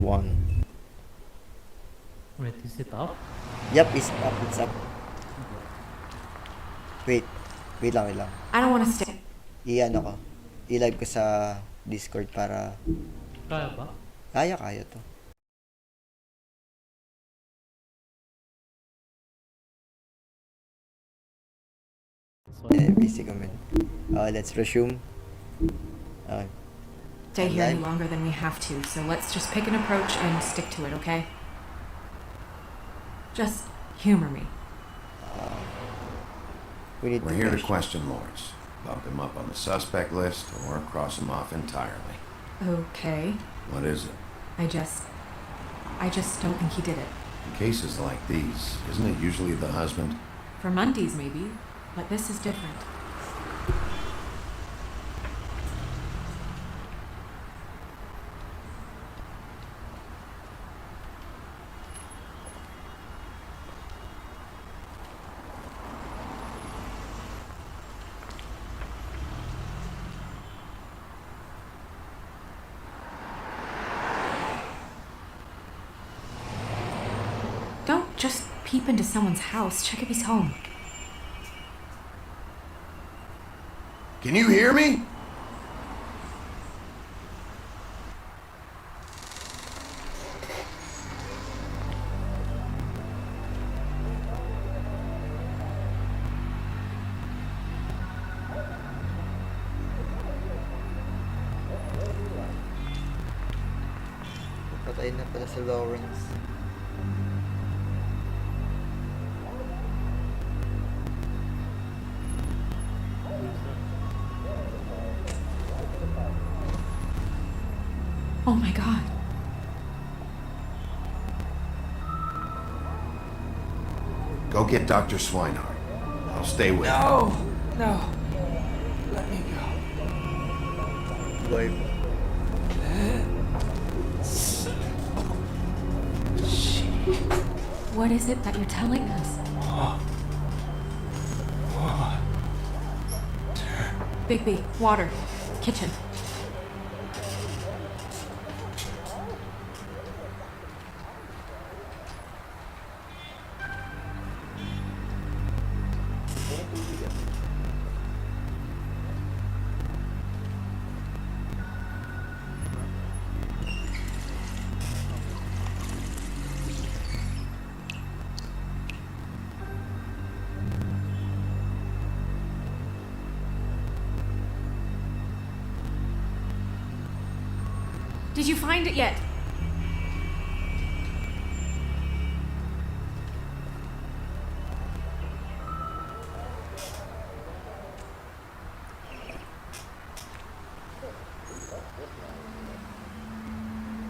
One. Wait, is it up? Yup, it's up. Wait. Wait lang. I don't want to stay. I-ano ko. I-live ko sa Discord para Kaya ba? kaya to. So, Busy ko man. Let's resume. Stay here any Online. longer than we have to, so let's just pick an approach and stick to it, okay? Just humor me. We need We're here to question Lawrence. Bump him up on the suspect list or cross him off entirely. Okay. What is it? I just don't think he did it. In cases like these, isn't it usually the husband? For Mondays, maybe, but this is different. Don't just peep into someone's house. Check if he's home. Can you hear me? Patay na pala si Lawrence. Oh my god. Go get Dr. Swinehart. I'll stay with you. No. Let me go. Boy pa. What is it that you're telling us? Bigby, water, kitchen. Did you find it yet?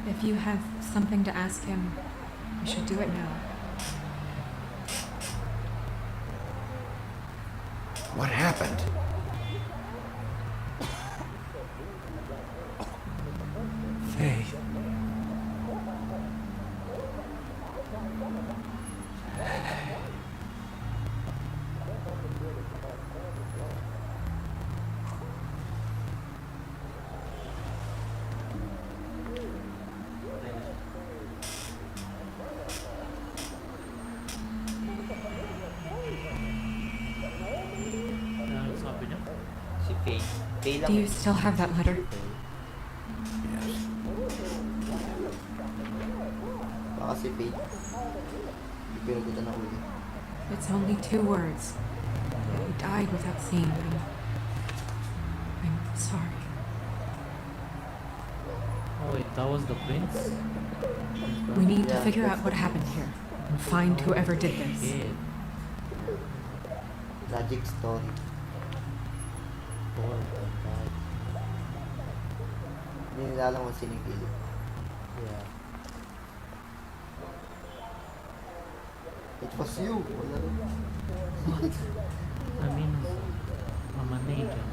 If you have something to ask him, you should do it now. What happened? Faye. ano sabi niya? Si Faye. Faye lang. Do you still have that letter? Yes. Baka si Faye. Hindi pinagutan na uli. It's only 2 words. He died without seeing them. I'm sorry. Oh wait, that was the prince? We need to Yeah, figure that's out what happened here and find whoever did this. Shit. Tragic story. Oh my god. Hindi nila alam kung sino yung killer. Yeah. It was you. Wala rin. I mean, I'm an agent.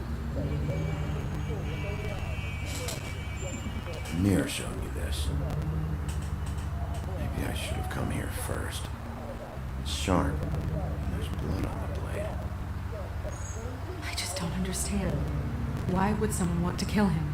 Mir showed me this. Maybe I should have come here first. It's sharp. And there's blood on the blade. I just don't understand. Why would someone want to kill him?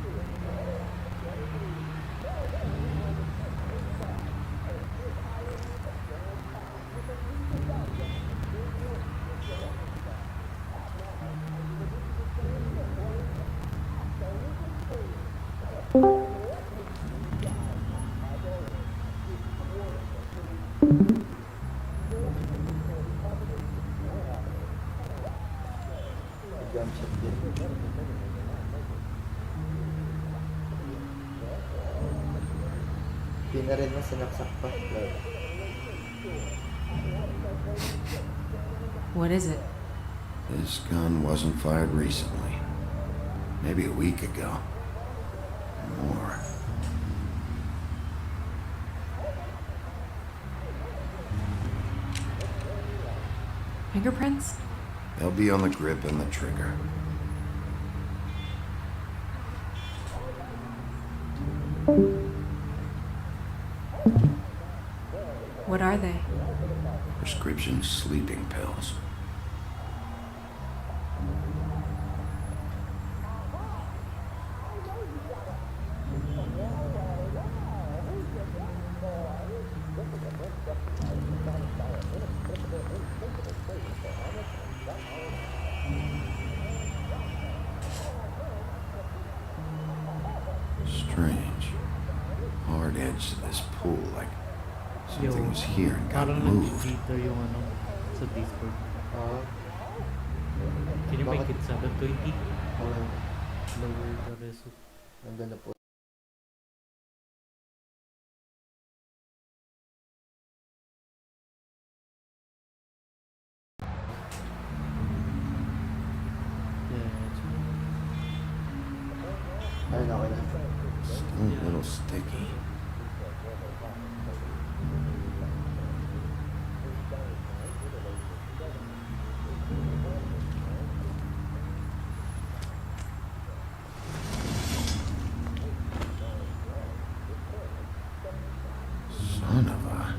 Jump shot din. Pinarin na sinaksak pa. What is it? This gun wasn't fired recently. Maybe a week ago. Or more. Fingerprints? They'll be on the grip and the trigger. What are they? Prescription sleeping pills. Strange. Hard edge to this pool, like something was here and got Parang moved. nag-heater yung ano sa Discord. Ah, Can you make Bakit? it 720? okay. Lower the reso. Ang ganda po. Yeah, Ayun, okay na. Still a little sticky. Son of a...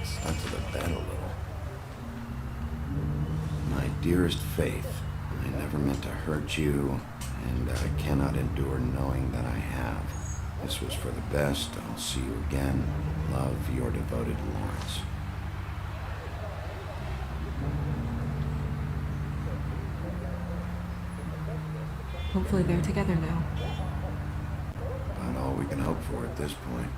Stuck to the bed a little. My dearest Faith, I never meant to hurt you, and I cannot endure knowing that I have. This was for the best. I'll see you again. Love, your devoted Lawrence. Hopefully they're together now. About all we can hope for at this point.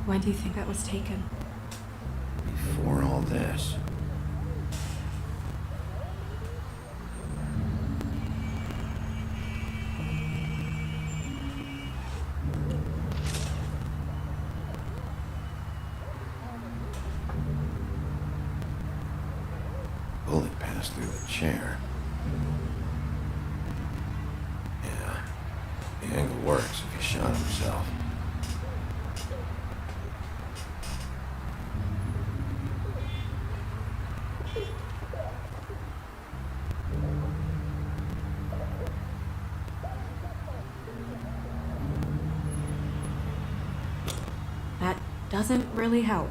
When do you think that was taken? Before all this, bullet passed through the chair. Yeah, the angle works if he shot himself. That doesn't really help.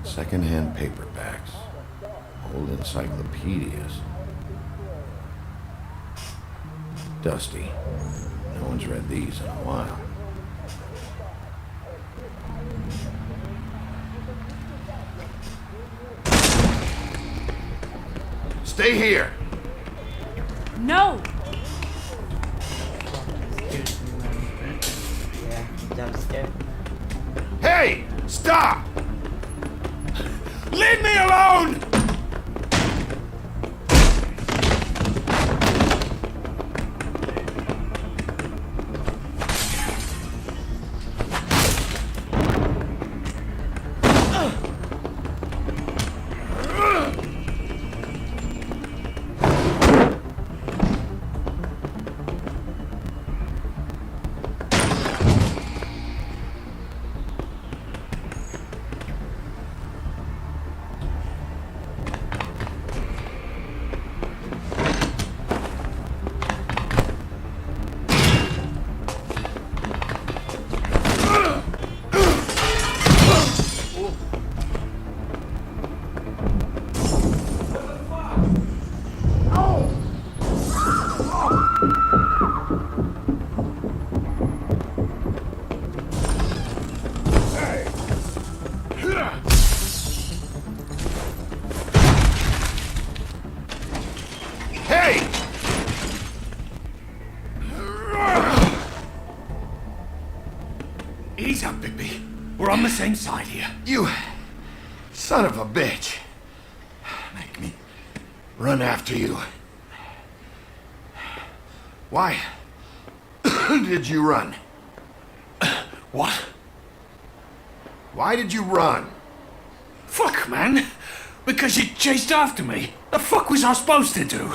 Second-hand paperbacks, old encyclopedias. Dusty. No one's read these in a while. Stay here! No! Yeah, jump scare. Hey! Stop! Leave me alone! Ease up, Bigby. We're on the same side here. You son of a bitch. Make me run after you. Why did you run? What? Why did you run? Fuck, man. Because you chased after me. The fuck was I supposed to do?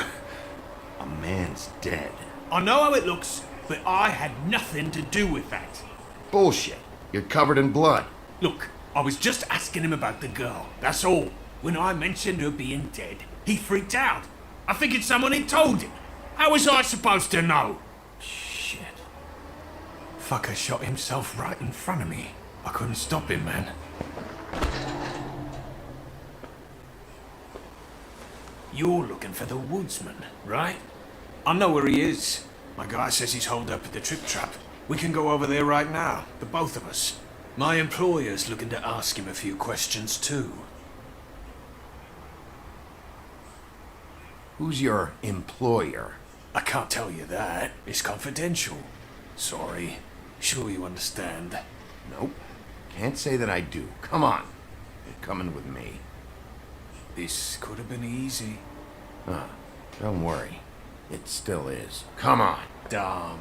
A man's dead. I know how it looks, but I had nothing to do with that. Bullshit. You're covered in blood. Look, I was just asking him about the girl, that's all. When I mentioned her being dead, he freaked out. I figured someone had told him. How was I supposed to know? Shit. Fucker shot himself right in front of me. I couldn't stop him, man. You're looking for the woodsman, right? I know where he is. My guy says he's holed up at the Trip Trap. We can go over there right now, the both of us. My employer's looking to ask him a few questions too. Who's your employer? I can't tell you that. It's confidential. Sorry. Sure you understand. Nope. Can't say that I do. Come on. You're coming with me. This could have been easy. Don't worry. It still is. Come on. Dumb.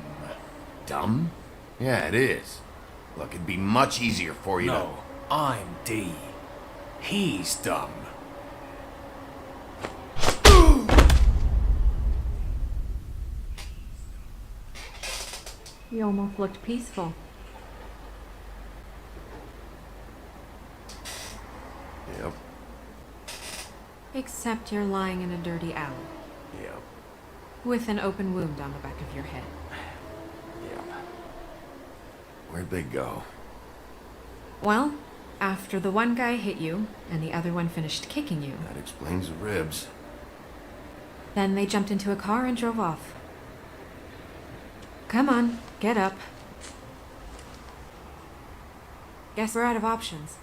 Dumb? Yeah, it is. Look, it'd be much easier for you No, I'm D. He's dumb. You almost looked peaceful. Yep. Except you're lying in a dirty alley. Yep. With an open wound on the back of your head. Yep. Where'd they go? Well, after the one guy hit you, and the other one finished kicking you, That explains the ribs. then they jumped into a car and drove off. Come on, get up. Guess we're out of options.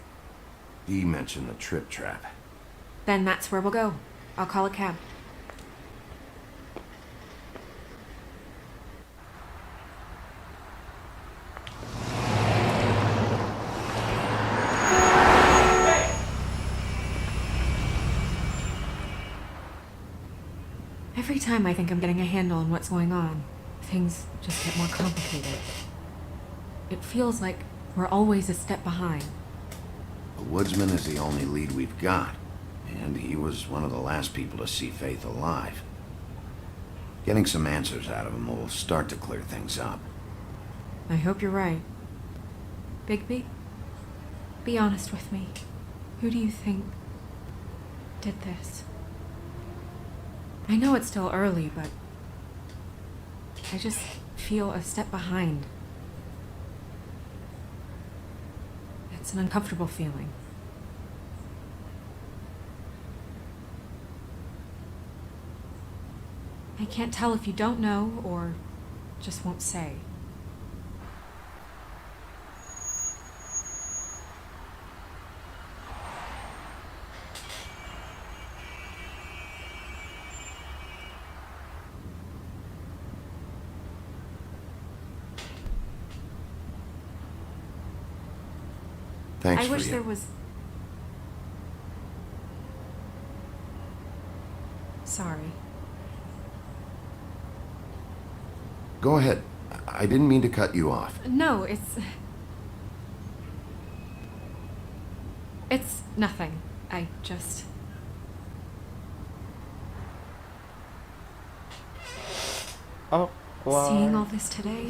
He mentioned the Trip Trap. Then that's where we'll go. I'll call a cab. Every time I think I'm getting a handle on what's going on, things just get more complicated. It feels like we're always a step behind. The woodsman is the only lead we've got, and he was one of the last people to see Faith alive. Getting some answers out of him will start to clear things up. I hope you're right. Bigby, be honest with me. Who do you think did this? I know it's still early, but I just feel a step behind. It's an uncomfortable feeling. I can't tell if you don't know or just won't say. Thanks I for wish you. there was... Sorry. Go ahead. I didn't mean to cut you off. No, it's nothing. I just... Oh, wow. Seeing all this today,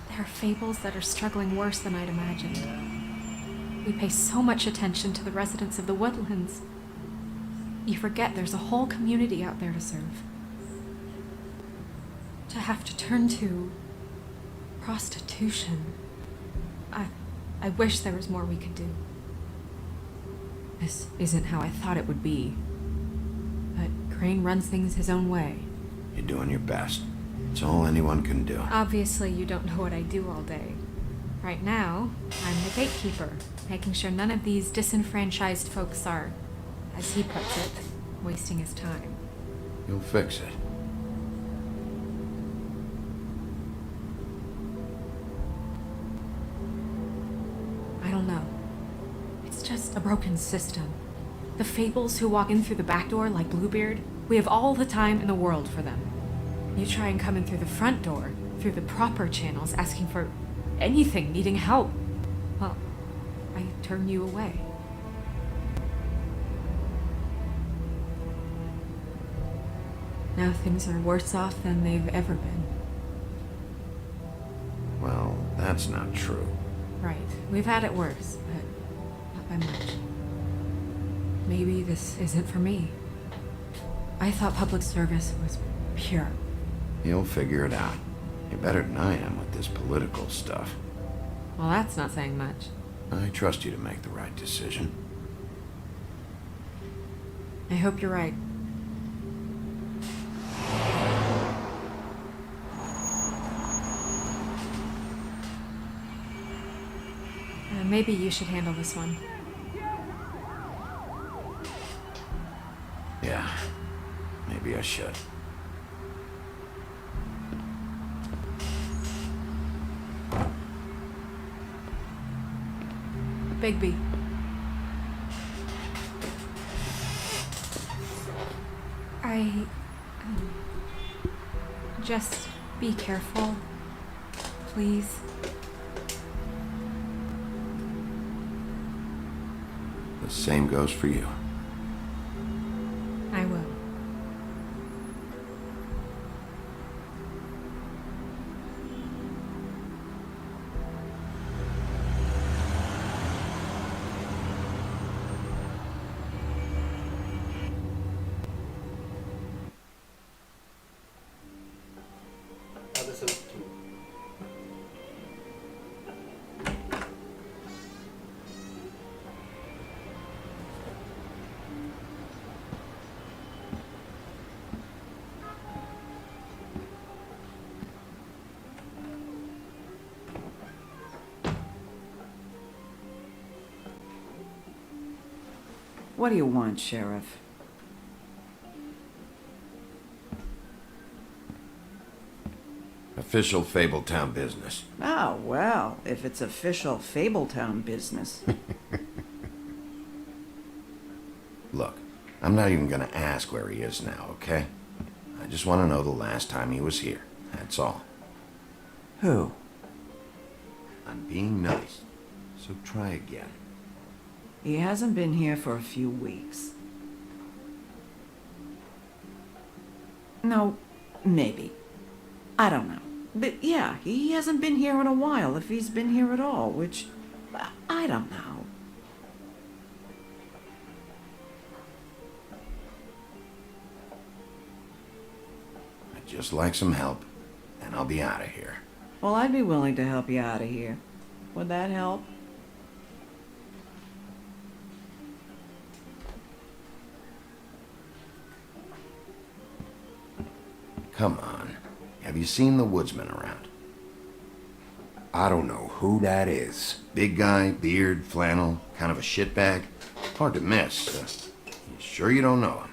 there are fables that are struggling worse than I'd imagined. We pay so much attention to the residents of the woodlands. You forget there's a whole community out there to serve. To have to turn to prostitution. I wish there was more we could do. This isn't how I thought it would be. But Crane runs things his own way. You're doing your best. It's all anyone can do. Obviously, you don't know what I do all day. Right now, I'm the gatekeeper, making sure none of these disenfranchised folks are, as he puts it, wasting his time. You'll fix it. a broken system. The fables who walk in through the back door like Bluebeard, we have all the time in the world for them. You try and come in through the front door, through the proper channels, asking for anything, needing help. Well, I turn you away. Now things are worse off than they've ever been. Well, that's not true. Right. We've had it worse, but not by much. Maybe this isn't for me. I thought public service was pure. You'll figure it out. You're better than I am with this political stuff. Well, that's not saying much. I trust you to make the right decision. I hope you're right. Maybe you should handle this one. Yeah, maybe I should. Bigby. Just be careful, please. The same goes for you. I will. Episode 2. What do you want, Sheriff? Official Fabletown business. Oh, well, if it's official Fabletown business. Look, I'm not even gonna ask where he is now, okay? I just want to know the last time he was here. That's all. Who? I'm being nice, so try again. He hasn't been here for a few weeks. No, maybe. I don't know. But yeah, he hasn't been here in a while, if he's been here at all, which... I don't know. I'd just like some help, and I'll be out of here. Well, I'd be willing to help you out of here. Would that help? Come on. Have you seen the woodsman around? I don't know who that is. Big guy, beard, flannel, kind of a shitbag. Hard to miss. You sure you don't know him?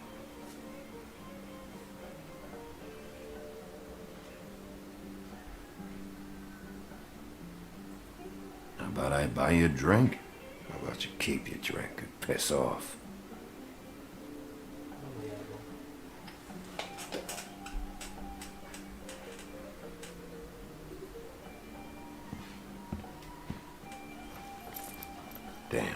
How about I buy you a drink? How about you keep your drink and piss off? Damn.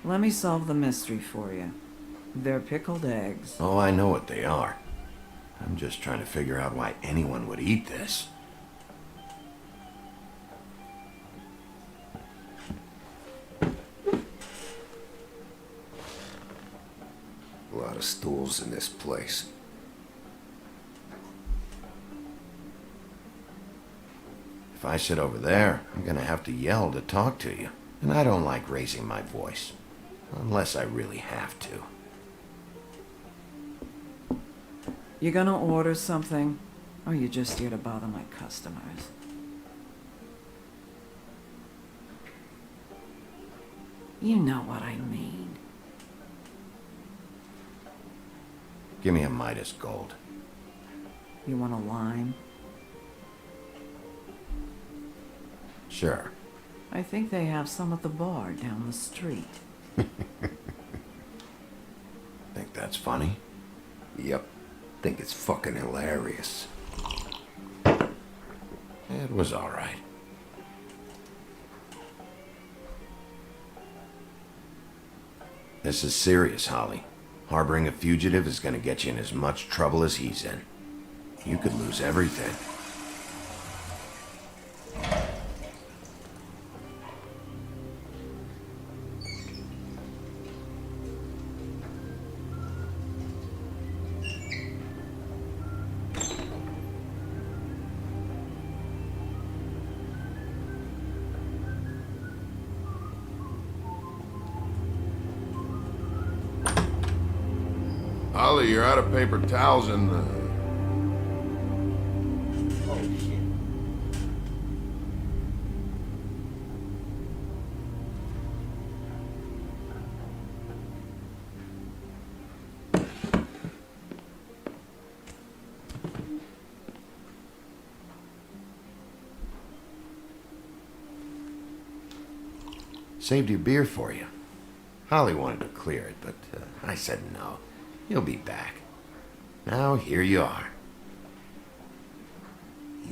Let me solve the mystery for you. They're pickled eggs. Oh, I know what they are. I'm just trying to figure out why anyone would eat this. A lot of stools in this place. If I sit over there, I'm gonna have to yell to talk to you. And I don't like raising my voice. Unless I really have to. You gonna order something? Or you just here to bother my customers? You know what I mean. Give me a Midas Gold. You want a lime? Sure. I think they have some at the bar down the street. Think that's funny? Yep. Think it's fucking hilarious. It was all right. This is serious, Holly. Harboring a fugitive is gonna get you in as much trouble as he's in. You could lose everything. Holly, you're out of paper towels and Saved your beer for you. Holly wanted to clear it, but I said no. You'll be back. Now here you are.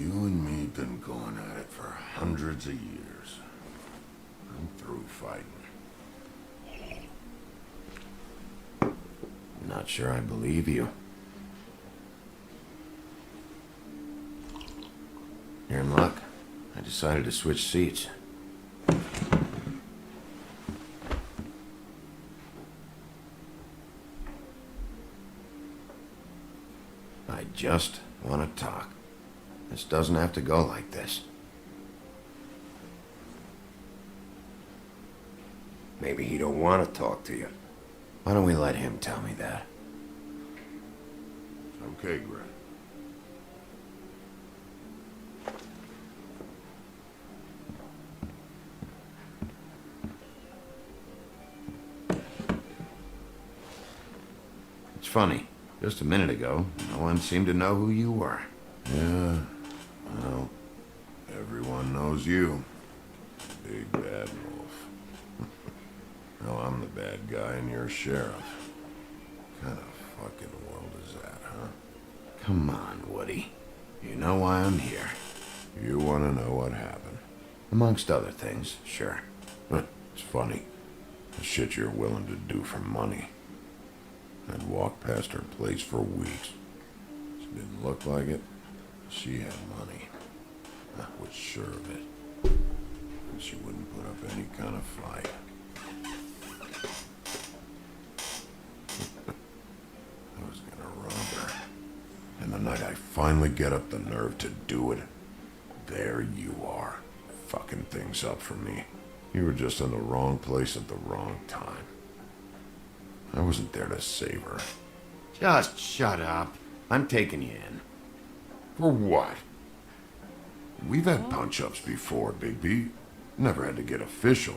you and me been going at it for hundreds of years. I'm through fighting. Not sure I believe you. You're in luck. I decided to switch seats. I just want to talk. This doesn't have to go like this. Maybe he don't want to talk to you. Why don't we let him tell me that? Okay, Grant. It's funny. Just a minute ago, no one seemed to know who you were. Yeah, well, everyone knows you. Big bad wolf. Now I'm the bad guy and you're sheriff. What kind of fucking world is that, huh? Come on, Woody. You know why I'm here. You want to know what happened? Amongst other things, sure. It's funny. The shit you're willing to do for money. I'd walk past her place for weeks. She didn't look like it. She had money. I was sure of it. And she wouldn't put up any kind of fight. I was gonna rob her. And the night I finally get up the nerve to do it, there you are, fucking things up for me. You were just in the wrong place at the wrong time. I wasn't there to save her. Just shut up. I'm taking you in. For what? We've had punch-ups before, Bigby. Never had to get official.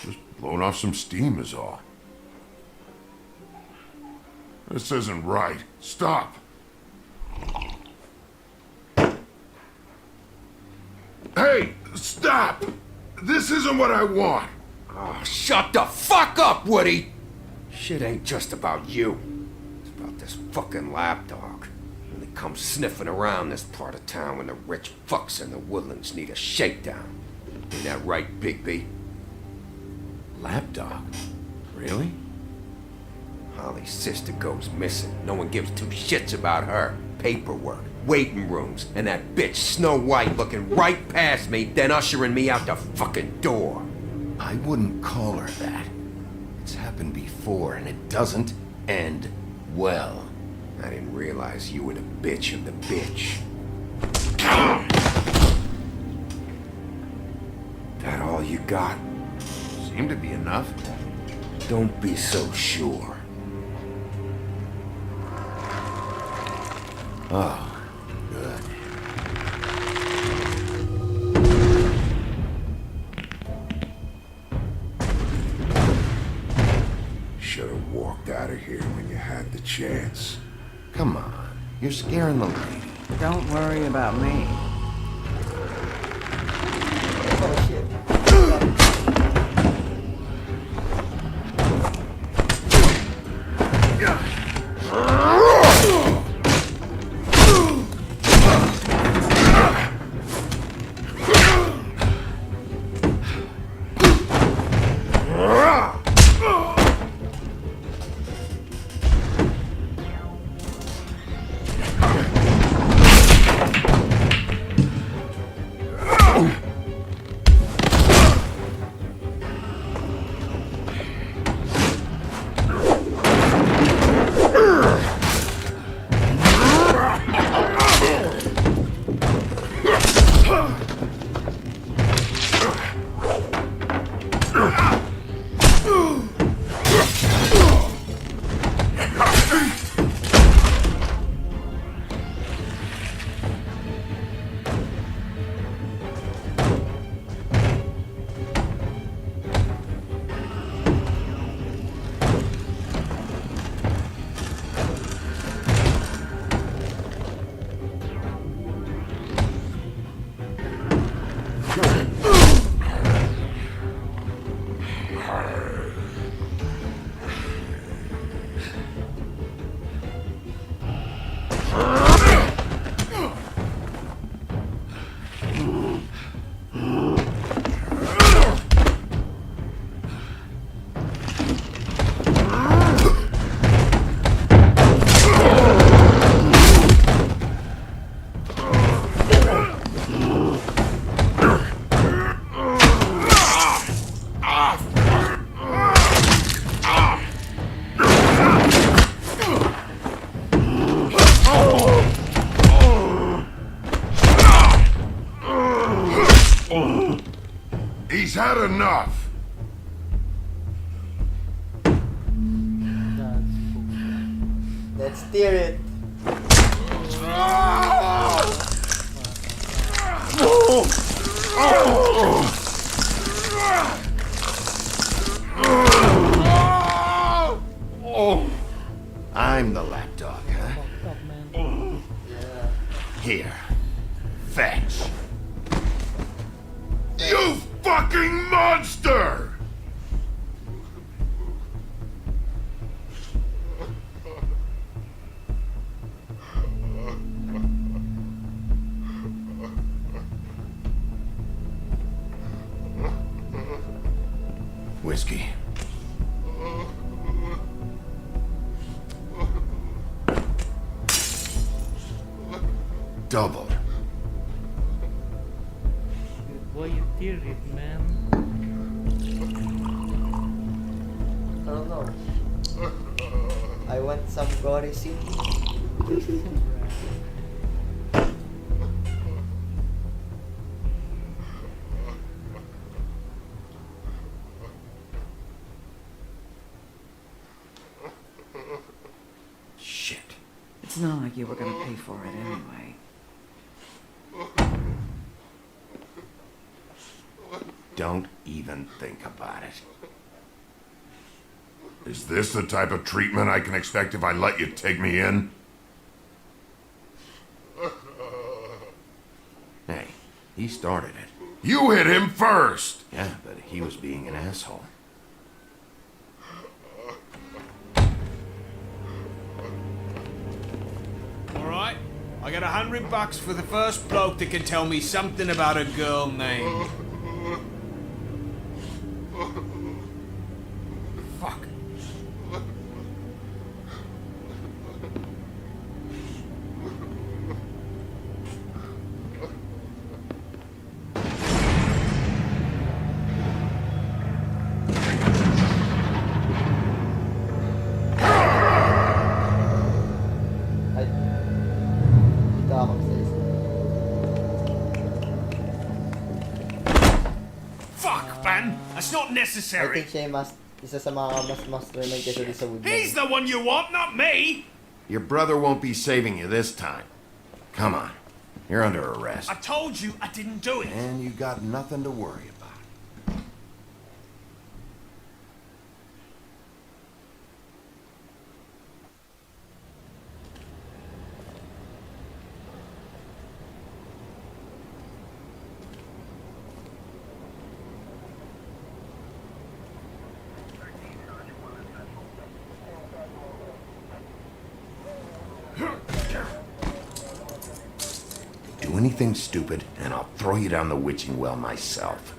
Just blowing off some steam is all. This isn't right. Stop! Hey! Stop! This isn't what I want! Oh, shut the fuck up, Woody! Shit ain't just about you. It's about this fucking lapdog. When they come sniffing around this part of town when the rich fucks in the woodlands need a shakedown. Ain't that right, Bigby? Lapdog? Really? Holly's sister goes missing. No one gives two shits about her. Paperwork, waiting rooms, and that bitch Snow White looking right past me, then ushering me out the fucking door. I wouldn't call her that. It's happened before, and it doesn't end well. I didn't realize you were the bitch of the bitch. That all you got? Seemed to be enough. Don't be so sure. Oh, good. Should've walked out of here when you had the chance. Come on, you're scaring the lady. Don't worry about me. Oh shit. He's had enough. Let's steer it. I'm the lapdog, huh? Fucked up, man. Here. Fetch. You fucking monster! Whiskey. Double. Why you tear it, man? I don't know. I want some gory scene. Shit. It's not like you were gonna pay for it anyway. Don't even think about it. Is this the type of treatment I can expect if I let you take me in? Hey, he started it. You hit him first! Yeah, but he was being an asshole. Alright, I got $100 for the first bloke that can tell me something about a girl named... Fuck. Ay. Dito ako sa isa. Fuck, man! That's not I necessary! think siya yung isa sa mga mas mastermind kaysa di sa Woodman. He's the one you want, not me! Your brother won't be saving you this time. Come on. You're under arrest. I told you I didn't do it. And you got nothing to worry about. anything stupid, and I'll throw you down the witching well myself.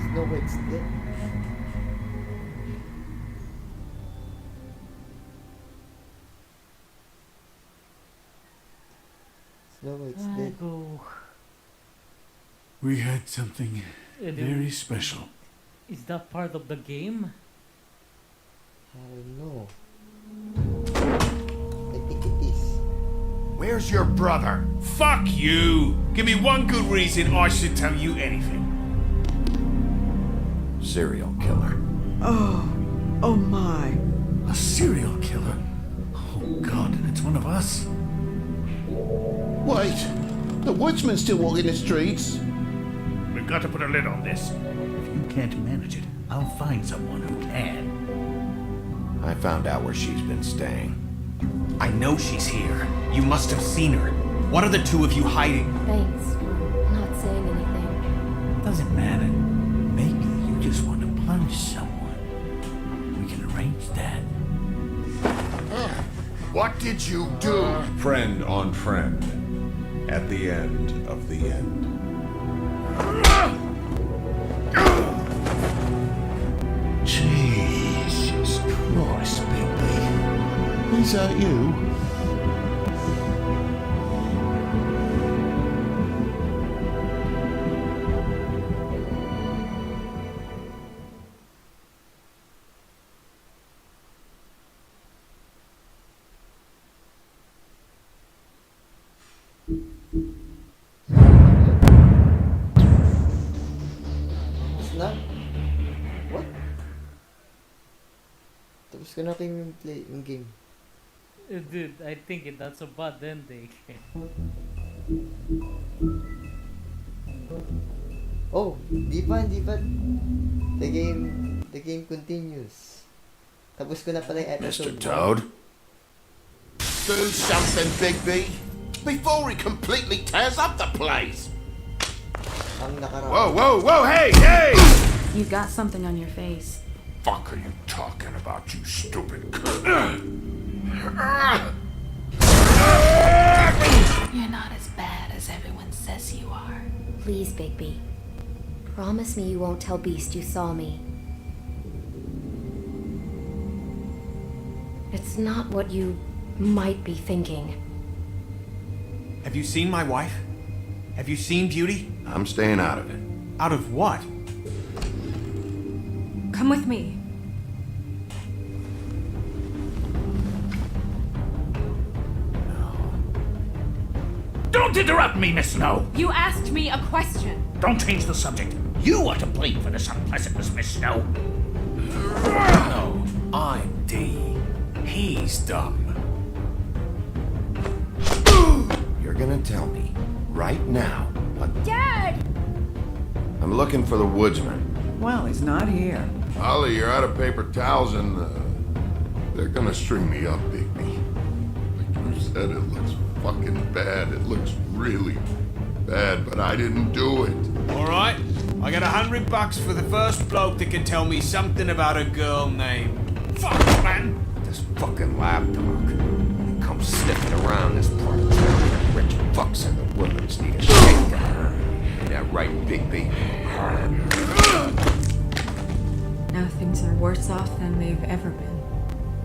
Snow White's dead. Snow White's dead. Go. We had something very special. Is that part of the game? I don't know. I think it is. Where's your brother? Fuck you! Give me one good reason I should tell you anything. Serial killer. Oh my. A serial killer? Oh god, and it's one of us? Wait! The woodsman's still walking the streets. We've got to put a lid on this. If you can't manage it, I'll find someone who can. I found out where she's been staying. I know she's here. You must have seen her. What are the two of you hiding? Thanks for not saying anything. Doesn't matter. Maybe you just want to punch someone. We can arrange that. What did you do? Friend on friend. At the end of the end. Jesus Christ, Bigby. Is that you? It's not. What? Tapos ko na kayo yung game. Dude, I think that's a bad ending. Oh, di ba? The game continues. Tapos ko na pala yung Mr. episode. Toad? Do something, Bigby, before he completely tears up the place. Ang nakaraan. Whoa, hey! You got something on your face. Fuck are you talking about, you stupid cunt? You're not as bad as everyone says you are. Please, Bigby. Promise me you won't tell Beast you saw me. It's not what you might be thinking. Have you seen my wife? Have you seen Beauty? I'm staying out of it. Out of what? Come with me. Don't interrupt me, Miss Snow! You asked me a question. Don't change the subject. You are to blame for this unpleasantness, Miss Snow. No, I'm D. He's dumb. You're gonna tell me, right now, what... Dad! I'm looking for the woodsman. Well, he's not here. Ollie, you're out of paper towels and they're gonna string me up, Bigby. Like you said, it looks fucking bad. It looks really bad, but I didn't do it. All right, I got $100 for the first bloke that can tell me something about a girl named... Fuck, man! This fucking lapdog. He comes sniffing around this part of town. Rich fucks and the women's need a shakedown. Ain't that right, Bigby? Now things are worse off than they've ever been.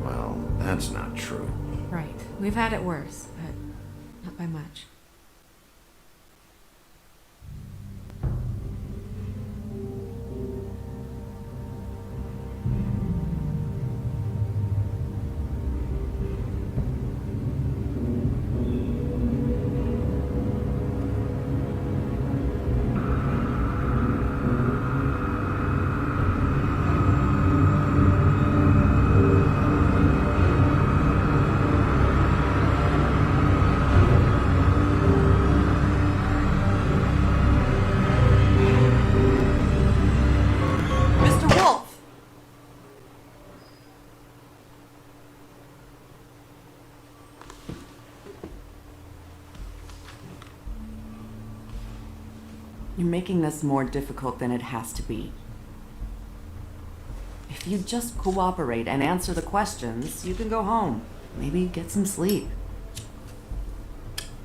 Well, that's not true. Right. We've had it worse, but not by much. You're making this more difficult than it has to be. If you just cooperate and answer the questions, you can go home. Maybe get some sleep.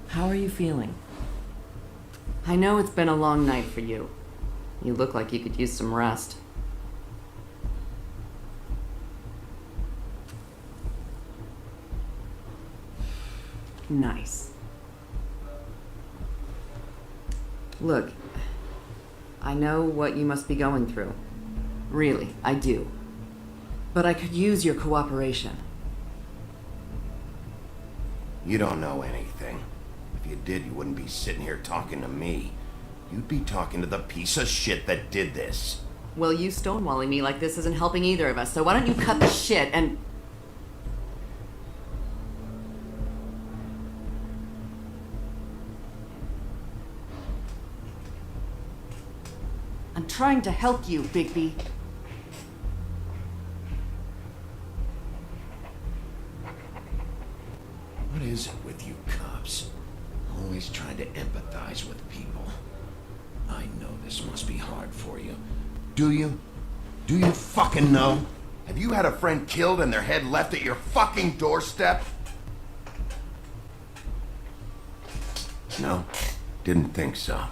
How are you feeling? I know it's been a long night for you. You look like you could use some rest. Nice. Look, I know what you must be going through. Really, I do. But I could use your cooperation. You don't know anything. If you did, you wouldn't be sitting here talking to me. You'd be talking to the piece of shit that did this. Well, you stonewalling me like this isn't helping either of us, so why don't you cut the shit and... I'm trying to help you, Bigby. What is it with you cops? Always trying to empathize with people. I know this must be hard for you. Do you? Do you fucking know? Have you had a friend killed and their head left at your fucking doorstep? No, didn't think so.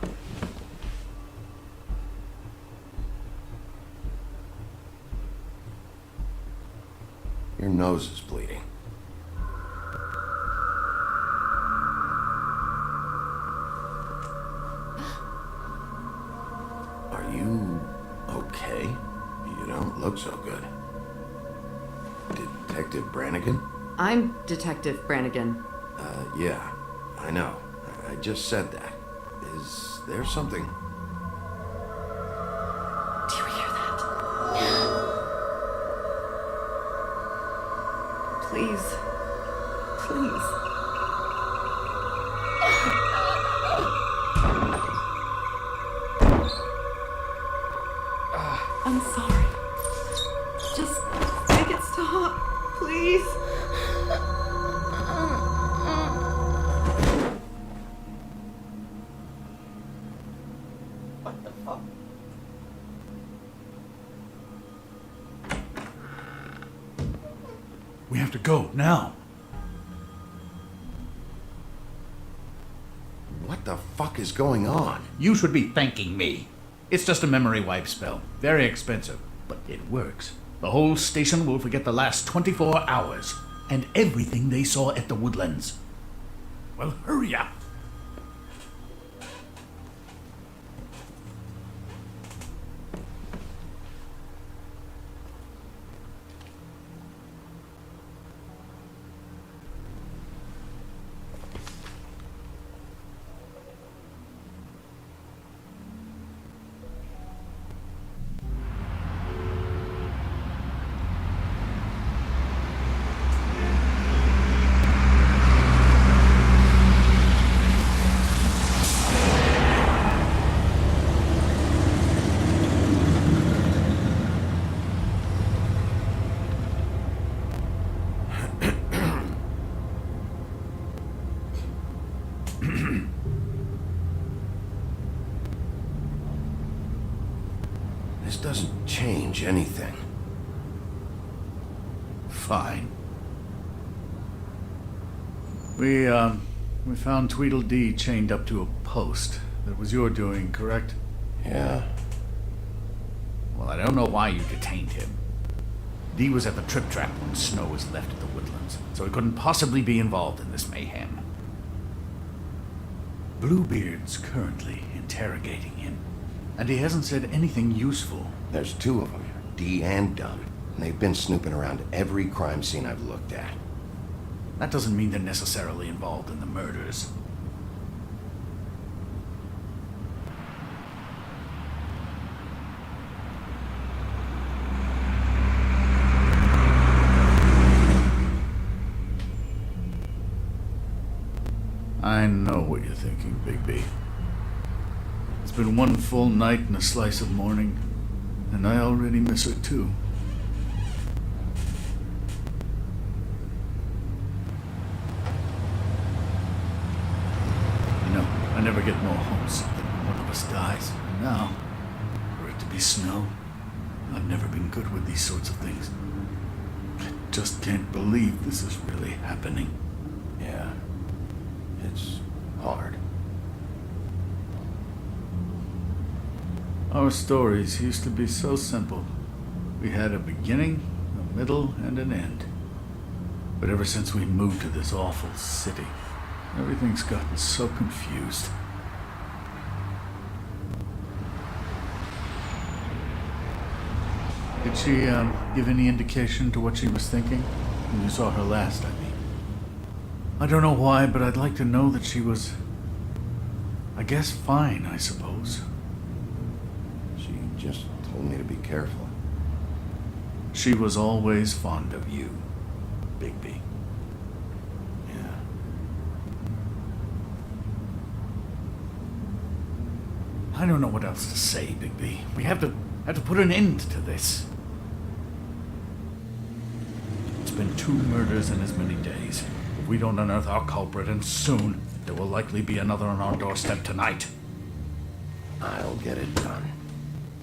Your nose is bleeding. Are you okay? You don't look so good. Detective Brannigan? I'm Detective Brannigan. Yeah, I know. I just said that. Is there something? Do you hear that? Please. Please. I'm sorry. Just make it stop, please. What the fuck? We have to go now. What the fuck is going on? You should be thanking me. It's just a memory wipe spell. Very expensive, but it works. The whole station will forget the last 24 hours and everything they saw at the Woodlands. Well, hurry up. This doesn't change anything. Fine. We found Tweedledee chained up to a post. That was your doing, correct? Yeah. Well, I don't know why you detained him. Dee was at the Trip Trap when Snow was left at the Woodlands, so he couldn't possibly be involved in this mayhem. Bluebeard's currently interrogating him, and he hasn't said anything useful. There's two of them, Dee and Dunn. And they've been snooping around every crime scene I've looked at. That doesn't mean they're necessarily involved in the murders. I know what you're thinking, Bigby. It's been one full night and a slice of morning, and I already miss her too. You know, I never get more homesick than when one of us dies. now, for it to be snow. I've never been good with these sorts of things. I just can't believe this is really happening. Yeah. It's hard. Our stories used to be so simple. We had a beginning, a middle, and an end. But ever since we moved to this awful city, everything's gotten so confused. Did she give any indication to what she was thinking? When you saw her last, I mean. I don't know why, but I'd like to know that she was, I guess, fine, I suppose. She just told me to be careful. She was always fond of you, Bigby. Yeah. I don't know what else to say, Bigby. We have to put an end to this. It's been 2 murders in as many days. If we don't unearth our culprit, and soon, there will likely be another on our doorstep tonight. I'll get it done.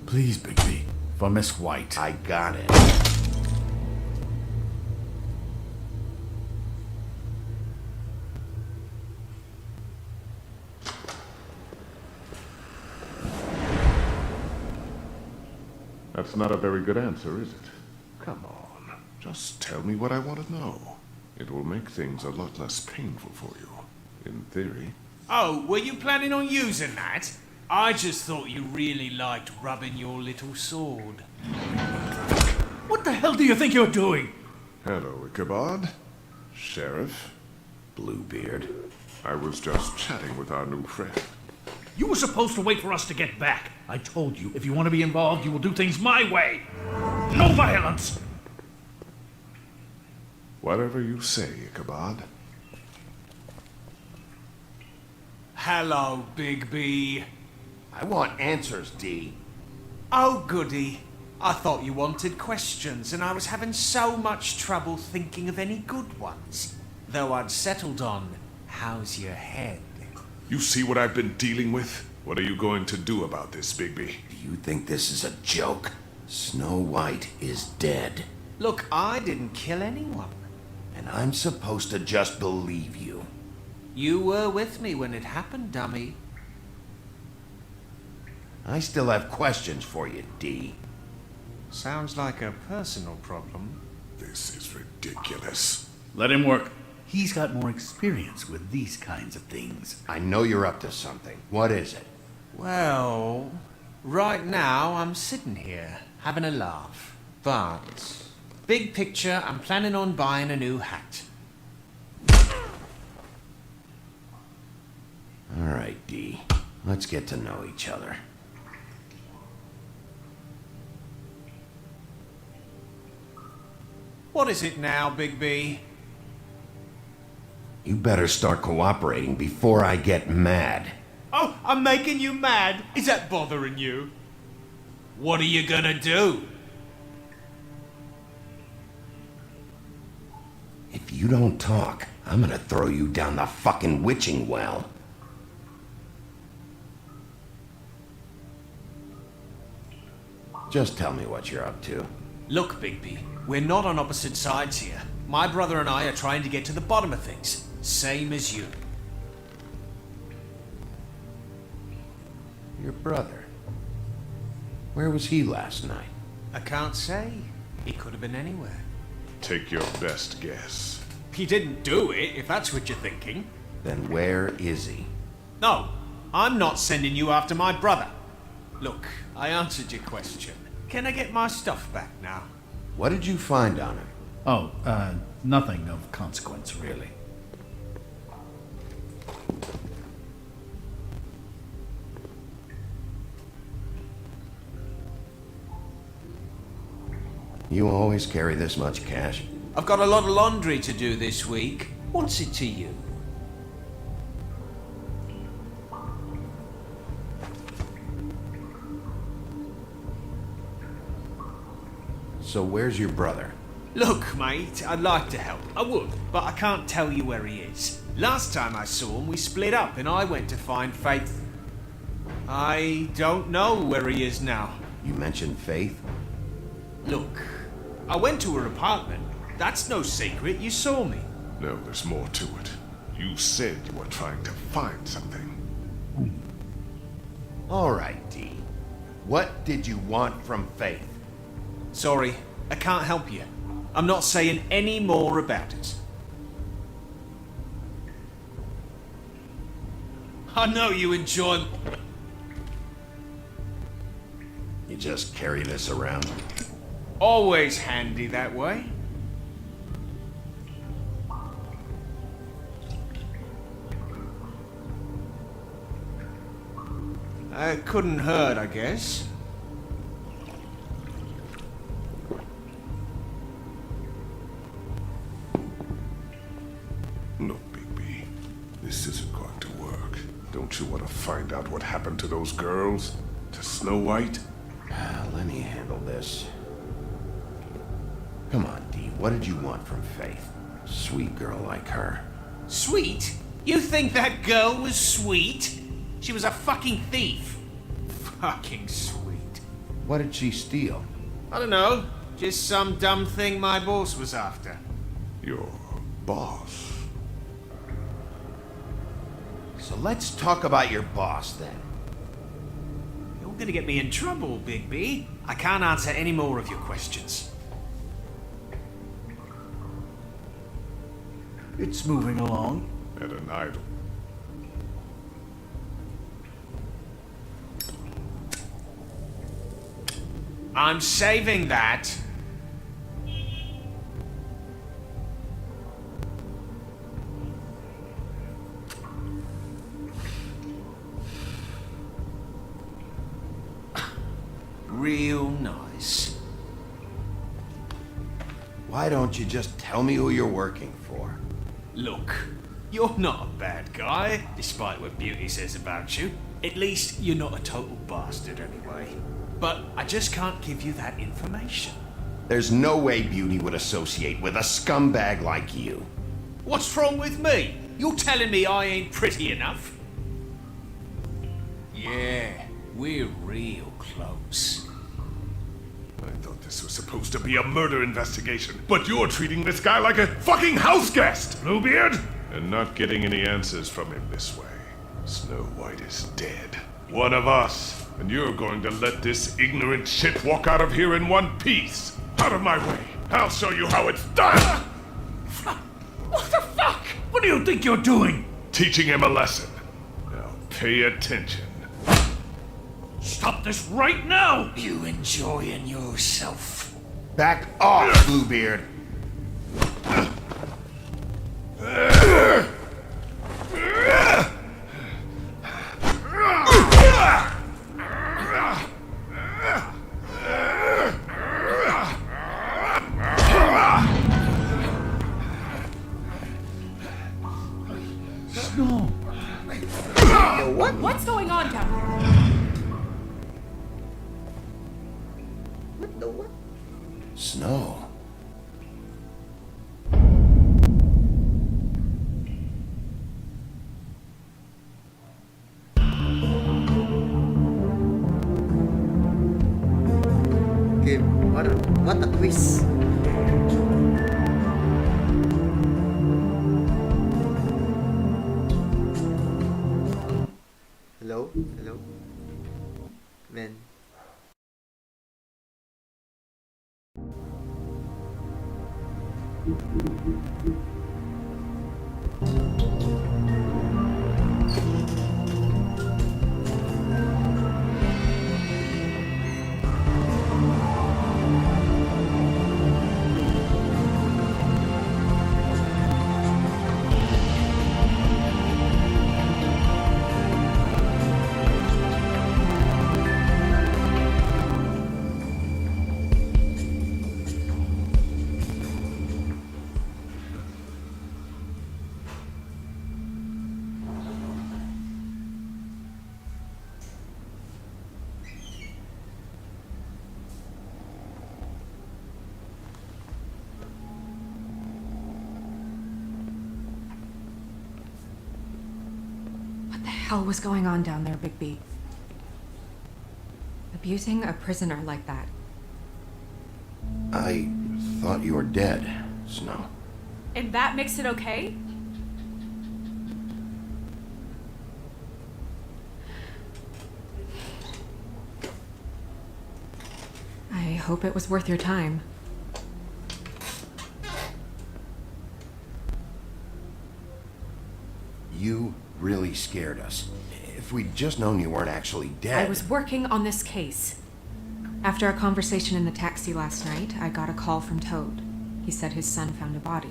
Please, Bigby. For Miss White. I got it. That's not a very good answer, is it? Come on. Just tell me what I want to know. It will make things a lot less painful for you. In theory. Oh, were you planning on using that? I just thought you really liked rubbing your little sword. What the hell do you think you're doing? Hello, Ichabod. Sheriff. Bluebeard. I was just chatting with our new friend. You were supposed to wait for us to get back. I told you, if you want to be involved, you will do things my way. No violence! Whatever you say, Ichabod. Hello, Bigby. I want answers, D. Oh, goody. I thought you wanted questions, and I was having so much trouble thinking of any good ones. Though I'd settled on, how's your head? You see what I've been dealing with? What are you going to do about this, Bigby? Do you think this is a joke? Snow White is dead. Look, I didn't kill anyone. And I'm supposed to just believe you. You were with me when it happened, dummy. I still have questions for you, D. Sounds like a personal problem. This is ridiculous. Let him work. He's got more experience with these kinds of things. I know you're up to something. What is it? Well, right now I'm sitting here, having a laugh. But, big picture, I'm planning on buying a new hat. All right, D. Let's get to know each other. What is it now, Bigby? You better start cooperating before I get mad. Oh, I'm making you mad? Is that bothering you? What are you gonna do? If you don't talk, I'm gonna throw you down the fucking witching well. Just tell me what you're up to. Look, Bigby, we're not on opposite sides here. My brother and I are trying to get to the bottom of things. Same as you. Your brother. Where was he last night? I can't say. He could have been anywhere. Take your best guess. He didn't do it, if that's what you're thinking. Then where is he? No, I'm not sending you after my brother. Look, I answered your question. Can I get my stuff back now? What did you find on him? Oh, nothing of consequence, really. You always carry this much cash? I've got a lot of laundry to do this week. What's it to you? So where's your brother? Look, mate, I'd like to help. I would, but I can't tell you where he is. Last time I saw him, we split up and I went to find Faith. I don't know where he is now. You mentioned Faith? Look, I went to her apartment. That's no secret, you saw me. No, there's more to it. You said you were trying to find something. All right, Dee. What did you want from Faith? Sorry, I can't help you. I'm not saying any more about it. I know you enjoy... You just carry this around? Always handy that way. It couldn't hurt, I guess. Look, Bigby, this isn't going to work. Don't you want to find out what happened to those girls? To Snow White? Let me handle this. Come on, Dee. What did you want from Faith? Sweet girl like her. Sweet? You think that girl was sweet? She was a fucking thief. Fucking sweet. What did she steal? I don't know. Just some dumb thing my boss was after. Your boss? So let's talk about your boss, then. You're gonna get me in trouble, Bigby. I can't answer any more of your questions. It's moving along. At an idol. I'm saving that. Real nice. Why don't you just tell me who you're working for? Look, you're not a bad guy, despite what Beauty says about you. At least you're not a total bastard anyway. But I just can't give you that information. There's no way Beauty would associate with a scumbag like you. What's wrong with me? You're telling me I ain't pretty enough? Yeah, we're real close. I thought this was supposed to be a murder investigation, but you're treating this guy like a fucking house guest, Bluebeard! And not getting any answers from him this way. Snow White is dead. One of us. And you're going to let this ignorant shit walk out of here in one piece. Out of my way. I'll show you how it's done! What the fuck? What do you think you're doing? Teaching him a lesson. Now pay attention. Stop this right now! You enjoying yourself? Back off, Bluebeard! No. What's going on down here? What the what? Snow. Okay, what a twist. Hello? Hello? Man. What the hell was going on down there, Bigby? abusing a prisoner like that? I thought you were dead, Snow. And that makes it okay? I hope it was worth your time. You really scared us. If we'd just known you weren't actually dead... I was working on this case. After a conversation in the taxi last night, I got a call from Toad. He said his son found a body.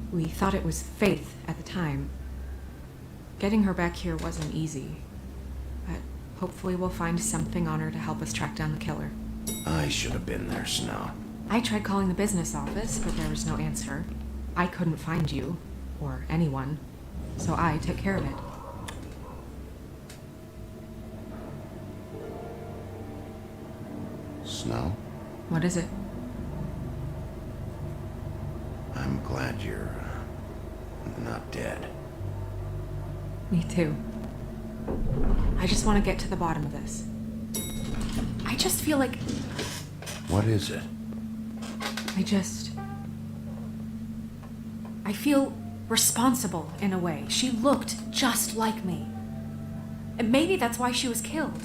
We thought it was Faith at the time. Getting her back here wasn't easy. But hopefully we'll find something on her to help us track down the killer. I should have been there, Snow. I tried calling the business office, but there was no answer. I couldn't find you, or anyone, so I took care of it. Snow? What is it? I'm glad you're not dead. Me too. I just want to get to the bottom of this. I just feel like... What is it? I feel responsible in a way. She looked just like me. And maybe that's why she was killed.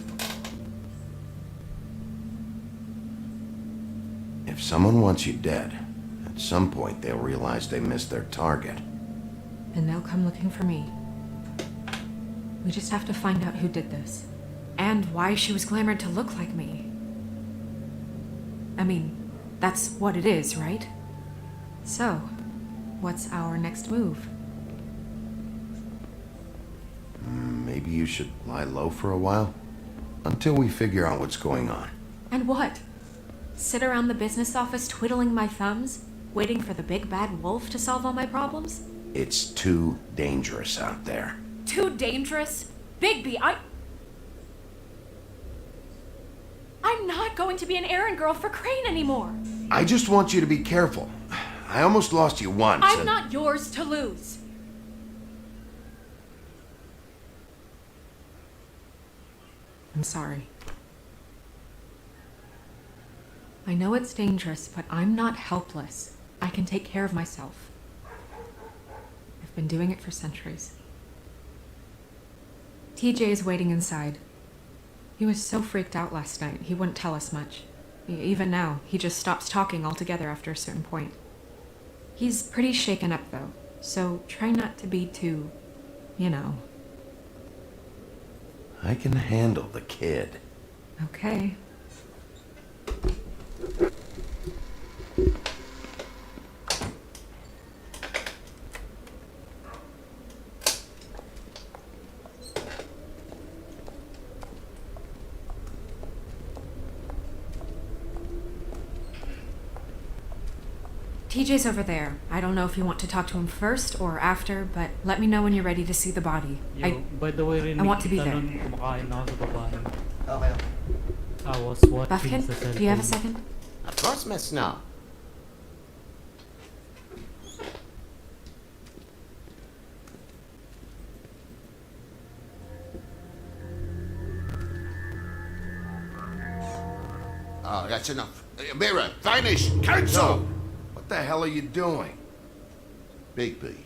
If someone wants you dead, at some point they'll realize they missed their target. And they'll come looking for me. We just have to find out who did this. And why she was glamored to look like me. I mean, that's what it is, right? So, what's our next move? Maybe you should lie low for a while? Until we figure out what's going on. And what? Sit around the business office twiddling my thumbs, waiting for the big bad wolf to solve all my problems? It's too dangerous out there. Too dangerous? Bigby, I'm not going to be an errand girl for Crane anymore. I just want you to be careful. I almost lost you once. I'm not yours to lose. I'm sorry. I know it's dangerous, but I'm not helpless. I can take care of myself. I've been doing it for centuries. TJ is waiting inside. He was so freaked out last night, he wouldn't tell us much. Even now, he just stops talking altogether after a certain point. He's pretty shaken up, though, so try not to be too, you know. I can handle the kid. Okay. TJ's over there. I don't know if you want to talk to him first or after, but let me know when you're ready to see the body. Yo, by the way, I want to be there. Kumakain ako sa babae. Okay. I was watching Buffkin, sa cellphone. do you have a second? Of course, Miss Snow. Oh, that's enough. Mirror, vanish, cancel! No. What the hell are you doing? Bigby,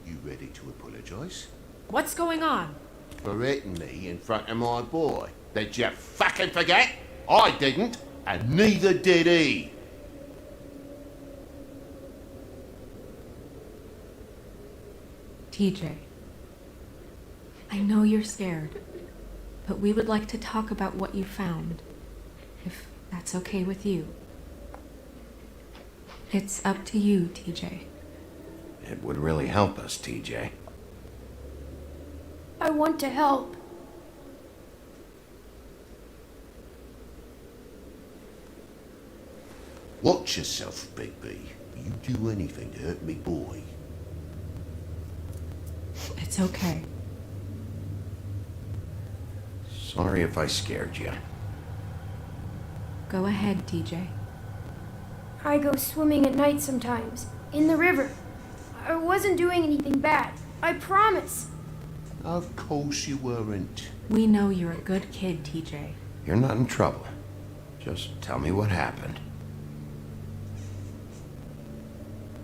you ready to apologize? What's going on? For hitting me in front of my boy. Did you fucking forget? I didn't, and neither did he. TJ, I know you're scared, but we would like to talk about what you found, if that's okay with you. It's up to you, TJ. It would really help us, TJ. I want to help. Watch yourself, Bigby. You do anything to hurt me, boy. It's okay. Sorry if I scared you. Go ahead, TJ. I go swimming at night sometimes, in the river. I wasn't doing anything bad. I promise. Of course you weren't. We know you're a good kid, TJ. You're not in trouble. Just tell me what happened.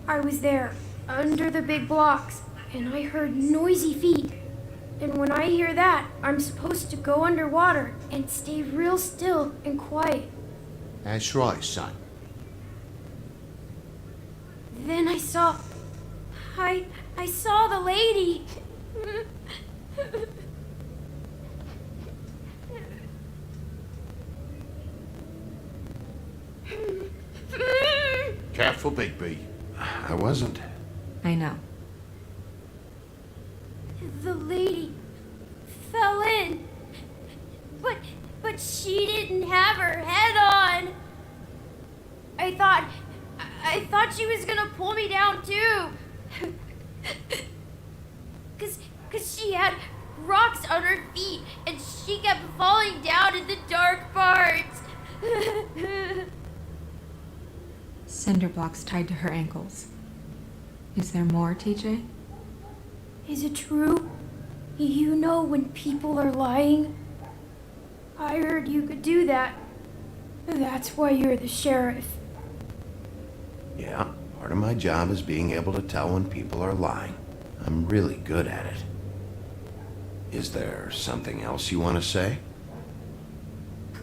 I was there, under the big blocks, and I heard noisy feet. And when I hear that, I'm supposed to go underwater and stay real still and quiet. That's right, son. Then I saw the lady. Careful, Bigby. I wasn't. I know. The lady fell in. But she didn't have her head on. I thought she was gonna pull me down too. Cause she had rocks on her feet and she kept falling down in the dark parts. Cinder blocks tied to her ankles. Is there more, TJ? Is it true? You know when people are lying? I heard you could do that. That's why you're the sheriff. Yeah, part of my job is being able to tell when people are lying. I'm really good at it. Is there something else you want to say?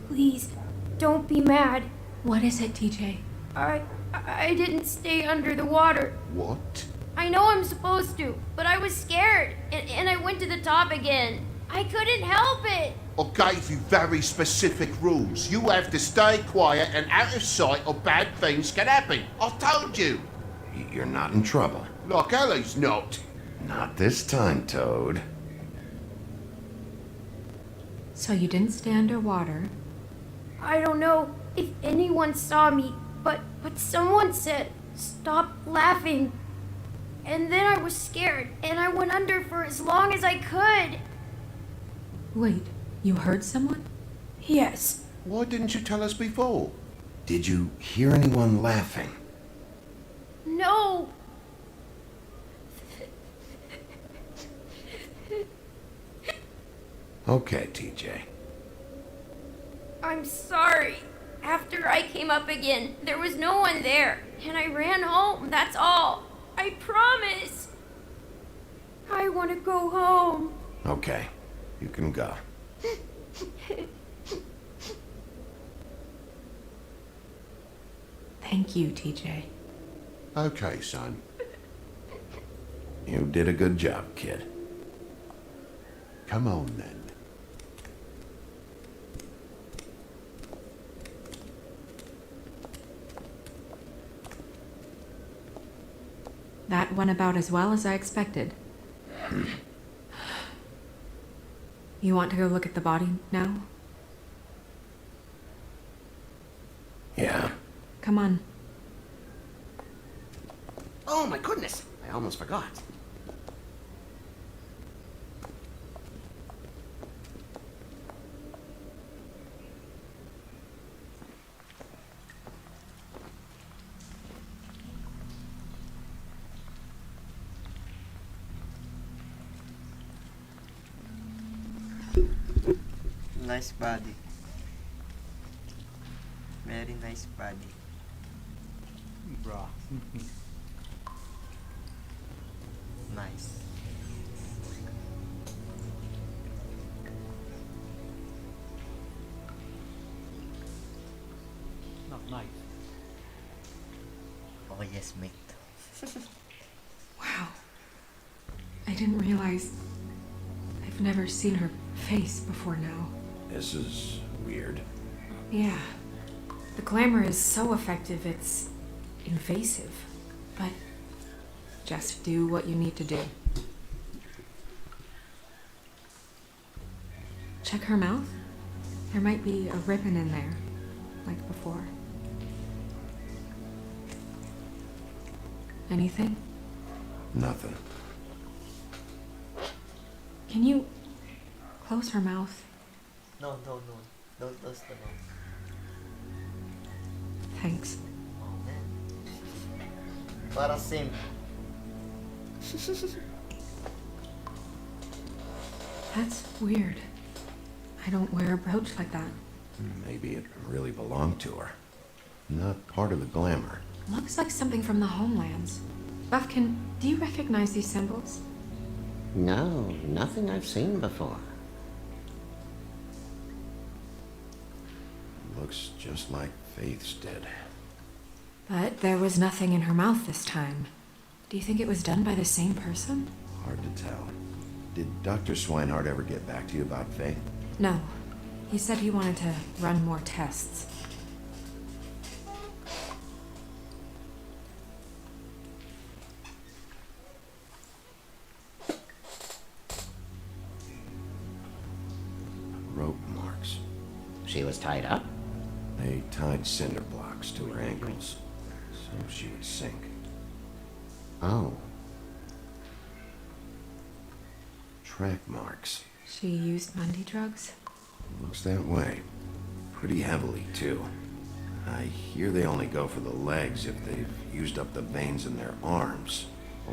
Please, don't be mad. What is it, TJ? I didn't stay under the water. What? I know I'm supposed to, but I was scared, and I went to the top again. I couldn't help it. I gave you very specific rules. You have to stay quiet and out of sight or bad things can happen. I told you. You're not in trouble. Like Ellie's not. Not this time, Toad. So you didn't stay underwater? I don't know if anyone saw me, but someone said, "Stop laughing." And then I was scared, and I went under for as long as I could. Wait, you heard someone? Yes. Why didn't you tell us before? Did you hear anyone laughing? No. Okay, TJ. I'm sorry. After I came up again, there was no one there, and I ran home, that's all. I promise. I want to go home. Okay, you can go. Thank you, TJ. Okay, son. You did a good job, kid. Come on, then. That went about as well as I expected. You want to go look at the body now? Yeah. Come on. Oh my goodness, I almost forgot. Nice body. Very nice body. Bruh. Nice. Not nice. Oh yes, mate. Wow. I didn't realize I've never seen her face before now. This is weird. Yeah. The glamour is so effective, it's invasive. But just do what you need to do. Check her mouth. There might be a ribbon in there, like before. Anything? Nothing. Can you close her mouth? No. Don't close the mouth. Thanks. Oh man. Para sim. That's weird. I don't wear a brooch like that. Maybe it really belonged to her. Not part of the glamour. Looks like something from the homelands. Buffkin, do you recognize these symbols? No, nothing I've seen before. Looks just like Faith's did. But there was nothing in her mouth this time. Do you think it was done by the same person? Hard to tell. Did Dr. Swinehart ever get back to you about Faith? No. He said he wanted to run more tests. Rope marks. She was tied up? They tied cinder blocks to her ankles, so she would sink. Oh. Track marks. She used Mundy drugs? Looks that way. Pretty heavily, too. I hear they only go for the legs if they've used up the veins in their arms,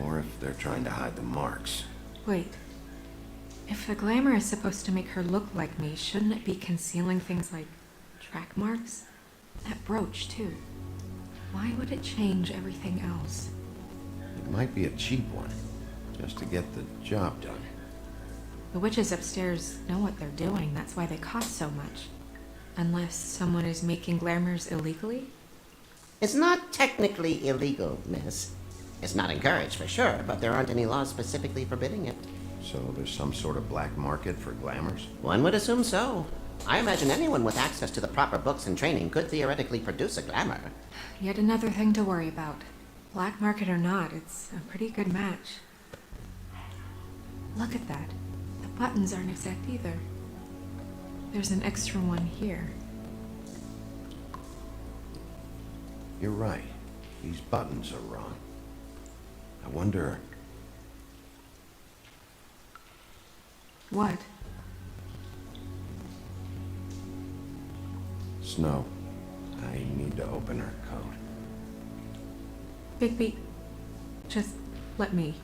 or if they're trying to hide the marks. Wait. If the glamour is supposed to make her look like me, shouldn't it be concealing things like track marks? That brooch, too. Why would it change everything else? It might be a cheap one, just to get the job done. The witches upstairs know what they're doing, that's why they cost so much. Unless someone is making glamours illegally? It's not technically illegal, miss. It's not encouraged for sure, but there aren't any laws specifically forbidding it. So there's some sort of black market for glamours? One would assume so. I imagine anyone with access to the proper books and training could theoretically produce a glamour. Yet another thing to worry about. Black market or not, it's a pretty good match. Look at that. The buttons aren't exact either. There's an extra one here. You're right. These buttons are wrong. I wonder... What? Snow, I need to open her coat. Bigby, just let me.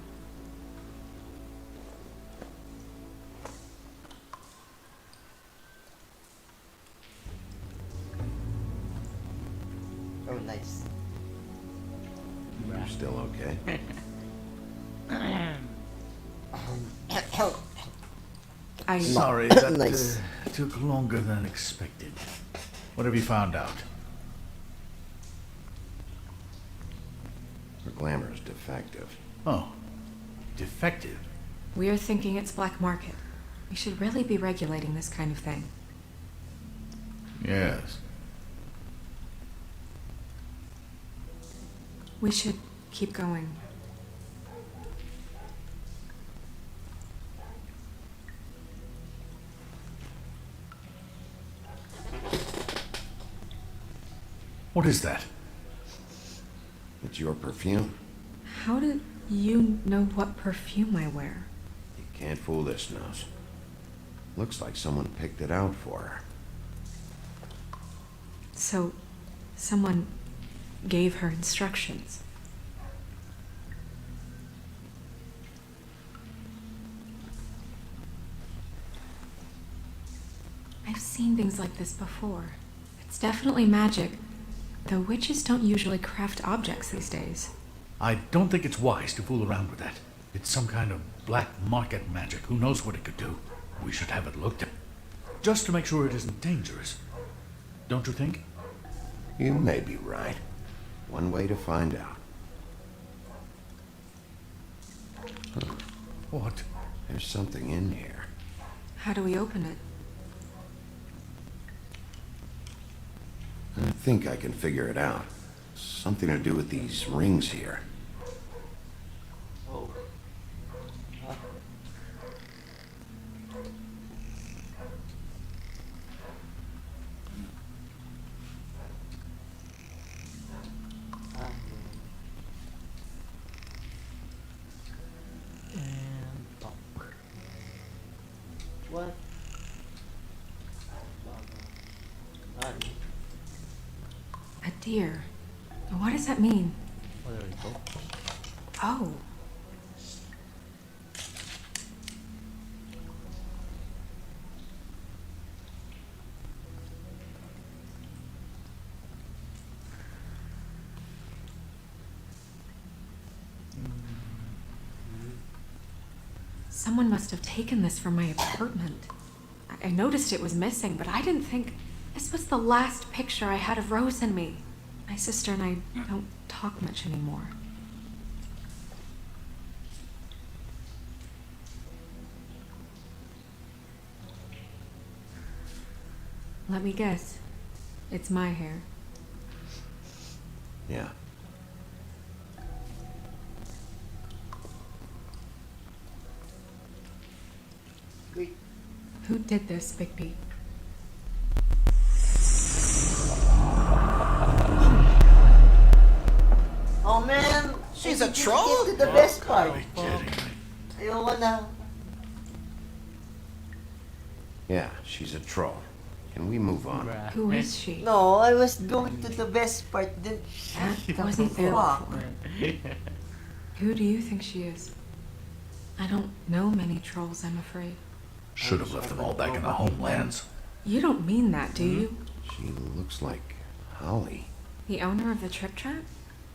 Oh, nice. You still okay? I'm sorry, that Nice. took longer than expected. What have you found out? Her glamour is defective. Oh, defective? We're thinking it's black market. We should really be regulating this kind of thing. Yes. We should keep going. What is that? It's your perfume. How do you know what perfume I wear? You can't fool this nose. Looks like someone picked it out for her. So, someone gave her instructions. I've seen things like this before. It's definitely magic, though witches don't usually craft objects these days. I don't think it's wise to fool around with that. It's some kind of black market magic. Who knows what it could do? We should have it looked at. Just to make sure it isn't dangerous. Don't you think? You may be right. One way to find out. What? There's something in here. How do we open it? I think I can figure it out. Something to do with these rings here. Oh. Huh? Ah, And talk. what? A deer. What does that mean? Oh, there we go. Oh. Someone must have taken this from my apartment. I noticed it was missing, but I didn't think this was the last picture I had of Rose and me. My sister and I don't talk much anymore. Let me guess. It's my hair. Yeah. Wait. Who did this, Bigby? Oh man! She's a Just troll? get to the best part. Kidding. Ayoko na. Yeah, she's a troll. Can we move on? Who is she? No, I was going to the best part. Then That wasn't there Fuck. before. Who do you think she is? I don't know many trolls, I'm afraid. Should have left them all back in the homelands. You don't mean that, do you? She looks like Holly. The owner of the Trip Trap?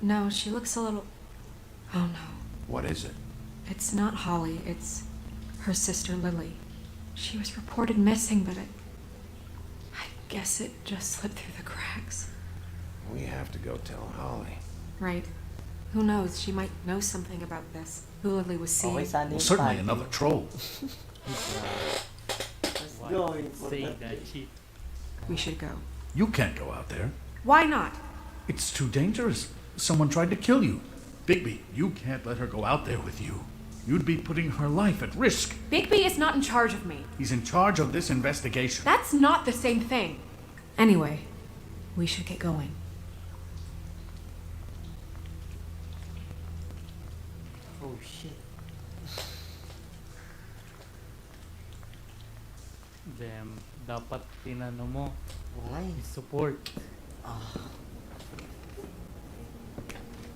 No, she looks a little... Oh no. What is it? It's not Holly, it's her sister Lily. She was reported missing, but I guess it just slipped through the cracks. We have to go tell Holly. Right. Who knows, she might know something about this. Who Lily was seeing. Okay, sana Well, yung certainly party. another troll. Let's go. Say that shit. We should go. You can't go out there. Why not? It's too dangerous. Someone tried to kill you. Bigby, you can't let her go out there with you. You'd be putting her life at risk. Bigby is not in charge of me. He's in charge of this investigation. That's not the same thing. Anyway, we should get going. Oh shit. Damn, dapat tinano mo. Why? Support.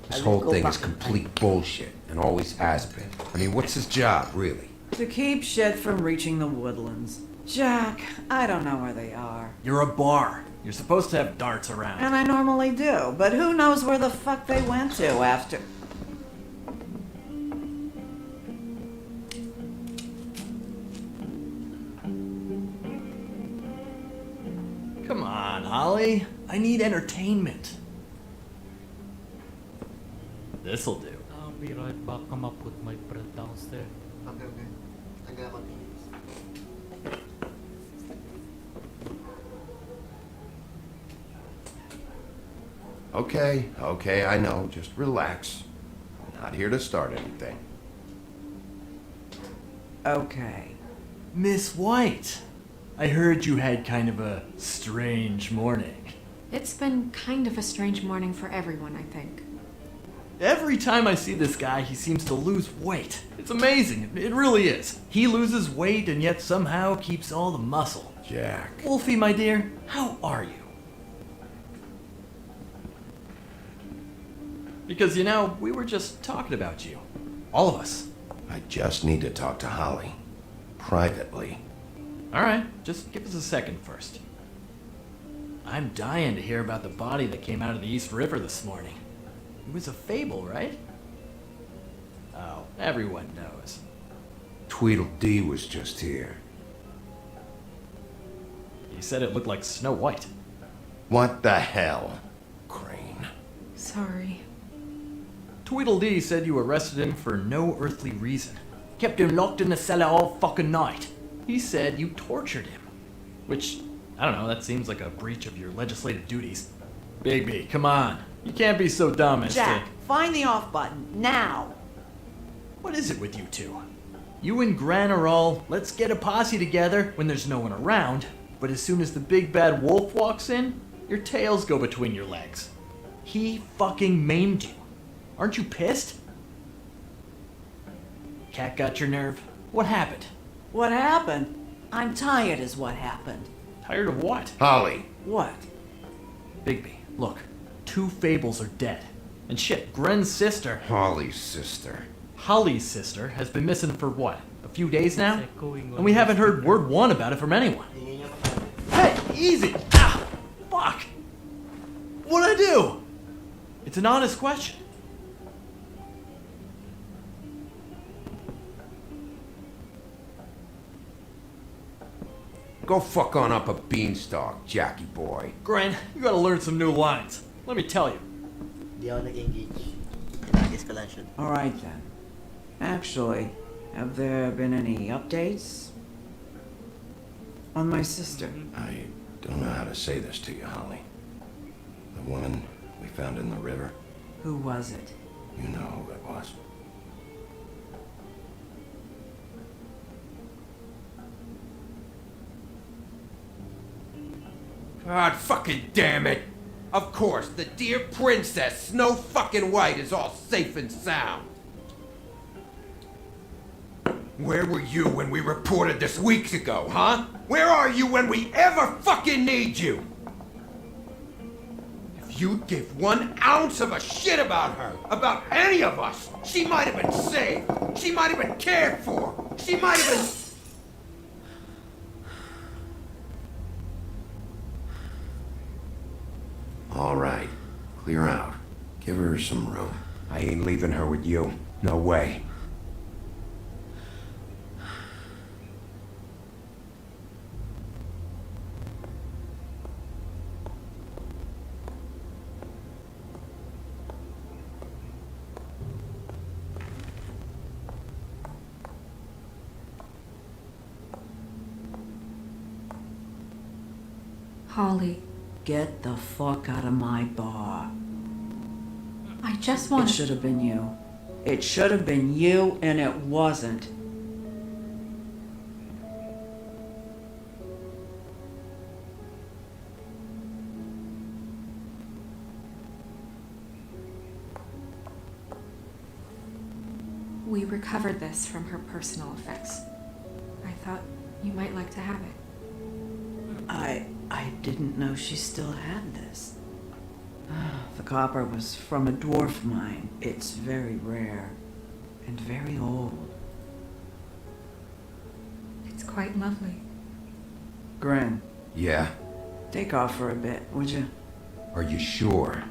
This I whole will go thing back is in complete bullshit, and always has been. I mean, what's his job, really? To keep shit from reaching the woodlands. Jack, I don't know where they are. You're a bar. You're supposed to have darts around. And I normally do, but who knows where the fuck they went to after. Come on, Holly. I need entertainment. This'll do. I'll be right back. Come up with my friend downstairs. Okay, okay. Taga-continuous. Okay, I know. Just relax. Not here to start anything. Okay. Miss White, I heard you had kind of a strange morning. It's been kind of a strange morning for everyone, I think. Every time I see this guy, he seems to lose weight. It's amazing. It really is. He loses weight and yet somehow keeps all the muscle. Jack. Wolfie, my dear, how are you? Because, you know, we were just talking about you. All of us. I just need to talk to Holly. Privately. Alright, just give us a second first. I'm dying to hear about the body that came out of the East River this morning. It was a fable, right? Oh, everyone knows. Tweedledee was just here. He said it looked like Snow White. What the hell, Crane? Sorry. Tweedledee said you arrested him for no earthly reason. Kept him locked in the cellar all fucking night. He said you tortured him. Which, I don't know, that seems like a breach of your legislative duties. Bigby, come on. You can't be so dumb as Jack, to... find the off button, now! What is it with you two? You and Gran are all, let's get a posse together when there's no one around, but as soon as the big bad wolf walks in, your tails go between your legs. He fucking maimed you. Aren't you pissed? Cat got your nerve? What happened? What happened? I'm tired, is what happened. Tired of what? Holly. What? Bigby, look. 2 fables are dead. And shit, Gren's sister... Holly's sister. Holly's sister has been missing for what? A few days now? It's echoing on And we the haven't heard speaker. word one about it from anyone. Hey, easy! Ah, fuck! What'd I do? It's an honest question. Go fuck on up a beanstalk, Jackie boy. Gren, you gotta learn some new lines. Let me tell you. Di ako nag-engage. Inagis ko lang siya. Alright then. Actually, have there been any updates on my sister? I don't know how to say this to you, Holly. The woman we found in the river, Who was it? you know who it was. God fucking damn it! Of course, the dear princess, Snow fucking White, is all safe and sound. Where were you when we reported this weeks ago, huh? Where are you when we ever fucking need you? If you'd give 1 ounce of a shit about her, about any of us, she might have been saved. She might have been cared for. She might have been... All right, clear out. Give her some room. I ain't leaving her with you. No way. Holly, Get the fuck out of my bar. I just It want should have been you. It should have been you, and it wasn't. We recovered this from her personal effects. I thought you might like to have it. I didn't know she still had this. The copper was from a dwarf mine. It's very rare and very old. It's quite lovely. Gren, Yeah? take off for a bit, would you? Are you sure?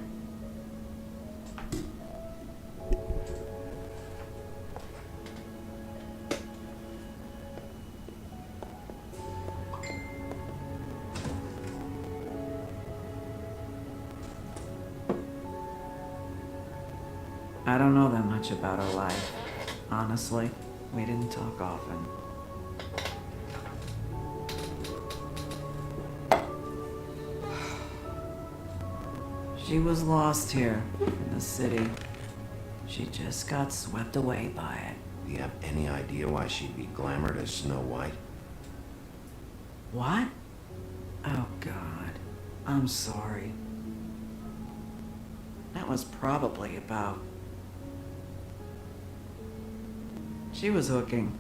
I don't know that much about her life. Honestly, we didn't talk often. She was lost here in the city. She just got swept away by it. Do you have any idea why she'd be glamored as Snow White? What? Oh, God. I'm sorry. That was probably about... She was hooking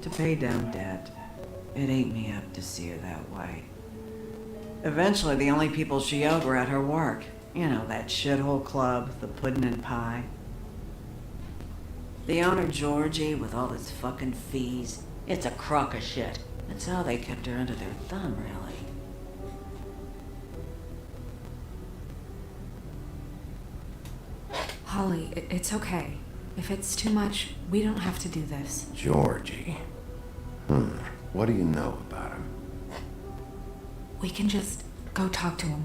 to pay down debt. It ate me up to see her that way. Eventually, the only people she owed were at her work. You know, that shithole club, the Puddin' and Pie. The owner, Georgie, with all his fucking fees, it's a crock of shit. That's how they kept her under their thumb, really. Holly, it's okay. If it's too much, we don't have to do this. Georgie. What do you know about him? We can just go talk to him.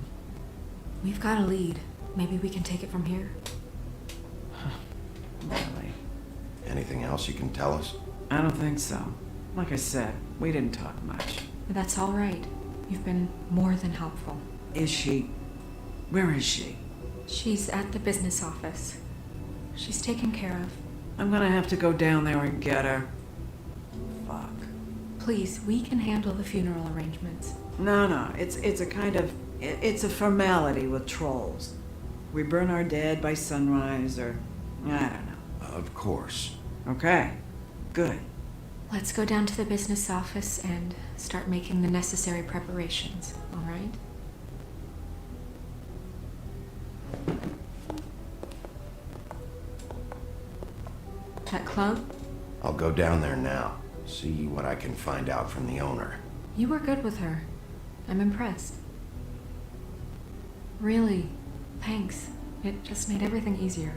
We've got a lead. Maybe we can take it from here. Really? Anything else you can tell us? I don't think so. Like I said, we didn't talk much. That's all right. You've been more than helpful. Is she... Where is she? She's at the business office. She's taken care of. I'm gonna have to go down there and get her. Fuck. Please, we can handle the funeral arrangements. No, it's a kind of... It's a formality with trolls. We burn our dead by sunrise, or... I don't know. Of course. Okay. Good. Let's go down to the business office and start making the necessary preparations, all right? That club? I'll go down there now. See what I can find out from the owner. You were good with her. I'm impressed. Really, thanks. It just made everything easier.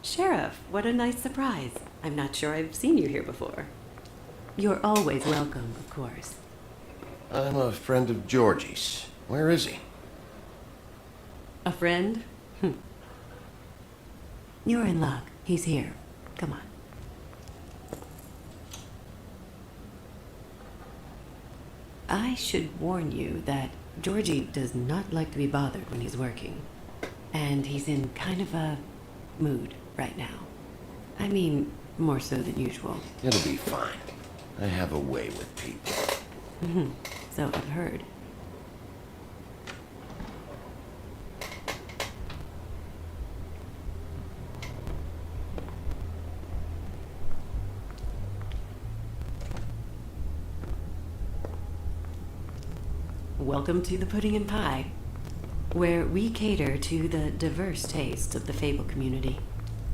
Sheriff, what a nice surprise. I'm not sure I've seen you here before. You're always welcome, of course. I'm a friend of Georgie's. Where is he? A friend? You're in luck. He's here. Come on. I should warn you that Georgie does not like to be bothered when he's working. And he's in kind of a mood right now. I mean, more so than usual. It'll be fine. I have a way with people. So I've heard. Welcome to the Pudding and Pie, where we cater to the diverse tastes of the Fable community.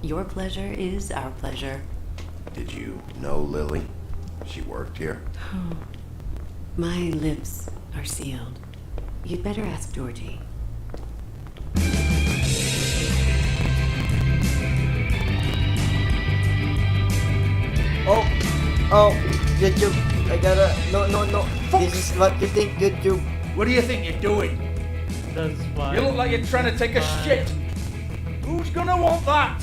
Your pleasure is our pleasure. Did you know Lily? She worked here? My lips are sealed. You'd better ask Georgie. Oh, YouTube. I gotta. No. This is what you think, YouTube. What do you think you're doing? That's fine. You look like you're trying to take a shit. Who's gonna want that?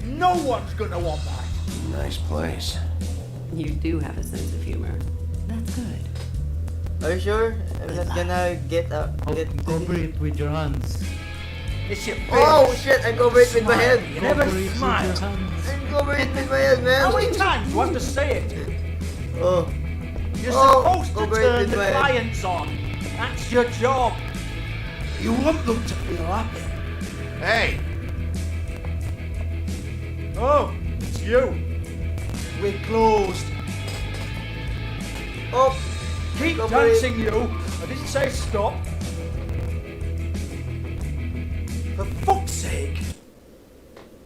No one's gonna want that. Nice place. You do have a sense of humor. That's good. Are you sure? I'm not gonna get up. Cover it with your hands. It's your face. Oh shit! I cover it with my Smile. head. You never Cover it with smile. your hands. I cover it with my head, man. How many times do I have to say it? Oh. You're Oh, supposed cover to it turn with the my head. clients on. That's your job. You want them to feel happy. Hey, Oh, it's you. We're closed. Oh. Keep Cover it. dancing, you. I didn't say stop. For fuck's sake.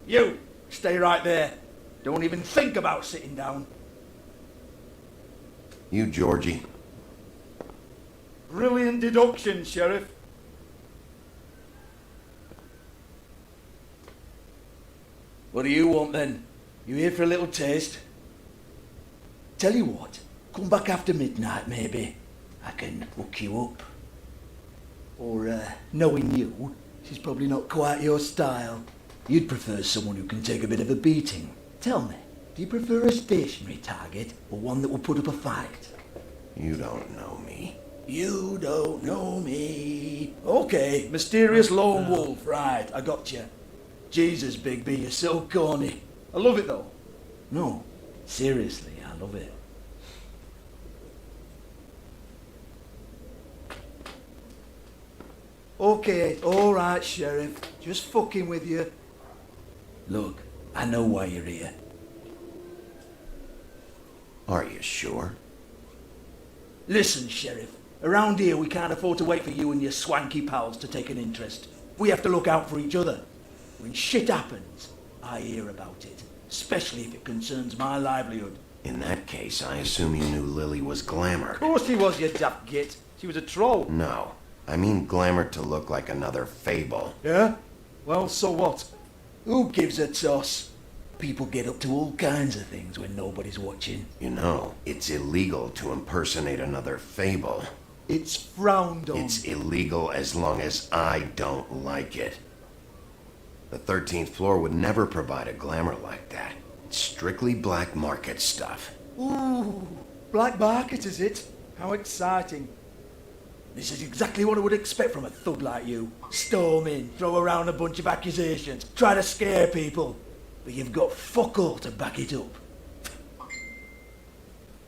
You, stay right there. Don't even think about sitting down. You, Georgie. Brilliant deduction, Sheriff. What do you want then? You here for a little taste? Tell you what, come back after midnight maybe. I can hook you up. Or, knowing you, she's probably not quite your style. You'd prefer someone who can take a bit of a beating. Tell me, do you prefer a stationary target or one that will put up a fight? You don't know me. You don't know me. Okay, mysterious lone wolf. Right, I got you. Jesus, Big B, you're so corny. I love it though. No, seriously, I love it. Okay, alright, Sheriff. Just fucking with you. Look, I know why you're here. Are you sure? Listen, Sheriff. Around here, we can't afford to wait for you and your swanky pals to take an interest. We have to look out for each other. When shit happens, I hear about it. Especially if it concerns my livelihood. In that case, I assume you knew Lily was glamour. Of course she was, you daft git. She was a troll. No. I mean glamour to look like another fable. Yeah? Well, so what? Who gives a toss? People get up to all kinds of things when nobody's watching. You know, it's illegal to impersonate another fable. It's frowned on. It's illegal as long as I don't like it. The 13th floor would never provide a glamour like that. It's strictly black market stuff. Ooh, black market is it? How exciting. This is exactly what I would expect from a thug like you. Storm in, throw around a bunch of accusations, try to scare people. But you've got fuck all to back it up.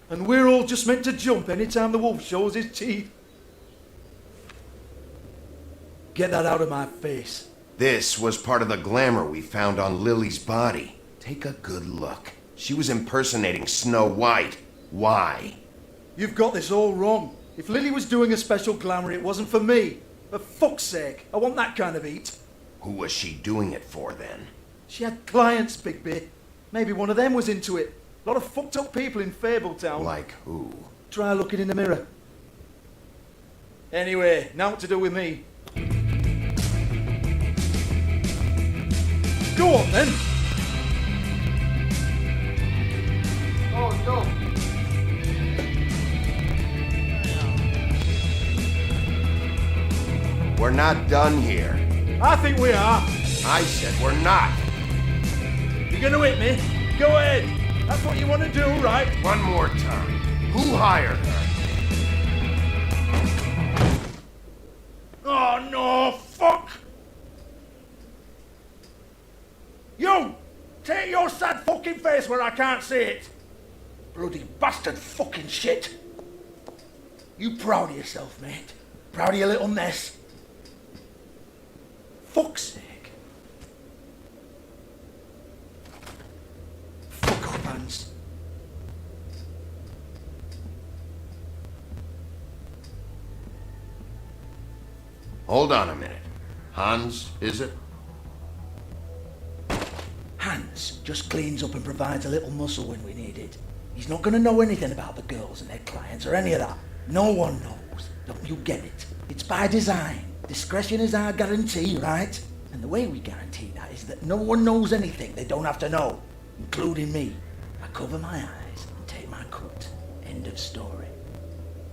And we're all just meant to jump anytime the wolf shows his teeth. Get that out of my face. This was part of the glamour we found on Lily's body. Take a good look. She was impersonating Snow White. Why? You've got this all wrong. If Lily was doing a special glamour, it wasn't for me. For fuck's sake, I want that kind of eat. Who was she doing it for then? She had clients, Bigby. Maybe one of them was into it. A lot of fucked up people in Fabletown. Like who? Try looking in the mirror. Anyway, now what to do with me? Go on then. let's go. We're not done here. I think we are. I said we're not. You're gonna hit me? Go ahead. That's what you want to do, right? One more time. Who hired her? Oh no, fuck! You! Take your sad fucking face where I can't see it! Bloody bastard fucking shit! You proud of yourself, mate? Proud of your little mess? Fuck's sake. Fuck off, Hans. Hold on a minute. Hans, is it? Hans just cleans up and provides a little muscle when we need it. He's not going to know anything about the girls and their clients or any of that. No one knows. Don't you get it? It's by design. Discretion is our guarantee, right? And the way we guarantee that is that no one knows anything they don't have to know, including me. I cover my eyes and take my cut. End of story.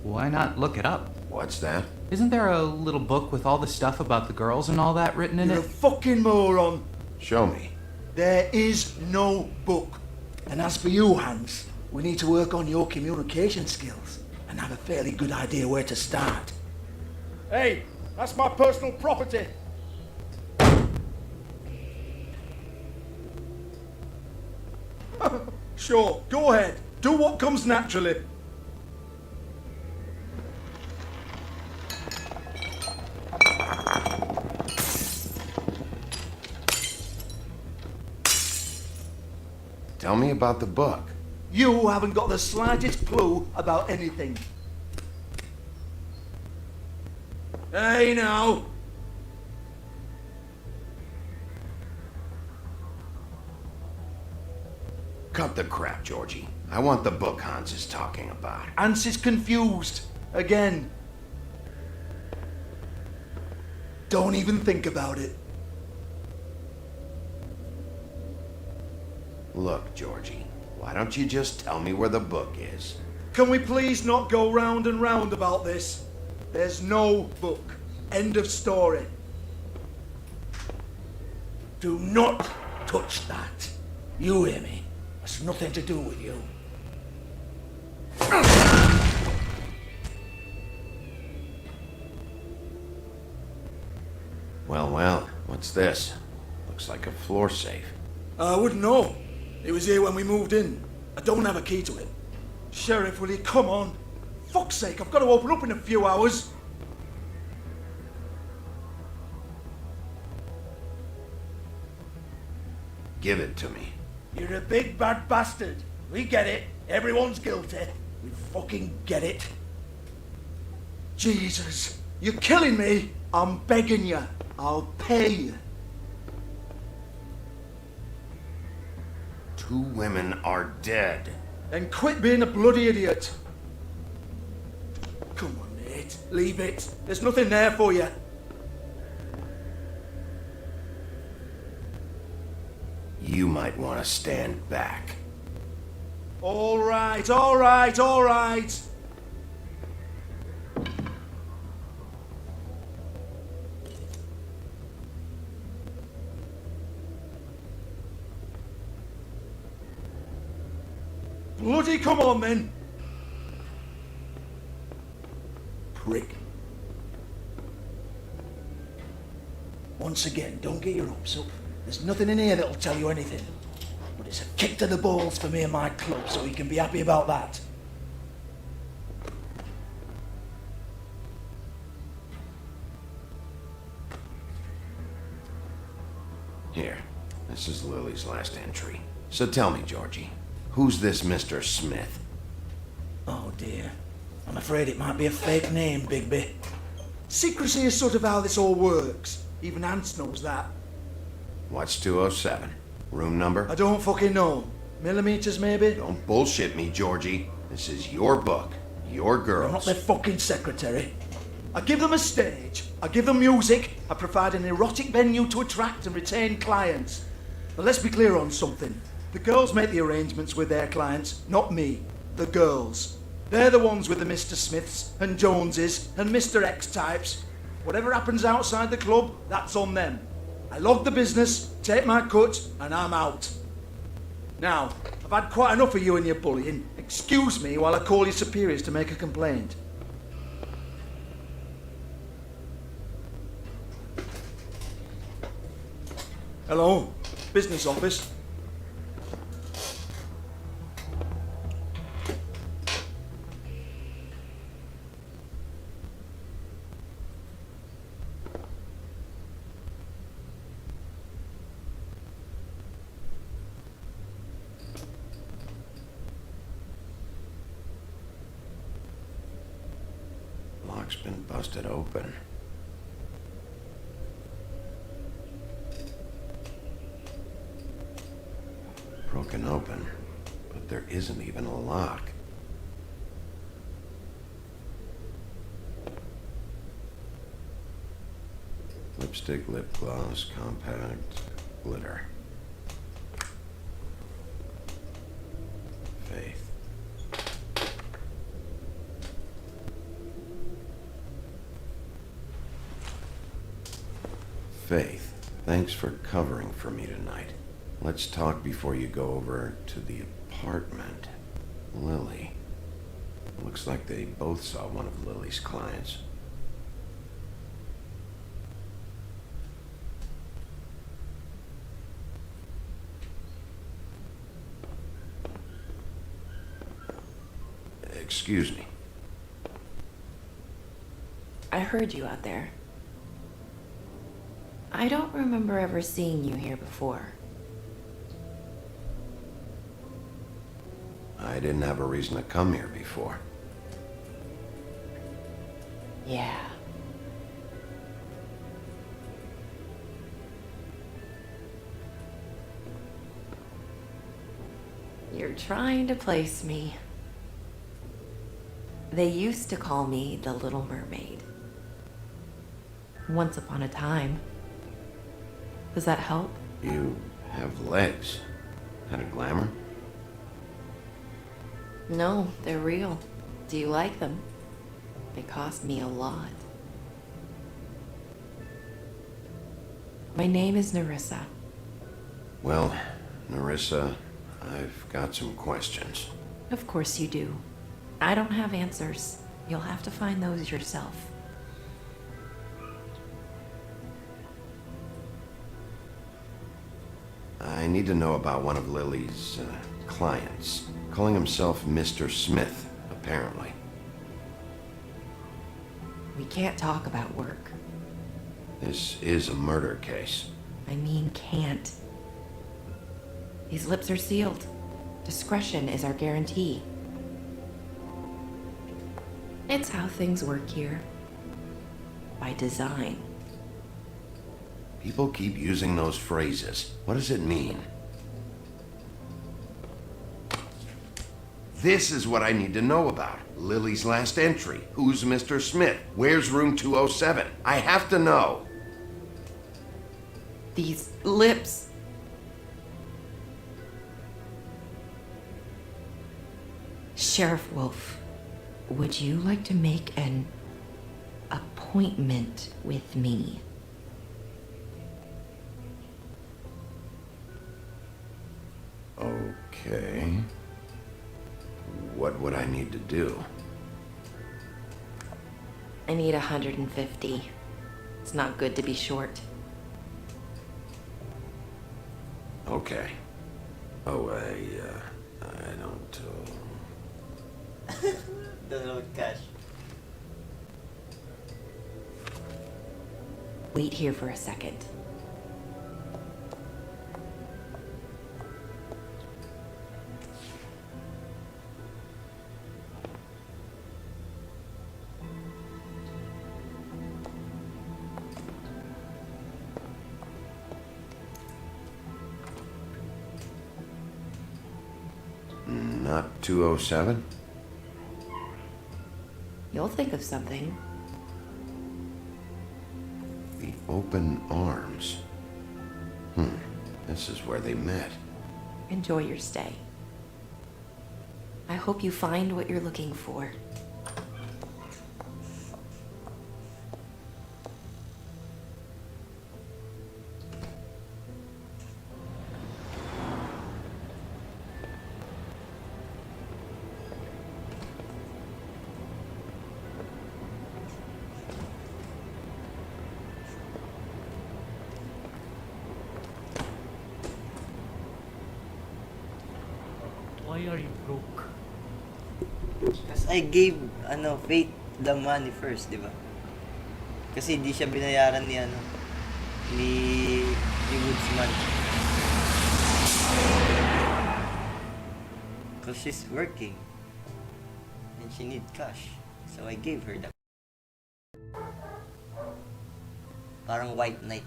Why not look it up? What's that? Isn't there a little book with all the stuff about the girls and all that written in You're it? a fucking moron. Show me. There is no book. And as for you, Hans, we need to work on your communication skills and have a fairly good idea where to start. Hey, that's my personal property. Sure, go ahead. Do what comes naturally. Tell me about the book. You haven't got the slightest clue about anything. Hey, now. Cut the crap, Georgie. I want the book Hans is talking about. Hans is confused. Again. Don't even think about it. Look, Georgie, why don't you just tell me where the book is? Can we please not go round and round about this? There's no book. End of story. Do not touch that. You hear me? It's nothing to do with you. Well, well, what's this? Looks like a floor safe. I wouldn't know. It was here when we moved in. I don't have a key to it. Sheriff, will you come on? Fuck's sake, I've got to open up in a few hours. Give it to me. You're a big bad bastard. We get it. Everyone's guilty. We fucking get it. Jesus, you're killing me. I'm begging you. I'll pay you. 2 women are dead. Then quit being a bloody idiot. Come on, mate. Leave it. There's nothing there for you. You might want to stand back. All right, all right, all right. Bloody come on, then. Prick. Once again, don't get your hopes up. There's nothing in here that'll tell you anything. But it's a kick to the balls for me and my club, so you can be happy about that. Here, this is Lily's last entry. So tell me, Georgie, who's this Mr. Smith? Oh dear. I'm afraid it might be a fake name, Bigby. Secrecy is sort of how this all works. Even Hans knows that. What's 207? Room number? I don't fucking know. Millimeters, maybe? Don't bullshit me, Georgie. This is your book. Your girls. I'm not their fucking secretary. I give them a stage. I give them music. I provide an erotic venue to attract and retain clients. But let's be clear on something. The girls make the arrangements with their clients, not me. The girls. They're the ones with the Mr. Smiths and Joneses and Mr. X types. Whatever happens outside the club, that's on them. I log the business, take my cut, and I'm out. Now, I've had quite enough of you and your bullying. Excuse me while I call your superiors to make a complaint. Hello, business office. Lock's been busted open. Broken open, but there isn't even a lock. Lipstick, lip gloss, compact, glitter. Faith. Faith, thanks for covering for me tonight. Let's talk before you go over to the apartment. Lily. Looks like they both saw one of Lily's clients. Excuse me. I heard you out there. I don't remember ever seeing you here before. I didn't have a reason to come here before. Yeah. You're trying to place me. They used to call me the Little Mermaid. Once upon a time. Does that help? You have legs. Had a glamour? No, they're real. Do you like them? They cost me a lot. My name is Nerissa. Well, Nerissa, I've got some questions. Of course you do. I don't have answers. You'll have to find those yourself. I need to know about one of Lily's clients. Calling himself Mr. Smith, apparently. We can't talk about work. This is a murder case. I mean can't. These lips are sealed. Discretion is our guarantee. It's how things work here. By design. People keep using those phrases. What does it mean? This is what I need to know about. Lily's last entry. Who's Mr. Smith? Where's room 207? I have to know. These lips. Sheriff Wolf, would you like to make an appointment with me? Okay. What would I need to do? I need 150. It's not good to be short. Okay. Oh, I don't, Doesn't look cash. Wait here for a second. Not 207? You'll think of something. The open arms. This is where they met. enjoy your stay. I hope you find what you're looking for. Why are you broke? Because I gave, Faith the money first, di ba? Kasi di siya binayaran ni Woodsman. Because she's working. And she need cash. So I gave her the... Parang white knight.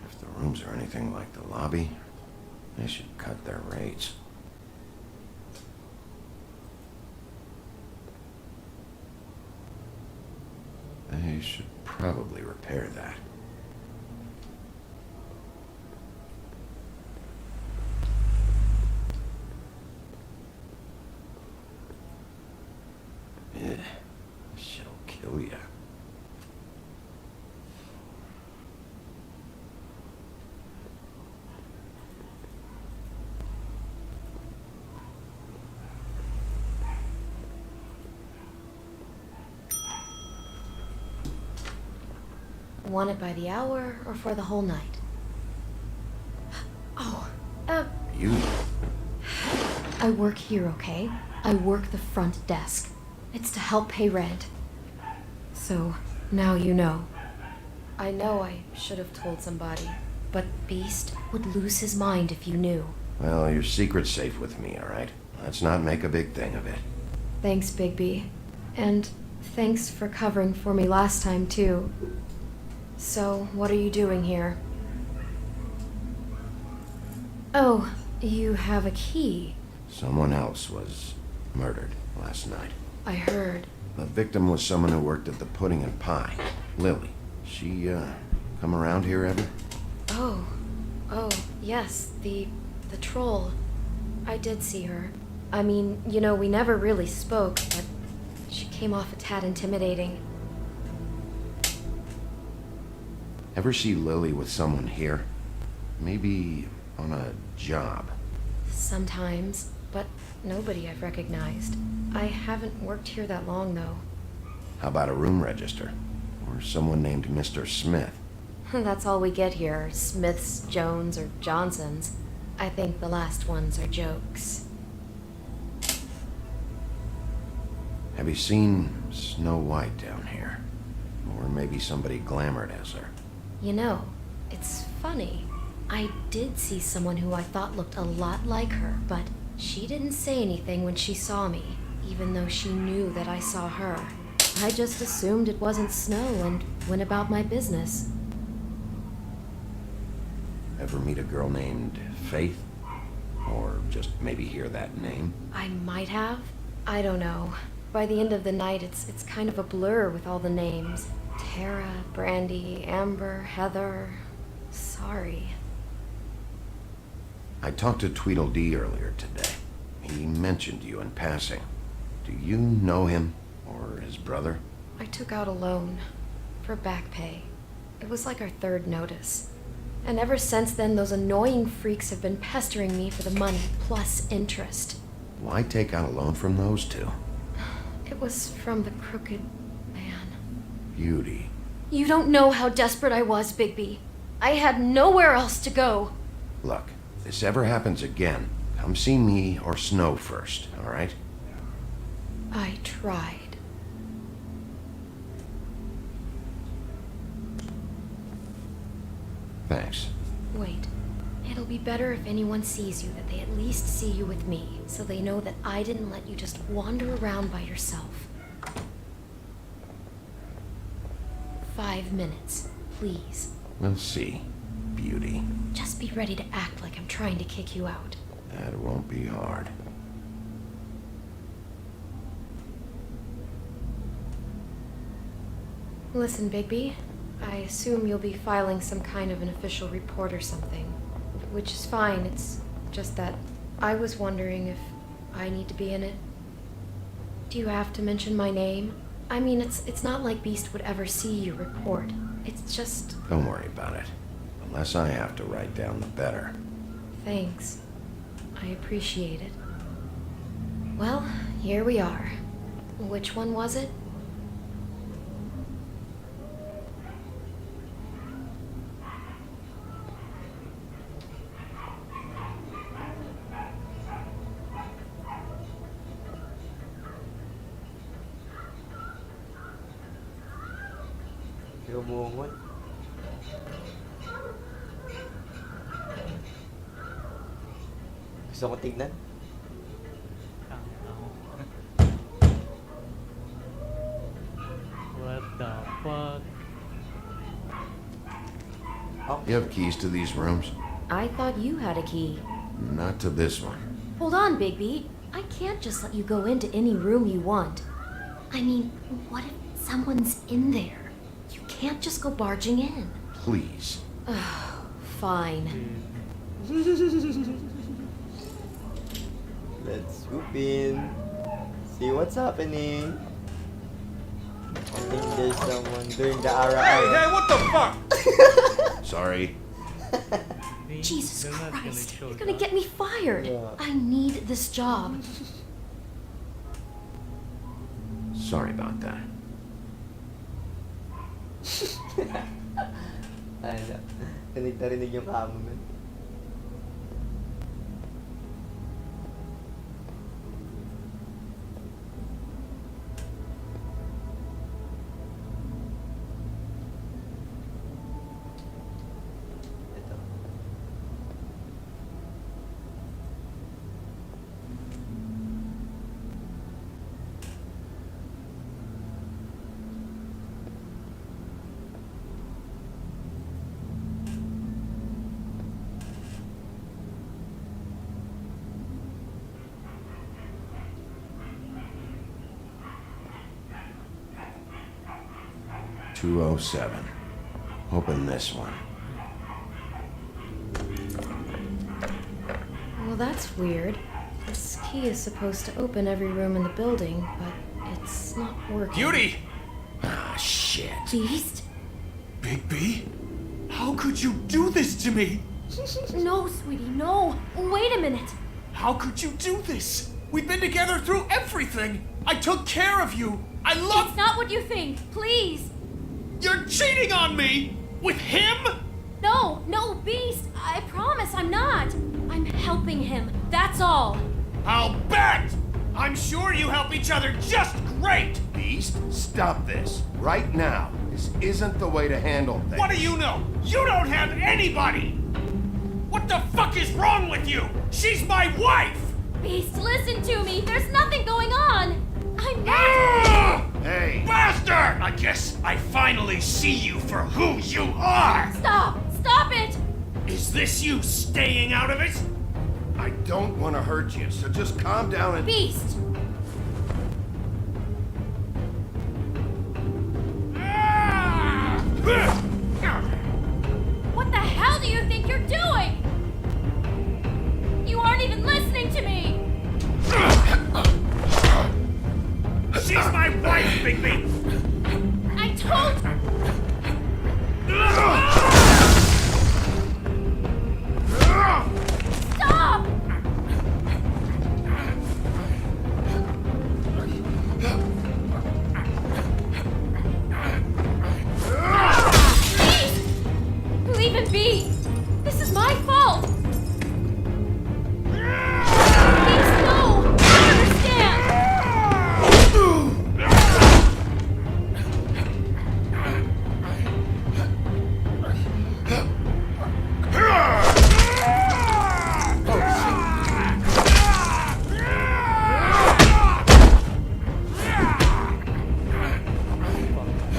If the rooms are anything like the lobby, they should cut their rates. They should probably repair that. Yeah, this shit'll kill ya. Want it by the hour or for the whole night? Oh, You? I work here, okay? I work the front desk. It's to help pay rent. So, now you know. I know I should have told somebody, but Beast would lose his mind if you knew. Well, your secret's safe with me, all right? Let's not make a big thing of it. Thanks, Bigby. And thanks for covering for me last time, too. So, what are you doing here? Oh, you have a key. Someone else was murdered last night. I heard. The victim was someone who worked at the Pudding and Pie. Lily. She, come around here ever? Oh, yes, the troll. I did see her. I mean, we never really spoke, but she came off a tad intimidating. Ever see Lily with someone here? Maybe on a job. Sometimes, but nobody I've recognized. I haven't worked here that long, though. How about a room register? Or someone named Mr. Smith? That's all we get here, Smiths, Jones, or Johnsons. I think the last ones are jokes. Have you seen Snow White down here? Or maybe somebody glamored as her? It's funny. I did see someone who I thought looked a lot like her, but she didn't say anything when she saw me, even though she knew that I saw her. I just assumed it wasn't Snow and went about my business. Ever meet a girl named Faith? Or just maybe hear that name? I might have. I don't know. By the end of the night, it's kind of a blur with all the names. Tara, Brandy, Amber, Heather. Sorry. I talked to Tweedledee earlier today. He mentioned you in passing. Do you know him? Or his brother? I took out a loan for back pay. It was like our third notice. And ever since then, those annoying freaks have been pestering me for the money, plus interest. Why take out a loan from those two? It was from the Crooked Man. Beauty. You don't know how desperate I was, Bigby. I had nowhere else to go. Look, if this ever happens again, come see me or Snow first, all right? I tried. Thanks. Wait. It'll be better if anyone sees you that they at least see you with me, so they know that I didn't let you just wander around by yourself. 5 minutes, please. We'll see, beauty. Just be ready to act like I'm trying to kick you out. That won't be hard. Listen, Bigby, I assume you'll be filing some kind of an official report or something. Which is fine, it's just that I was wondering if I need to be in it. Do you have to mention my name? I mean, it's not like Beast would ever see your report. It's just... Don't worry about it. The less I have to write down, the better. Thanks. I appreciate it. Well, here we are. Which one was it? Lumungon. Gusto ko tignan? What the fuck? You have keys to these rooms? I thought you had a key. Not to this one. Hold on, Bigby. I can't just let you go into any room you want. I mean, what if someone's in there? You can't just go barging in. Please. Fine. Let's swoop in. See what's happening. I think there's someone doing the ara. Hey, what the fuck? Sorry. Jesus Christ, you're gonna get me fired. I need this job. Sorry about that. Ano, narinig yung kamo mo. Ito. .207. Open this one. Well, that's weird. This key is supposed to open every room in the building, but it's not working. Beauty! Ah, shit. Beast? Bigby? How could you do this to me? No, sweetie, no. Wait a minute. How could you do this? We've been together through everything. I took care of you. I love... It's not what you think. Please. You're cheating on me! With him? No, Beast. I promise I'm not. I'm helping him. That's all. I'll bet! I'm sure you help each other just great! Beast, stop this. Right now. This isn't the way to handle things. What do you know? You don't have anybody! What the fuck is wrong with you? She's my wife! Beast, listen to me. There's nothing going on. I'm not... Ah! Hey! Bastard! I guess I finally see you for who you are! Stop! Stop it! Is this you staying out of it? I don't want to hurt you, so just calm down and... Beast! What the hell do you think you're doing? You aren't even listening to me! She's my wife, Bigby! I told her! Stop! Beast! Leave it be! This is my fault! Beast, no! I understand!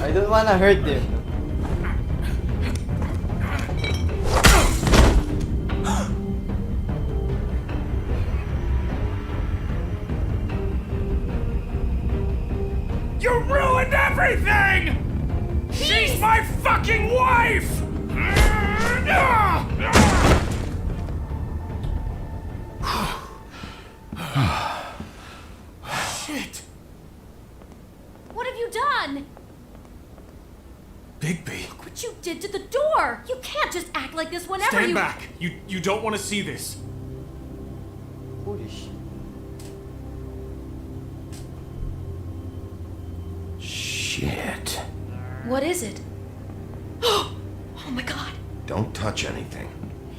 I don't wanna hurt them. You ruined everything! She's my fucking wife! Shit! What have you done? Bigby. Look what you did to the door! You can't just act like this whenever Stand you- back! You don't want to see this. Holy shit. Shit. What is it? Oh my god. Don't touch anything.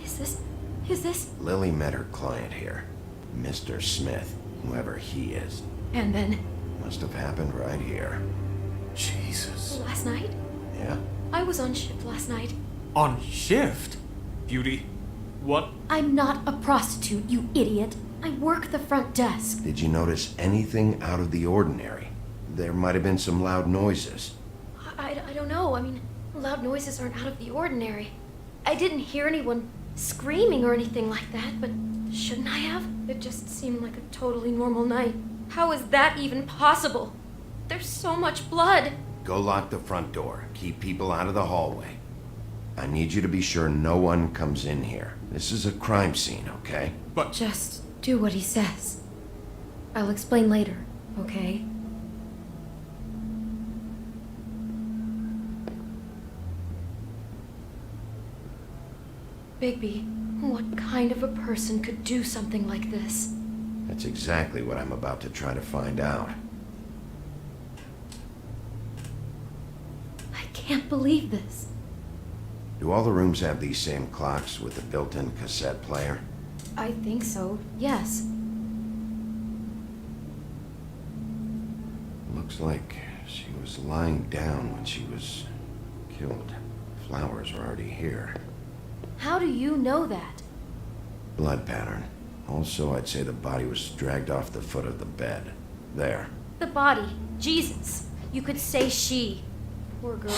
Is this? Lily met her client here. Mr. Smith, whoever he is. And then, Must have happened right here. Jesus. last night? Yeah? I was on shift last night. On shift? Beauty, what? I'm not a prostitute, you idiot. I work the front desk. Did you notice anything out of the ordinary? There might have been some loud noises. I don't know. I mean, loud noises aren't out of the ordinary. I didn't hear anyone screaming or anything like that, but shouldn't I have? It just seemed like a totally normal night. How is that even possible? There's so much blood. Go lock the front door. Keep people out of the hallway. I need you to be sure no one comes in here. This is a crime scene, okay? But just do what he says. I'll explain later, okay? Bigby, what kind of a person could do something like this? That's exactly what I'm about to try to find out. I can't believe this. Do all the rooms have these same clocks with the built-in cassette player? I think so, yes. Looks like she was lying down when she was killed. Flowers were already here. How do you know that? Blood pattern. Also, I'd say the body was dragged off the foot of the bed. There. The body. Jesus. You could say she. Poor girl.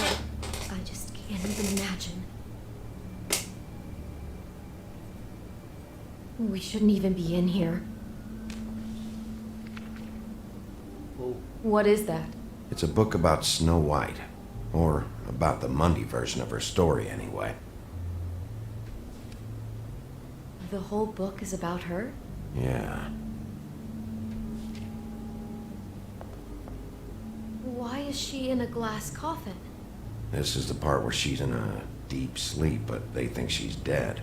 I just can't even imagine. We shouldn't even be in here. Oh. What is that? It's a book about Snow White. Or about the Mundy version of her story, anyway. The whole book is about her? Yeah. Why is she in a glass coffin? This is the part where she's in a deep sleep, but they think she's dead.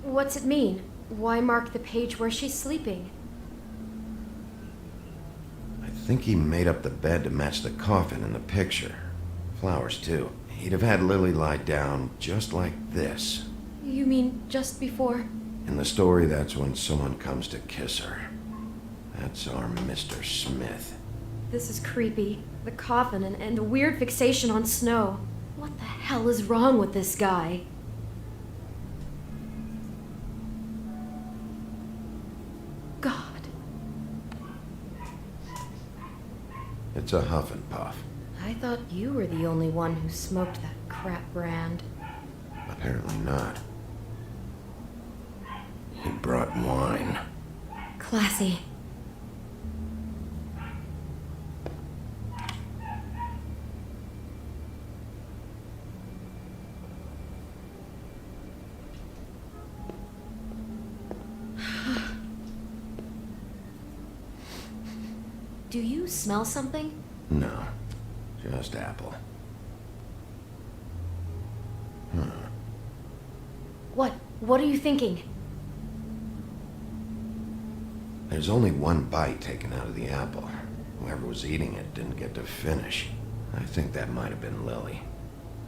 What's it mean? Why mark the page where she's sleeping? I think he made up the bed to match the coffin in the picture. Flowers, too. He'd have had Lily lie down just like this. You mean just before? In the story, that's when someone comes to kiss her. That's our Mr. Smith. This is creepy. The coffin and the weird fixation on Snow. What the hell is wrong with this guy? God. It's a huff and puff. I thought you were the only one who smoked that crap brand. Apparently not. He brought wine. Classy. Do you smell something? No, just apple. What are you thinking? There's only one bite taken out of the apple. Whoever was eating it didn't get to finish. I think that might have been Lily.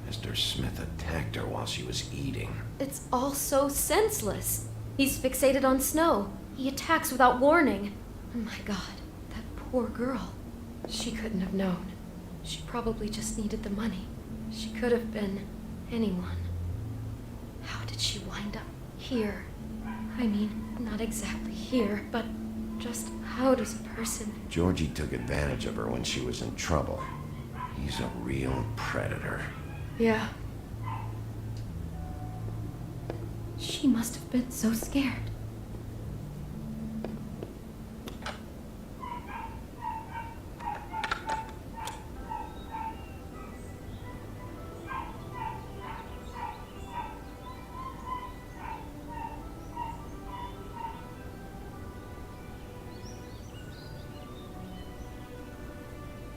Mr. Smith attacked her while she was eating. It's all so senseless. He's fixated on Snow. He attacks without warning. Oh my god, that poor girl. She couldn't have known. She probably just needed the money. She could have been anyone. How did she wind up here? I mean, not exactly here, but just how does a person... Georgie took advantage of her when she was in trouble. He's a real predator. Yeah. She must have been so scared.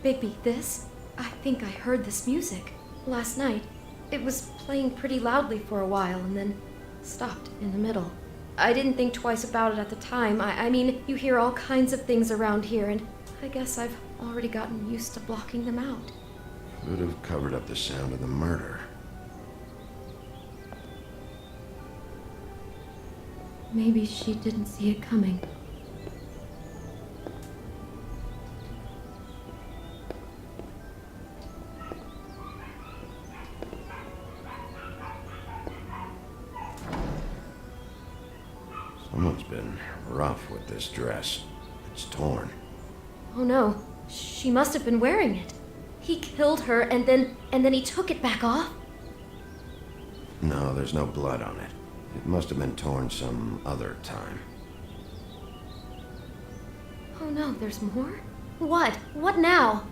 Bigby, this? I think I heard this music. Last night, it was playing pretty loudly for a while and then stopped in the middle. I didn't think twice about it at the time. I mean, you hear all kinds of things around here, and I guess I've already gotten used to blocking them out. Could have covered up the sound of the murder. Maybe she didn't see it coming. Someone's been rough with this dress. It's torn. Oh no, she must have been wearing it. He killed her and then he took it back off? No, there's no blood on it. It must have been torn some other time. Oh no, there's more? What? What now?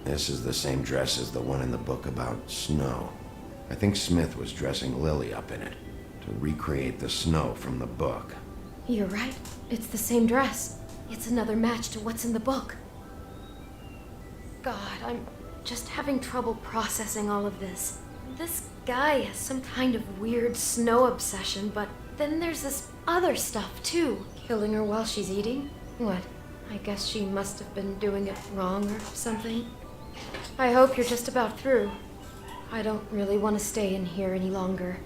This is the same dress as the one in the book about snow. I think Smith was dressing Lily up in it to recreate the snow from the book. You're right. It's the same dress. It's another match to what's in the book. God, I'm just having trouble processing all of this. This guy has some kind of weird snow obsession, but then there's this other stuff too. Killing her while she's eating? What? I guess she must have been doing it wrong or something. I hope you're just about through. I don't really want to stay in here any longer.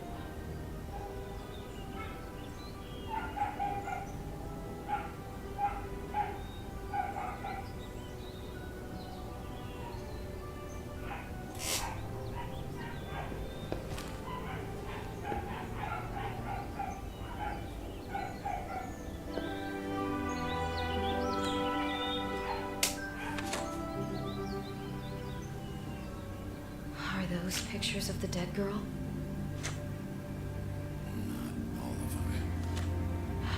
Are those pictures of the dead girl?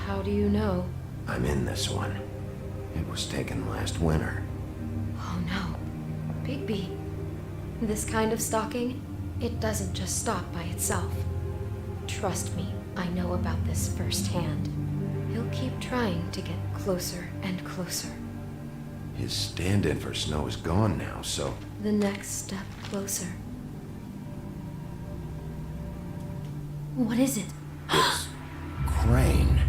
How do you know? I'm in this one. It was taken last winter. Oh no. Bigby. This kind of stalking, it doesn't just stop by itself. Trust me, I know about this firsthand. He'll keep trying to get closer and closer. His stand-in for Snow is gone now, so... The next step closer. What is it? It's Crane.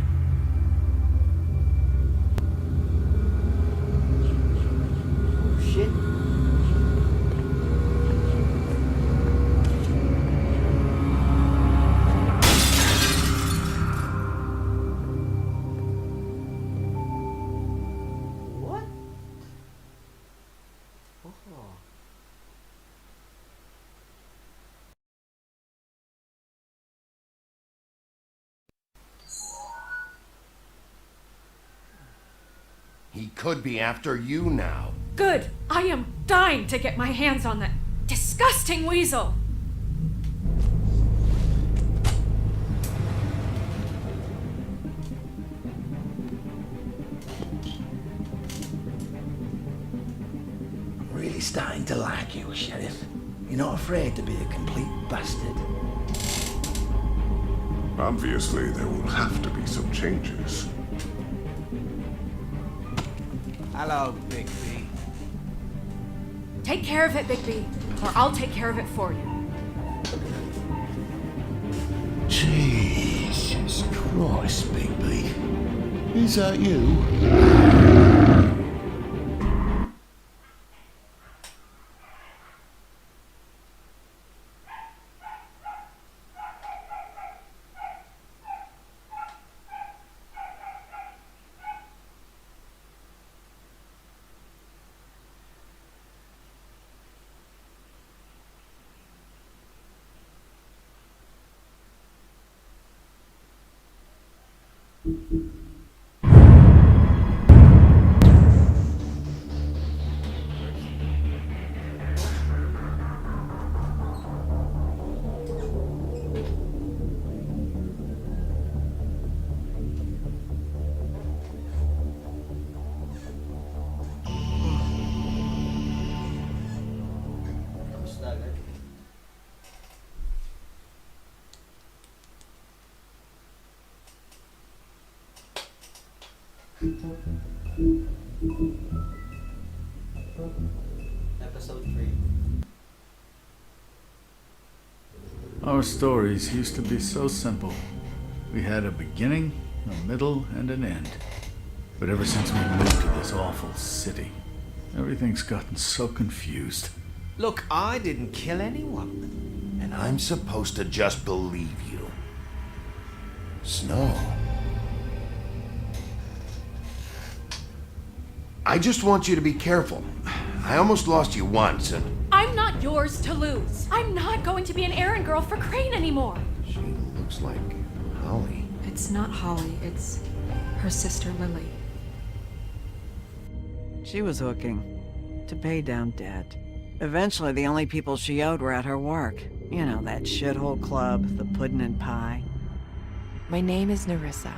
Oh shit. What? Oh. He could be after you now. Good. I am dying to get my hands on that disgusting weasel. I'm really starting to like you, Sheriff. You're not afraid to be a complete bastard. Obviously, there will have to be some changes. Hello, Bigby. Take care of it, Bigby, or I'll take care of it for you. Jesus Christ, Bigby. Is that you? Episode 3. Our stories used to be so simple. We had a beginning, a middle, and an end. But ever since we moved to this awful city, everything's gotten so confused. Look, I didn't kill anyone. And I'm supposed to just believe you. Snow. I just want you to be careful. I almost lost you once, and I'm not yours to lose. I'm not going to be an errand girl for Crane anymore. She looks like Holly. It's not Holly, it's her sister Lily. She was hooking to pay down debt. Eventually, the only people she owed were at her work. You know, that shithole club, the Puddin' and Pie. My name is Nerissa.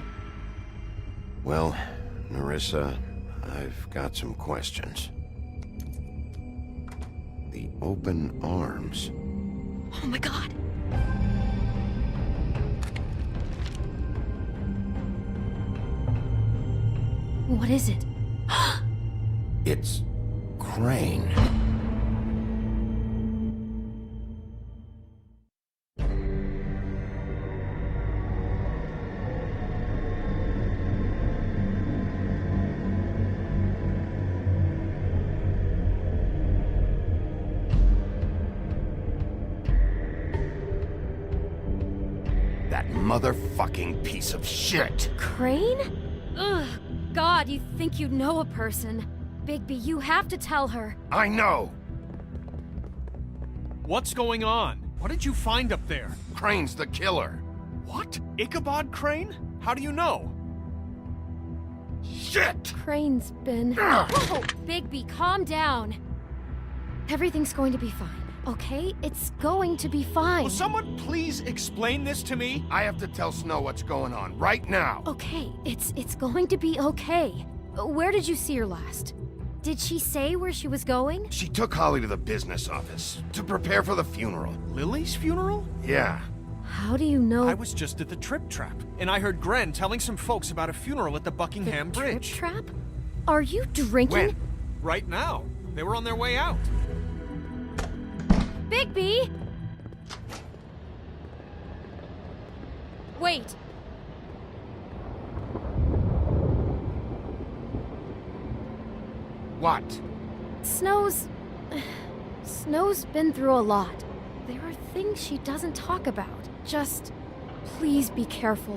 Well, Nerissa, I've got some questions. The open arms. Oh my god. What is it? It's Crane. that motherfucking piece of shit. Crane? Ugh. God, you think you know a person. Bigby, you have to tell her. I know. What's going on? What did you find up there? Crane's the killer. What? Ichabod Crane? How do you know? Shit! Crane's been... Whoa! Bigby, calm down. Everything's going to be fine, okay? It's going to be fine. Will someone please explain this to me? I have to tell Snow what's going on right now. Okay, it's going to be okay. Where did you see her last? Did she say where she was going? She took Holly to the business office to prepare for the funeral. Lily's funeral? Yeah. How do you know? I was just at the Trip Trap, and I heard Gren telling some folks about a funeral at the Buckingham Bridge. Trip Trap? Are you drinking? When? Right now. They were on their way out. Bigby! Wait. What? Snow's been through a lot. There are things she doesn't talk about. Just please be careful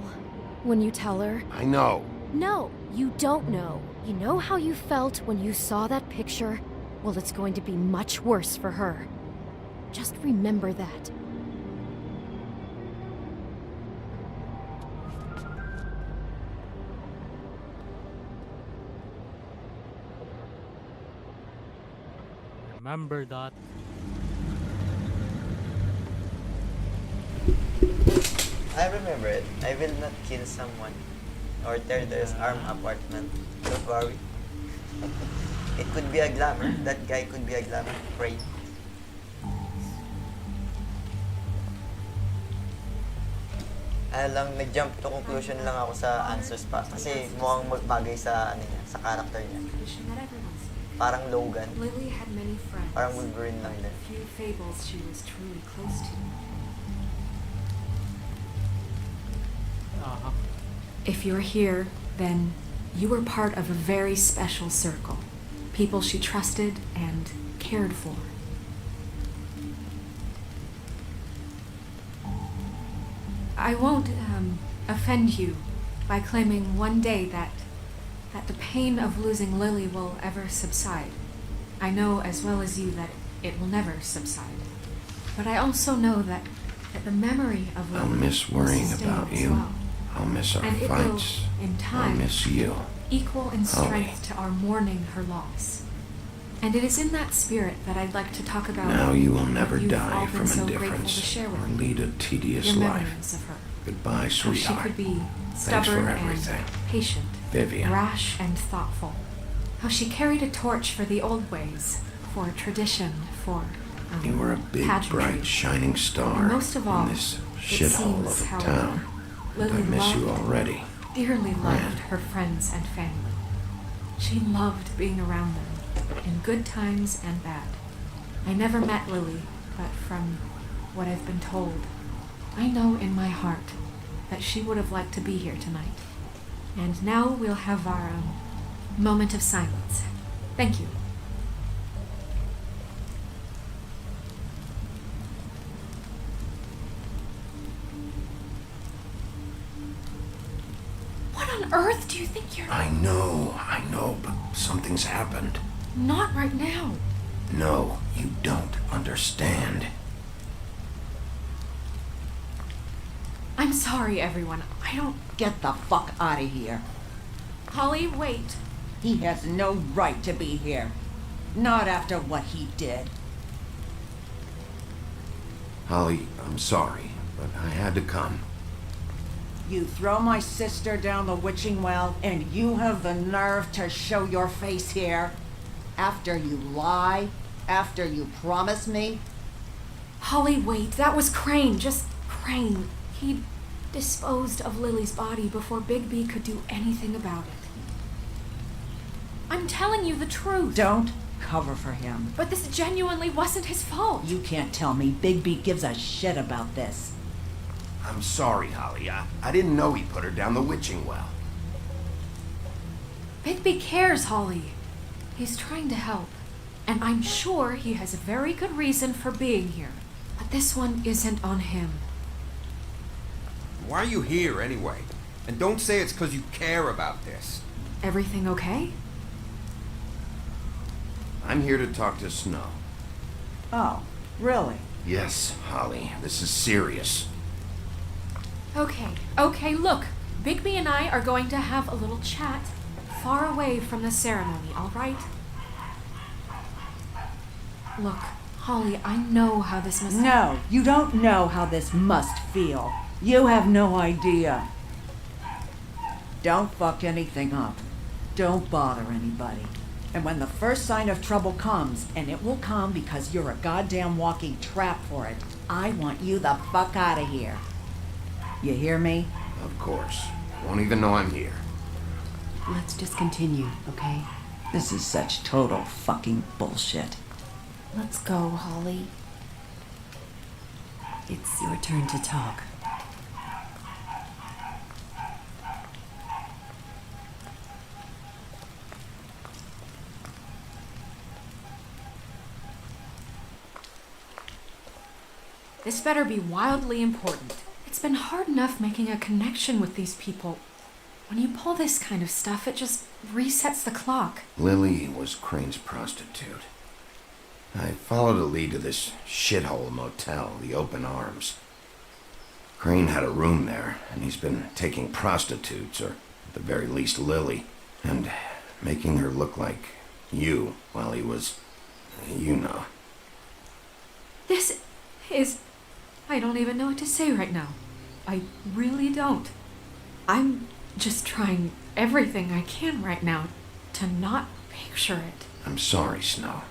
when you tell her. I know. No, you don't know. You know how you felt when you saw that picture? Well, it's going to be much worse for her. Just remember that. Remember that. I remember it. I will not kill someone or tear their arm apartment. Don't worry. It could be a glamour. That guy could be a glamour. Pray. Lang, nag-jump to conclusion lang ako sa answers pa. Kasi mukhang magbagay sa, ano niya, sa character niya. Parang Logan. Lily had many friends. Parang Wolverine lang din. Few fables she was truly close to. If you're here, then you were part of a very special circle. People she trusted and cared for. I won't offend you by claiming one day that the pain of losing Lily will ever subside. I know as well as you that it will never subside. But I also know that the memory of Lily I'll miss will worrying sustain about as you. well. I'll miss our And it fights. will, in I'll time, miss you. equal in Holly. strength to our mourning her loss. And it is in that spirit that I'd like to talk about Now you will never what you've all die been from so grateful to indifference share with or me. lead a tedious Your life. memories of her. Goodbye, How she sweetheart. could be Thanks stubborn for and everything. patient, Vivian. rash and thoughtful. How she carried a torch for the old ways, for tradition, for You were a big, pageantry. bright, shining star And most of all, in this it shithole seems, of a however, town. Lily I miss you loved, already. dearly loved her friends and family. She loved being around them, in good times and bad. I never met Lily, but from what I've been told, I know in my heart that she would have liked to be here tonight. And now we'll have our moment of silence. Thank you. What on earth do you think you're... I know, but something's happened. Not right now. No, you don't understand. I'm sorry, everyone. I don't... Get the fuck out of here. Holly, wait. He has no right to be here. Not after what he did. Holly, I'm sorry, but I had to come. You throw my sister down the witching well, and you have the nerve to show your face here? After you lie? After you promise me? Holly, wait. That was Crane. Just Crane. He disposed of Lily's body before Bigby could do anything about it. I'm telling you the truth. Don't cover for him. But this genuinely wasn't his fault. You can't tell me Bigby gives a shit about this. I'm sorry, Holly. I didn't know he put her down the witching well. Bigby cares, Holly. He's trying to help. And I'm sure he has a very good reason for being here. But this one isn't on him. Why are you here anyway? And don't say it's because you care about this. Everything okay? I'm here to talk to Snow. Oh, really? Yes, Holly, this is serious. Okay, look. Bigby and I are going to have a little chat far away from the ceremony, all right? Look, Holly, I know how this must... No, you don't know how this must feel. You have no idea. Don't fuck anything up. Don't bother anybody. And when the first sign of trouble comes, and it will come because you're a goddamn walking trap for it, I want you the fuck out of here. You hear me? Of course. Won't even know I'm here. Let's just continue, okay? This is such total fucking bullshit. Let's go, Holly. It's your turn to talk. This better be wildly important. It's been hard enough making a connection with these people. When you pull this kind of stuff, it just resets the clock. Lily was Crane's prostitute. I followed a lead to this shithole motel, the Open Arms. Crane had a room there, and he's been taking prostitutes, or at the very least Lily, and making her look like you while he was, you know. This is... I don't even know what to say right now. I really don't. I'm just trying everything I can right now to not picture it. I'm sorry, Snow.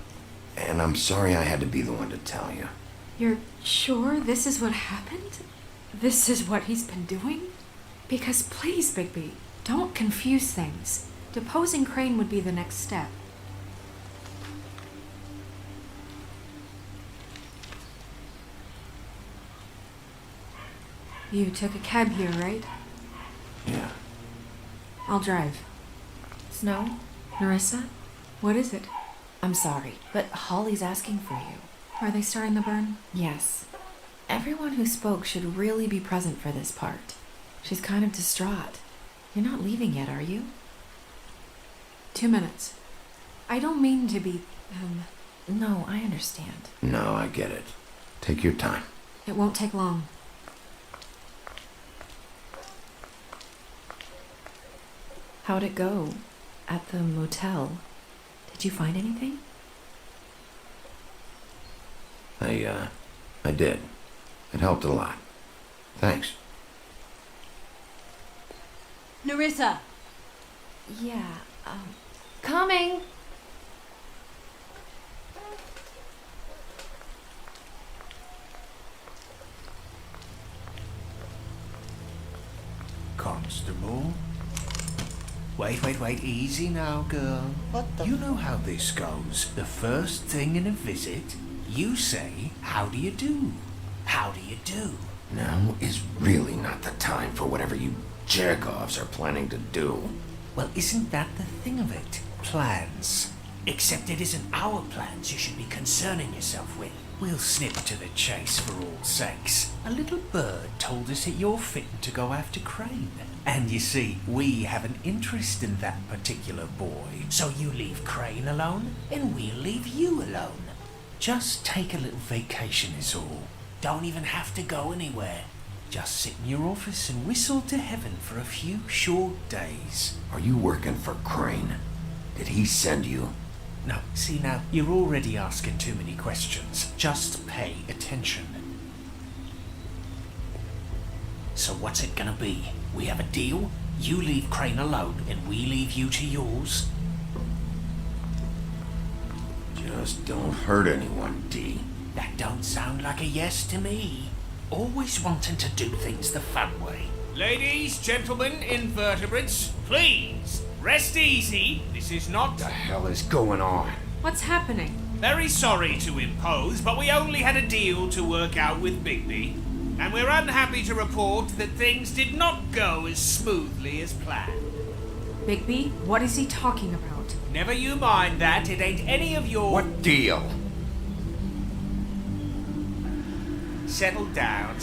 And I'm sorry I had to be the one to tell you. You're sure this is what happened? This is what he's been doing? Because please, Bigby, don't confuse things. Deposing Crane would be the next step. You took a cab here, right? Yeah. I'll drive. Snow? Nerissa? What is it? I'm sorry, but Holly's asking for you. Are they starting the burn? Yes. Everyone who spoke should really be present for this part. She's kind of distraught. You're not leaving yet, are you? 2 minutes. I don't mean to be, No, I understand. No, I get it. Take your time. It won't take long. How'd it go at the motel? Did you find anything? I did. It helped a lot. Thanks. Nerissa! Yeah, coming! Constable? Wait, easy now, girl. You know how this goes. The first thing in a visit, you say, how do you do? How do you do? Now is really not the time for whatever you jerk-offs are planning to do. Well, isn't that the thing of it? Plans. Except it isn't our plans you should be concerning yourself with. We'll snip to the chase for all sakes. A little bird told us that you're fitting to go after Crane. And you see, we have an interest in that particular boy. So you leave Crane alone, and we'll leave you alone. Just take a little vacation is all. Don't even have to go anywhere. Just sit in your office and whistle to heaven for a few short days. Are you working for Crane? Did he send you? No, see now, you're already asking too many questions. Just pay attention. So what's it gonna be? We have a deal? You leave Crane alone and we leave you to yours? Just don't hurt anyone, D. That don't sound like a yes to me. Always wanting to do things the fun way. Ladies, gentlemen, invertebrates, please, rest easy. This is not... What the hell is going on? What's happening? Very sorry to impose, but we only had a deal to work out with Bigby. And we're unhappy to report that things did not go as smoothly as planned. Bigby, what is he talking about? Never you mind that, it ain't any of your... What deal? Settle down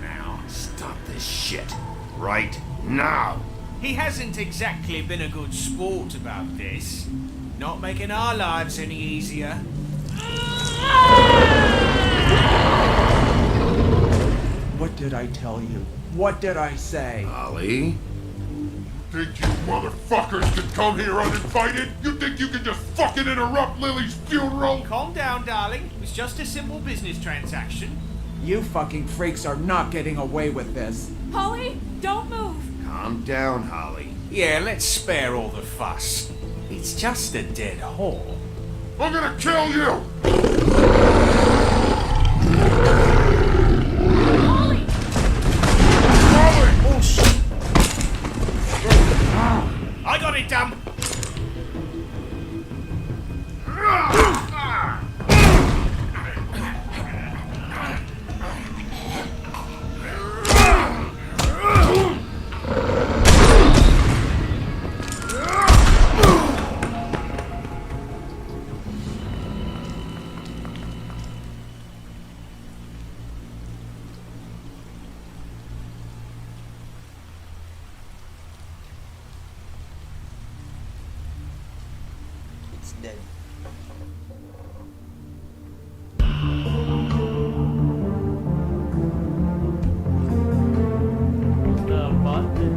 now. Stop this shit. Right now. He hasn't exactly been a good sport about this. Not making our lives any easier. What did I tell you? What did I say? Holly? Think you motherfuckers could come here uninvited? You think you can just fucking interrupt Lily's funeral? Calm down, darling. It was just a simple business transaction. You fucking freaks are not getting away with this. Holly, don't move. Calm down, Holly. Yeah, let's spare all the fuss. It's just a dead hole. I'm gonna kill you! Holly! Oh shit! I got it done. It's dead. The button.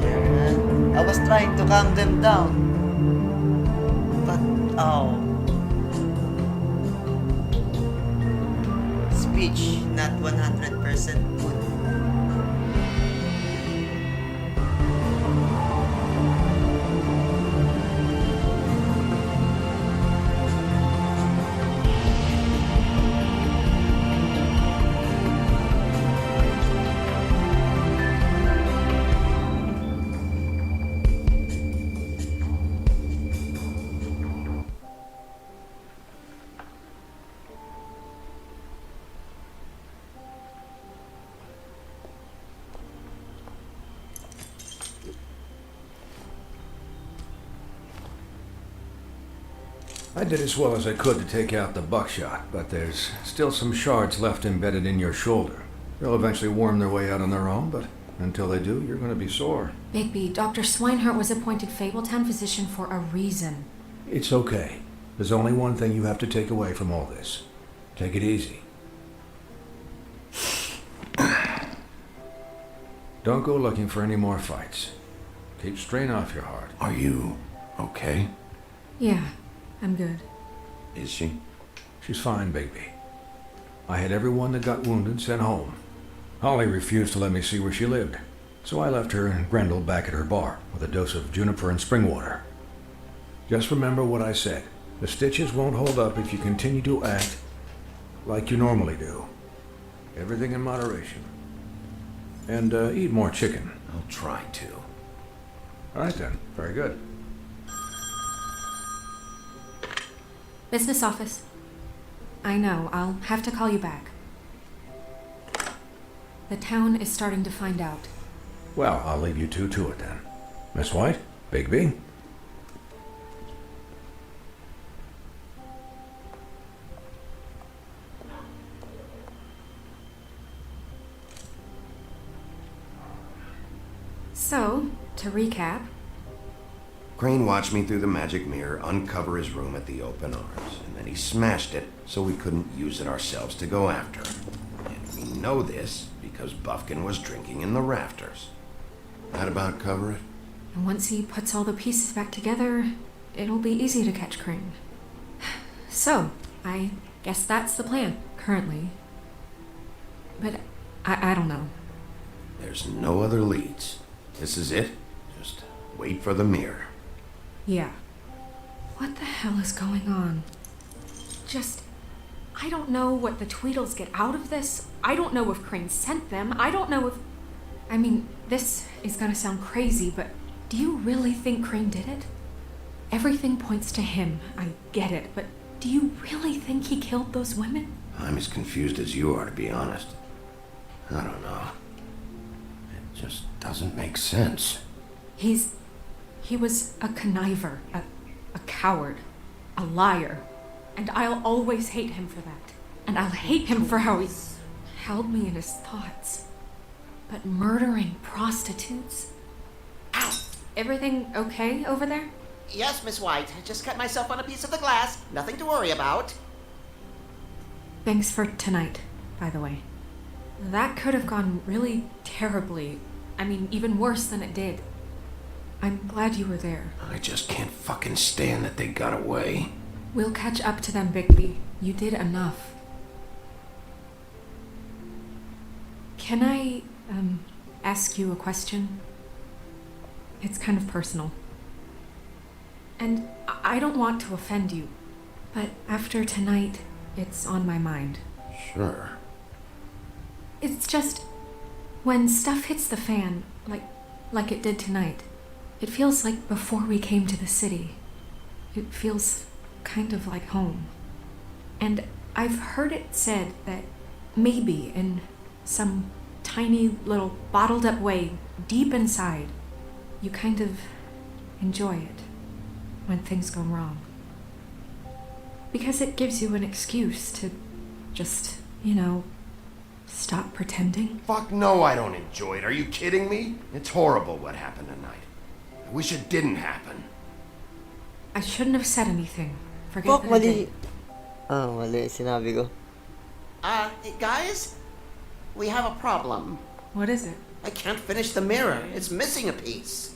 Yeah. I was trying to calm them down. But, oh. Speech not 100% good. I did as well as I could to take out the buckshot, but there's still some shards left embedded in your shoulder. They'll eventually worm their way out on their own, but until they do, you're going to be sore. Bigby, Dr. Swinehart was appointed Fabletown physician for a reason. It's okay. There's only one thing you have to take away from all this. Take it easy. Don't go looking for any more fights. Keep strain off your heart. Are you okay? Yeah, I'm good. Is she? She's fine, Bigby. I had everyone that got wounded sent home. Holly refused to let me see where she lived, so I left her and Grendel back at her bar with a dose of juniper and spring water. Just remember what I said. The stitches won't hold up if you continue to act like you normally do. Everything in moderation. And eat more chicken. I'll try to. All right then. Very good. Business office. I know, I'll have to call you back. The town is starting to find out. Well, I'll leave you two to it then. Miss White? Bigby? So, to recap, Crane watched me through the magic mirror uncover his room at the open arms, and then he smashed it so we couldn't use it ourselves to go after him. And we know this because Buffkin was drinking in the rafters. That about cover it? and once he puts all the pieces back together, it'll be easy to catch Crane. So, I guess that's the plan, currently. But I don't know. There's no other leads. This is it. Just wait for the mirror. Yeah. What the hell is going on? I don't know what the Tweedles get out of this. I don't know if Crane sent them. I don't know if... I mean, this is gonna sound crazy, but do you really think Crane did it? Everything points to him. I get it, but do you really think he killed those women? I'm as confused as you are, to be honest. I don't know. It just doesn't make sense. He was a conniver, a coward, a liar. And I'll always hate him for that. And I'll hate him for how he held me in his thoughts. But murdering prostitutes? Ow! Everything okay over there? Yes, Miss White. I just cut myself on a piece of the glass. Nothing to worry about. Thanks for tonight, by the way. That could have gone really terribly. I mean, even worse than it did. I'm glad you were there. I just can't fucking stand that they got away. We'll catch up to them, Bigby. You did enough. Can I, ask you a question? It's kind of personal. And I don't want to offend you, but after tonight, it's on my mind. Sure. It's just, when stuff hits the fan, like it did tonight, it feels like before we came to the city. It feels kind of like home. And I've heard it said that maybe in some tiny little bottled up way deep inside, you kind of enjoy it when things go wrong. Because it gives you an excuse to just, stop pretending. Fuck no, I don't enjoy it. Are you kidding me? It's horrible what happened tonight. I wish it didn't happen. I shouldn't have said anything. Forget Fuck, that I mali. did. Mali. Sinabi ko. Guys? We have a problem. What is it? I can't finish the mirror. It's missing a piece.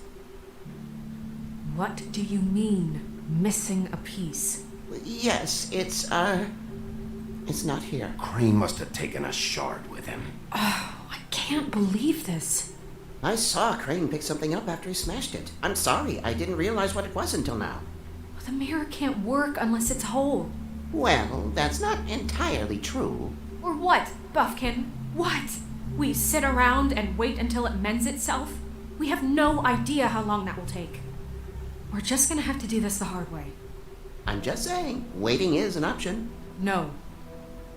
What do you mean, missing a piece? Yes, it's not here. Crane must have taken a shard with him. Oh, I can't believe this. I saw Crane pick something up after he smashed it. I'm sorry, I didn't realize what it was until now. The mirror can't work unless it's whole. Well, that's not entirely true. Or what, Buffkin? What? We sit around and wait until it mends itself? We have no idea how long that will take. We're just gonna have to do this the hard way. I'm just saying, waiting is an option. No.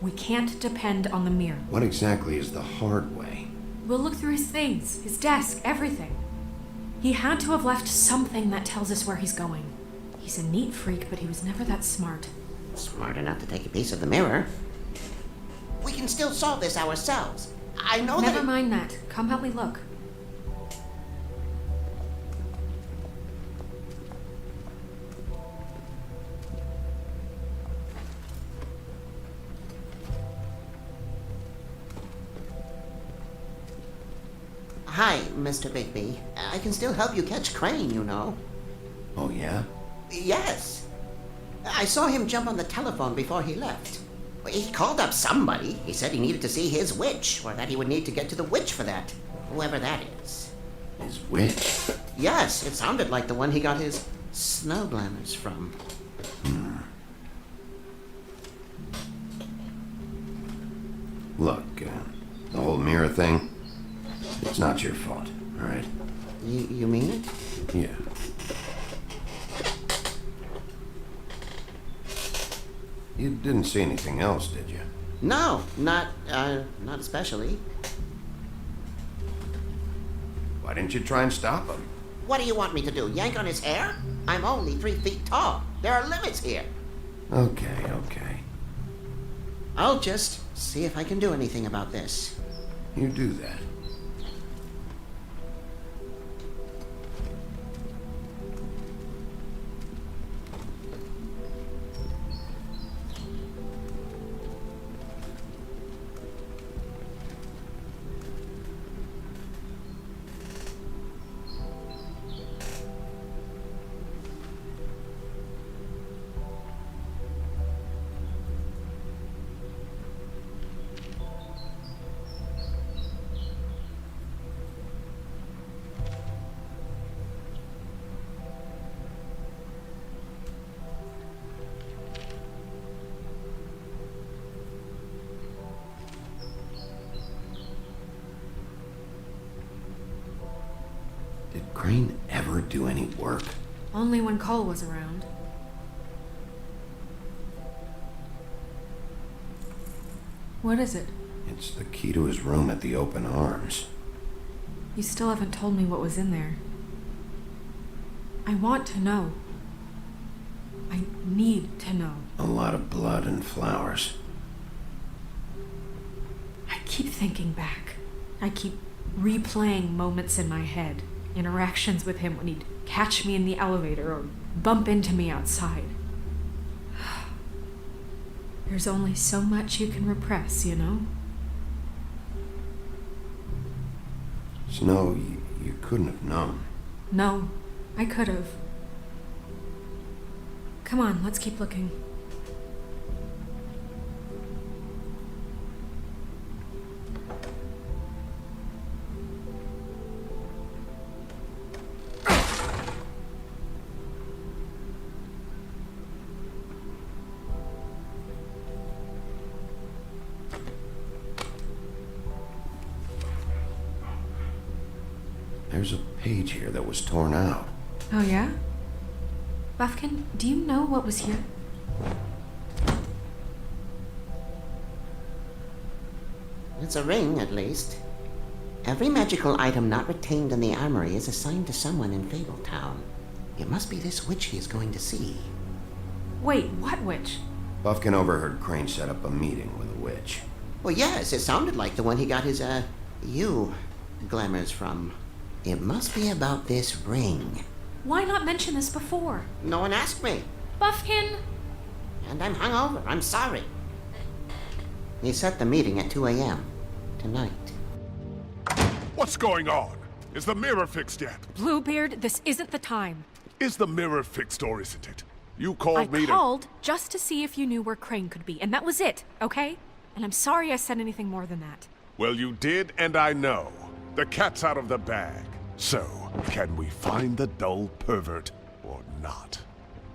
We can't depend on the mirror. What exactly is the hard way? We'll look through his things, his desk, everything. He had to have left something that tells us where he's going. He's a neat freak, but he was never that smart. Smart enough to take a piece of the mirror. We can still solve this ourselves. I know Never that... mind that. Come help me look. Hi, Mr. Bigby. I can still help you catch Crane, you know. Oh, yeah? Yes. I saw him jump on the telephone before he left. He called up somebody. He said he needed to see his witch, or that he would need to get to the witch for that. Whoever that is. His witch? Yes, it sounded like the one he got his snow glamours from. Look, the whole mirror thing, it's not your fault, all right? You mean it? Yeah. You didn't see anything else, did you? No, not especially. Why didn't you try and stop him? What do you want me to do? Yank on his hair? I'm only 3 feet tall. There are limits here. Okay. I'll just see if I can do anything about this. You do that. Did Crane ever do any work? Only when Cole was around. What is it? It's the key to his room at the Open Arms. You still haven't told me what was in there. I want to know. I need to know. A lot of blood and flowers. I keep thinking back. I keep replaying moments in my head. Interactions with him when he'd catch me in the elevator or bump into me outside. There's only so much you can repress, you know? Snow, you couldn't have known. No, I could have. Come on, let's keep looking. There's a page here that was torn out. Oh, yeah? Buffkin, do you know what was here? It's a ring, at least. Every magical item not retained in the armory is assigned to someone in Fabletown. It must be this witch he is going to see. Wait, what witch? Buffkin overheard Crane set up a meeting with a witch. Well, yes, it sounded like the one he got his, glamours from. It must be about this ring. Why not mention this before? No one asked me. Buffkin! And I'm hungover. I'm sorry. He set the meeting at 2 a.m. tonight. What's going on? Is the mirror fixed yet? Bluebeard, this isn't the time. Is the mirror fixed or isn't it? You called me I called just to see if you knew where Crane could be, and that was it, okay? And I'm sorry I said anything more than that. Well, you did, and I know. The cat's out of the bag. So, can we find the dull pervert or not?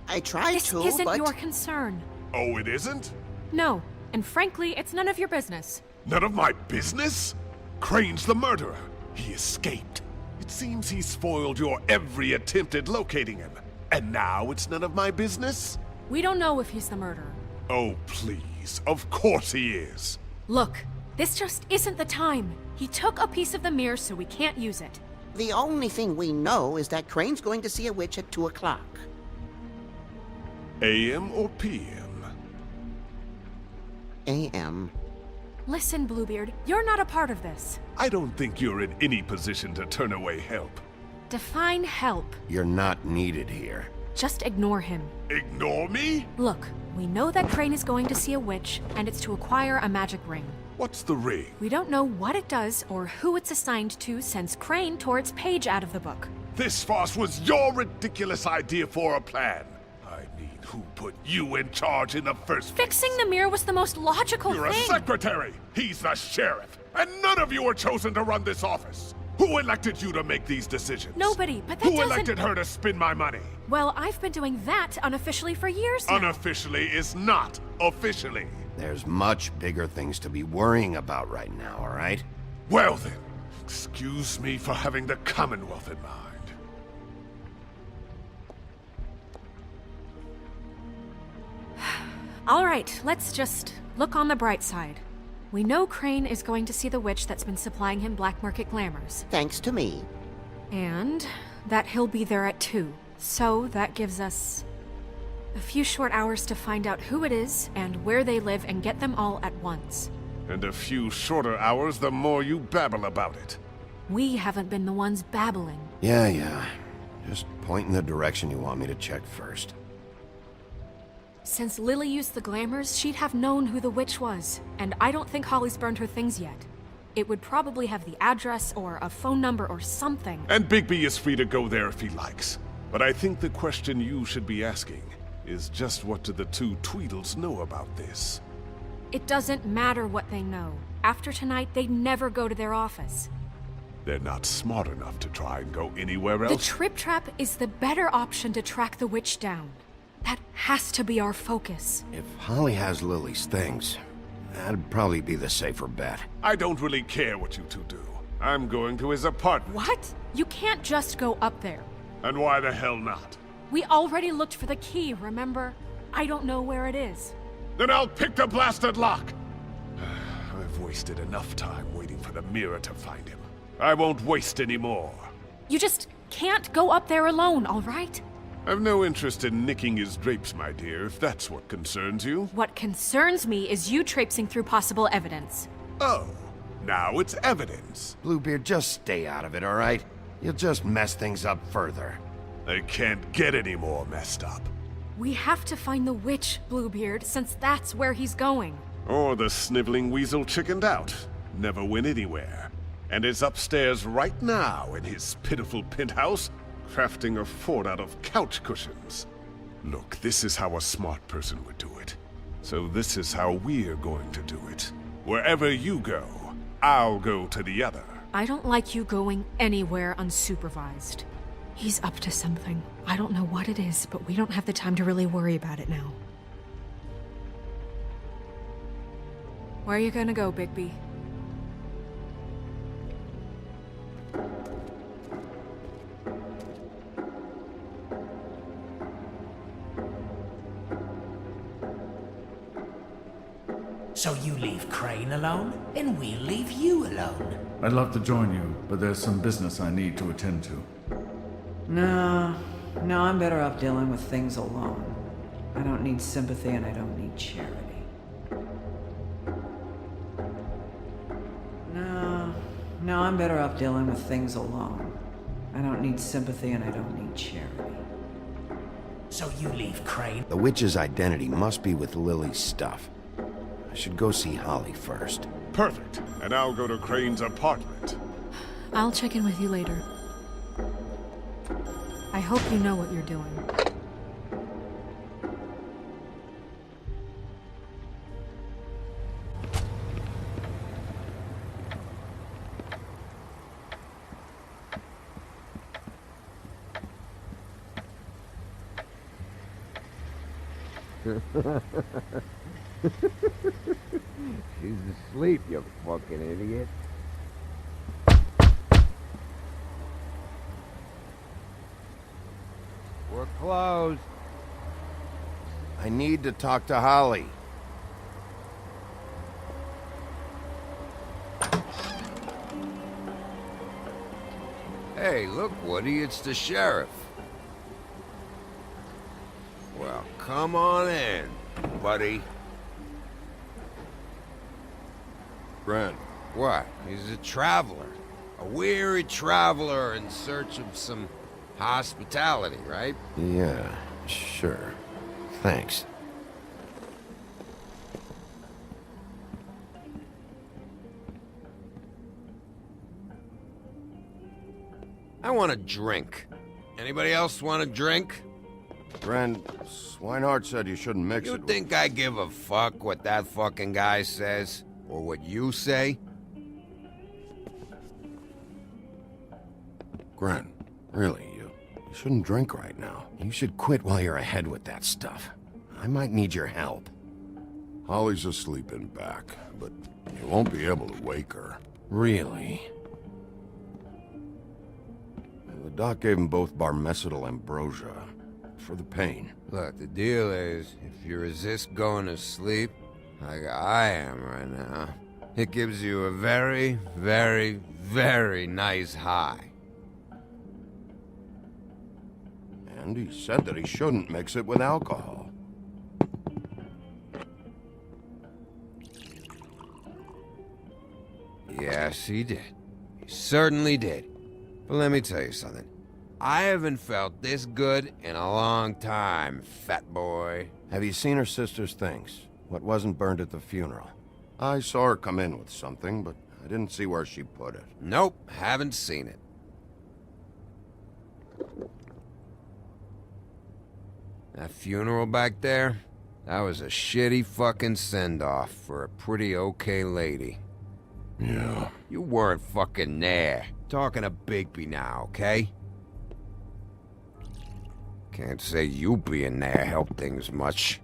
I tried this to, isn't but... your concern. Oh, it isn't? No, and frankly, it's none of your business. None of my business? Crane's the murderer. He escaped. It seems he spoiled your every attempt at locating him. And now it's none of my business? We don't know if he's the murderer. Oh, please. Of course he is. Look, this just isn't the time. He took a piece of the mirror, so we can't use it. The only thing we know is that Crane's going to see a witch at 2 o'clock. AM or PM? AM. Listen, Bluebeard, you're not a part of this. I don't think you're in any position to turn away help. Define help. You're not needed here. Just ignore him. Ignore me? Look, we know that Crane is going to see a witch, and it's to acquire a magic ring. What's the ring? We don't know what it does or who it's assigned to since Crane tore its page out of the book. This farce was your ridiculous idea for a plan. I mean, who put you in charge in the first place? Fixing the mirror was the most logical You're thing. a secretary. He's the sheriff. And none of you were chosen to run this office. Who elected you to make these decisions? Nobody, but that Who doesn't... elected her to spend my money? Well, I've been doing that unofficially for years now. Unofficially is not officially. There's much bigger things to be worrying about right now, all right? Well then, excuse me for having the Commonwealth in mind. All right, let's just look on the bright side. We know Crane is going to see the witch that's been supplying him black market glamours. Thanks to me. And that he'll be there at 2. So that gives us a few short hours to find out who it is and where they live and get them all at once. And a few shorter hours the more you babble about it. We haven't been the ones babbling. Yeah. Just point in the direction you want me to check first. Since Lily used the glamours, she'd have known who the witch was, and I don't think Holly's burned her things yet. It would probably have the address or a phone number or something. And Bigby is free to go there if he likes. But I think the question you should be asking is just what do the two Tweedles know about this? It doesn't matter what they know. After tonight, they'd never go to their office. They're not smart enough to try and go anywhere else. The Trip Trap is the better option to track the witch down. That has to be our focus. If Holly has Lily's things, that'd probably be the safer bet. I don't really care what you two do. I'm going to his apartment. What? You can't just go up there. And why the hell not? We already looked for the key, remember? I don't know where it is. Then I'll pick the blasted lock! I've wasted enough time waiting for the mirror to find him. I won't waste any more. You just can't go up there alone, all right? I've no interest in nicking his drapes, my dear, if that's what concerns you. What concerns me is you traipsing through possible evidence. Oh, now it's evidence. Bluebeard, just stay out of it, all right? You'll just mess things up further. They can't get any more messed up. We have to find the witch, Bluebeard, since that's where he's going. Or the sniveling weasel chickened out. Never went anywhere. And is upstairs right now in his pitiful penthouse, crafting a fort out of couch cushions. Look, this is how a smart person would do it. So this is how we're going to do it. Wherever you go, I'll go to the other. I don't like you going anywhere unsupervised. He's up to something. I don't know what it is, but we don't have the time to really worry about it now. Where are you gonna go, Bigby? So you leave Crane alone, and we'll leave you alone. I'd love to join you, but there's some business I need to attend to. No, I'm better off dealing with things alone. I don't need sympathy and I don't need charity. No, I'm better off dealing with things alone. I don't need sympathy and I don't need charity. So you leave Crane? The witch's identity must be with Lily's stuff. I should go see Holly first. Perfect. And I'll go to Crane's apartment. I'll check in with you later. I hope you know what you're doing. She's asleep, you fucking idiot. We're closed. I need to talk to Holly. Hey, look, Woody, it's the sheriff. Well, come on in, buddy. Brent. What? He's a traveler. A weary traveler in search of some hospitality, right? Yeah, sure. Thanks. I want a drink. Anybody else want a drink? Brent, Swinehart said you shouldn't mix You it. think I give a fuck what that fucking guy says? Or what you say? Grant, really, you shouldn't drink right now. You should quit while you're ahead with that stuff. I might need your help. Holly's asleep in back, but you won't be able to wake her. Really? The doc gave them both Barmecidal ambrosia. for the pain. Look, the deal is, if you resist going to sleep, like I am right now, it gives you a very, very, very nice high. And he said that he shouldn't mix it with alcohol. Yes, he did. He certainly did. But let me tell you something. I haven't felt this good in a long time, fat boy. Have you seen her sister's things? What wasn't burned at the funeral? I saw her come in with something, but I didn't see where she put it. Nope, haven't seen it. That funeral back there, that was a shitty fucking send-off for a pretty okay lady. Yeah. You weren't fucking there. Talking to Bigby now, okay? Can't say you being there helped things much.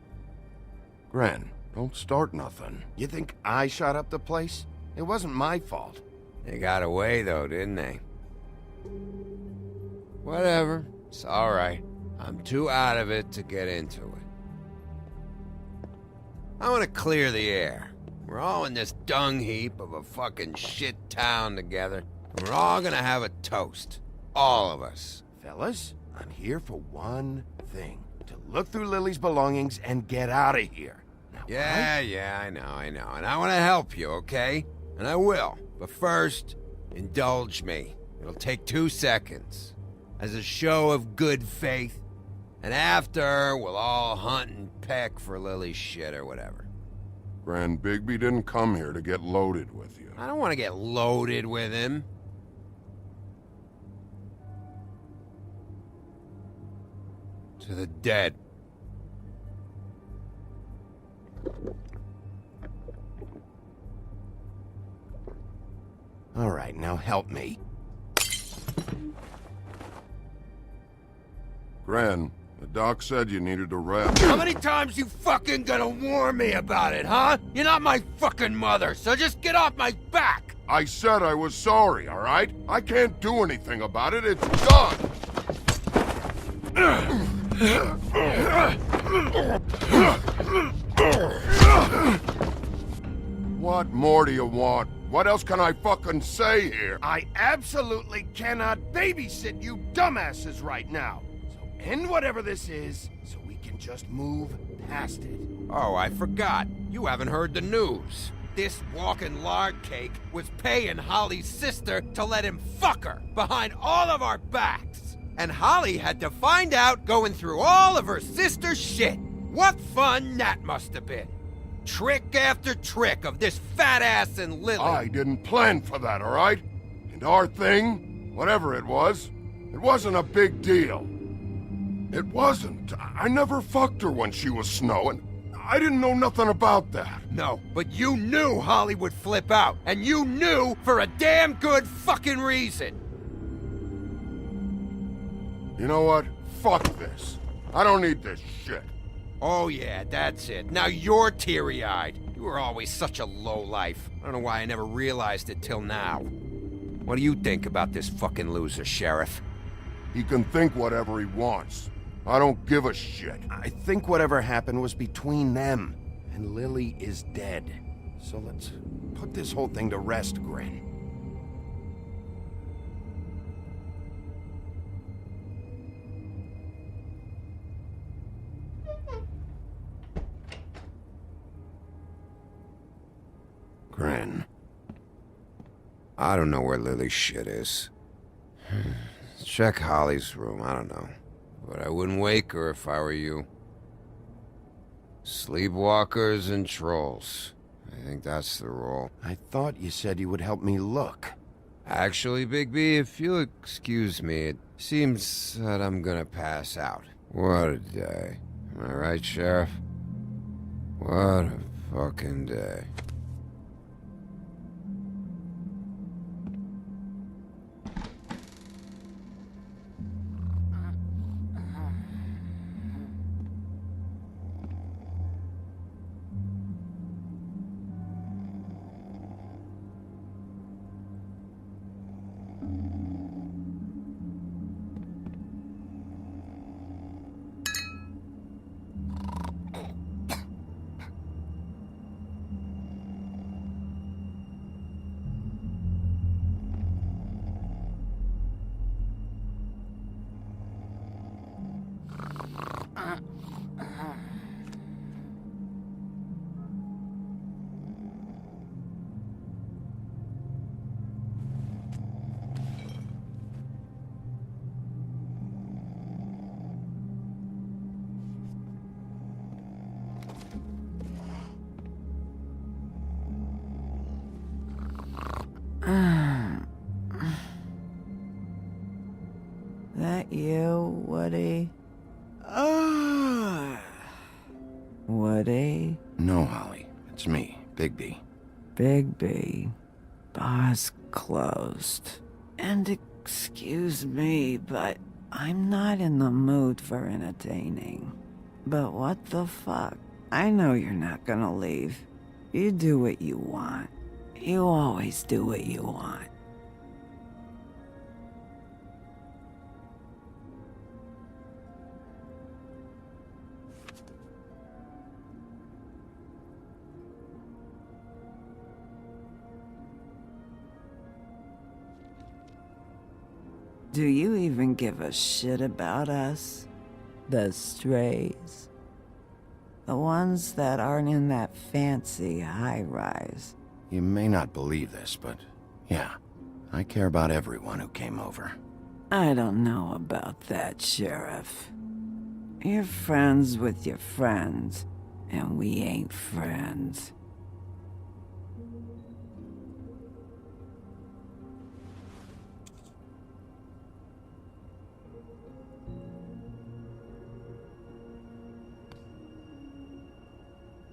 Gren, don't start nothing. You think I shot up the place? It wasn't my fault. They got away though, didn't they? Whatever. It's alright. I'm too out of it to get into it. I want to clear the air. We're all in this dung heap of a fucking shit town together, and we're all gonna have a toast. All of us. Fellas, I'm here for one thing. To look through Lily's belongings and get out of here. Now, Yeah, I know. And I want to help you, okay? And I will. But first, indulge me. It'll take 2 seconds. As a show of good faith. And after, we'll all hunt and peck for Lily's shit or whatever. Grand Bigby didn't come here to get loaded with you. I don't want to get loaded with him. To the dead. All right, now help me. Gran, the doc said you needed to rest. How many times you fucking gonna warn me about it, huh? You're not my fucking mother, so just get off my back! I said I was sorry, all right? I can't do anything about it. It's done. What more do you want? What else can I fucking say here? I absolutely cannot babysit you dumbasses right now. So end whatever this is, so we can just move past it. Oh, I forgot. You haven't heard the news. This walking lard cake was paying Holly's sister to let him fuck her behind all of our backs. And Holly had to find out going through all of her sister's shit. What fun that must have been. Trick after trick of this fat ass and Lily. I didn't plan for that, all right? And our thing, whatever it wasn't a big deal. It wasn't. I never fucked her when she was snowing. I didn't know nothing about that. No, but you knew Holly would flip out. And you knew for a damn good fucking reason. You know what? Fuck this. I don't need this shit. Oh yeah, that's it. Now you're teary-eyed. You were always such a lowlife. I don't know why I never realized it till now. What do you think about this fucking loser, Sheriff? He can think whatever he wants. I don't give a shit. I think whatever happened was between them, and Lily is dead. So let's put this whole thing to rest, Gren. Gren. I don't know where Lily's shit is. Check Holly's room, I don't know. But I wouldn't wake her if I were you. Sleepwalkers and trolls. I think that's the rule. I thought you said you would help me look. Actually, Bigby, if you'll excuse me, it seems that I'm gonna pass out. What a day. Am I right, Sheriff? What a fucking day. That you, Woody? Woody? No, Holly. It's me, Bigby. Bigby. Bar's closed. And excuse me, but I'm not in the mood for entertaining. But what the fuck? I know you're not gonna leave. You do what you want. You always do what you want. Do you even give a shit about us? The strays? The ones that aren't in that fancy high-rise. You may not believe this, but yeah, I care about everyone who came over. I don't know about that, Sheriff. You're friends with your friends, and we ain't friends.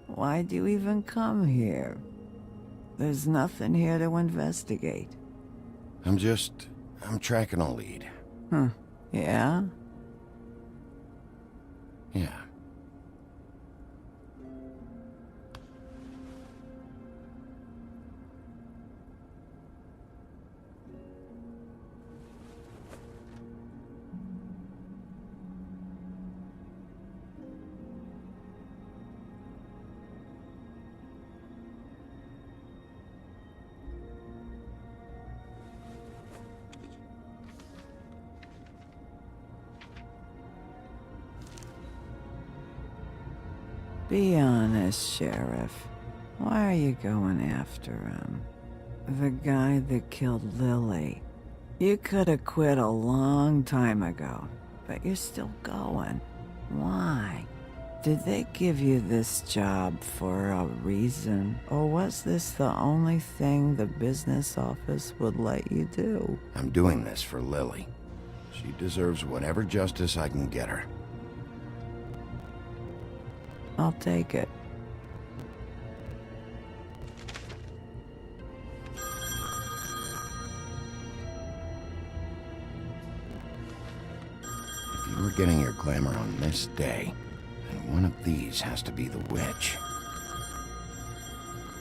Why'd you even come here? There's nothing here to investigate. I'm tracking a lead. Huh. Yeah? Yeah. Be honest, Sheriff. Why are you going after him? The guy that killed Lily. You could have quit a long time ago, but you're still going. Why? Did they give you this job for a reason? Or was this the only thing the business office would let you do? I'm doing this for Lily. She deserves whatever justice I can get her. I'll take it. If you were getting your glamour on this day, then one of these has to be the witch.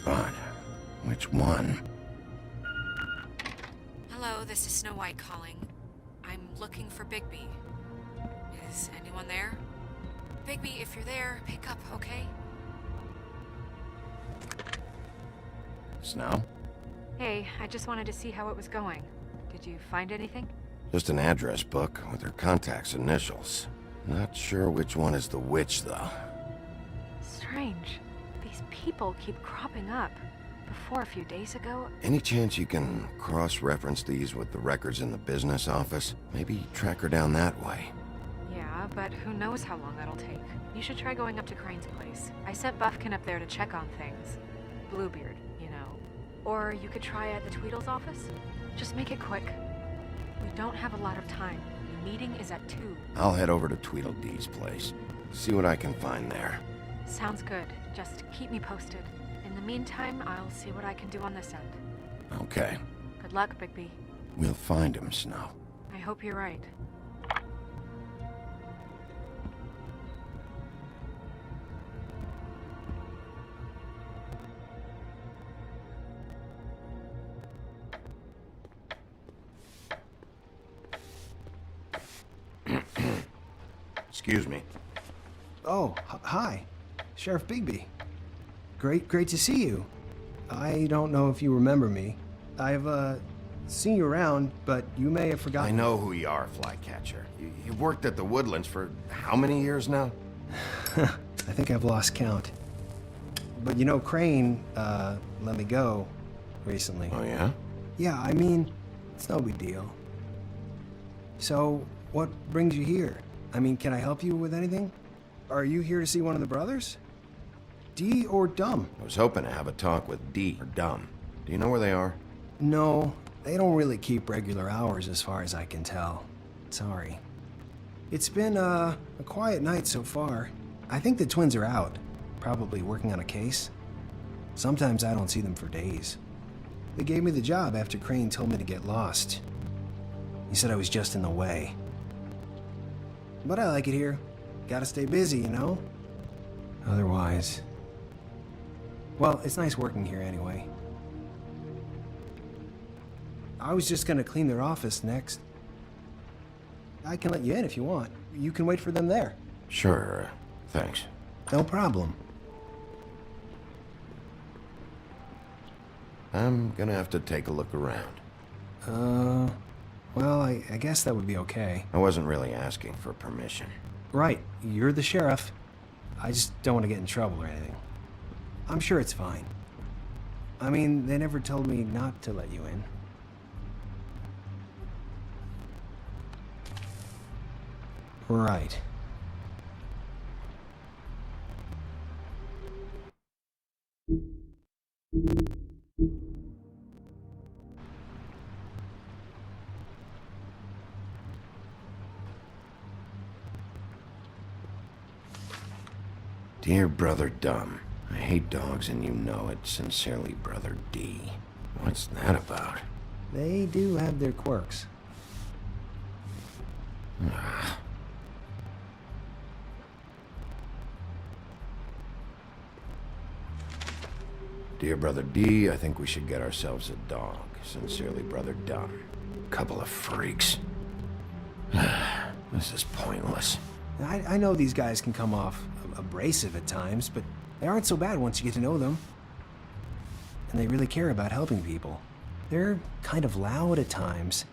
But which one? Hello, this is Snow White calling. I'm looking for Bigby. Is anyone there? Bigby, if you're there, pick up, okay? Snow? Hey, I just wanted to see how it was going. Did you find anything? Just an address book with her contact's initials. Not sure which one is the witch, though. Strange. These people keep cropping up. Before, a few days ago... Any chance you can cross-reference these with the records in the business office? Maybe track her down that way. Yeah, but who knows how long that'll take. You should try going up to Crane's place. I sent Buffkin up there to check on things. Bluebeard, you know. Or you could try at the Tweedle's office. Just make it quick. We don't have a lot of time. The meeting is at 2. I'll head over to Tweedledee's place. See what I can find there. Sounds good. Just keep me posted. In the meantime, I'll see what I can do on this end. Okay. Good luck, Bigby. We'll find him, Snow. I hope you're right. Excuse me. Oh, hi. Sheriff Bigby. Great to see you. I don't know if you remember me. I've, seen you around, but you may have forgotten. I know who you are, Flycatcher. You've worked at the Woodlands for how many years now? I think I've lost count. But you know, Crane, let me go recently. Oh, yeah? Yeah, I mean, it's no big deal. So, what brings you here? I mean, can I help you with anything? Are you here to see one of the brothers? D or Dumb? I was hoping to have a talk with D or Dumb. Do you know where they are? No, they don't really keep regular hours as far as I can tell. Sorry. It's been, a quiet night so far. I think the twins are out, probably working on a case. Sometimes I don't see them for days. They gave me the job after Crane told me to get lost. He said I was just in the way. But I like it here. Gotta stay busy, you know? Otherwise... Well, it's nice working here anyway. I was just gonna clean their office next. I can let you in if you want. You can wait for them there. Sure, thanks. No problem. I'm gonna have to take a look around. Well, I guess that would be okay. I wasn't really asking for permission. Right, you're the sheriff. I just don't want to get in trouble or anything. I'm sure it's fine. I mean, they never told me not to let you in. Right. Dear Brother Dumb, I hate dogs and you know it. Sincerely, Brother D. What's that about? They do have their quirks. Ah. Dear Brother D, I think we should get ourselves a dog. Sincerely, Brother Dumb. Couple of freaks. This is pointless. I know these guys can come off abrasive at times, but they aren't so bad once you get to know them. And they really care about helping people. They're kind of loud at times,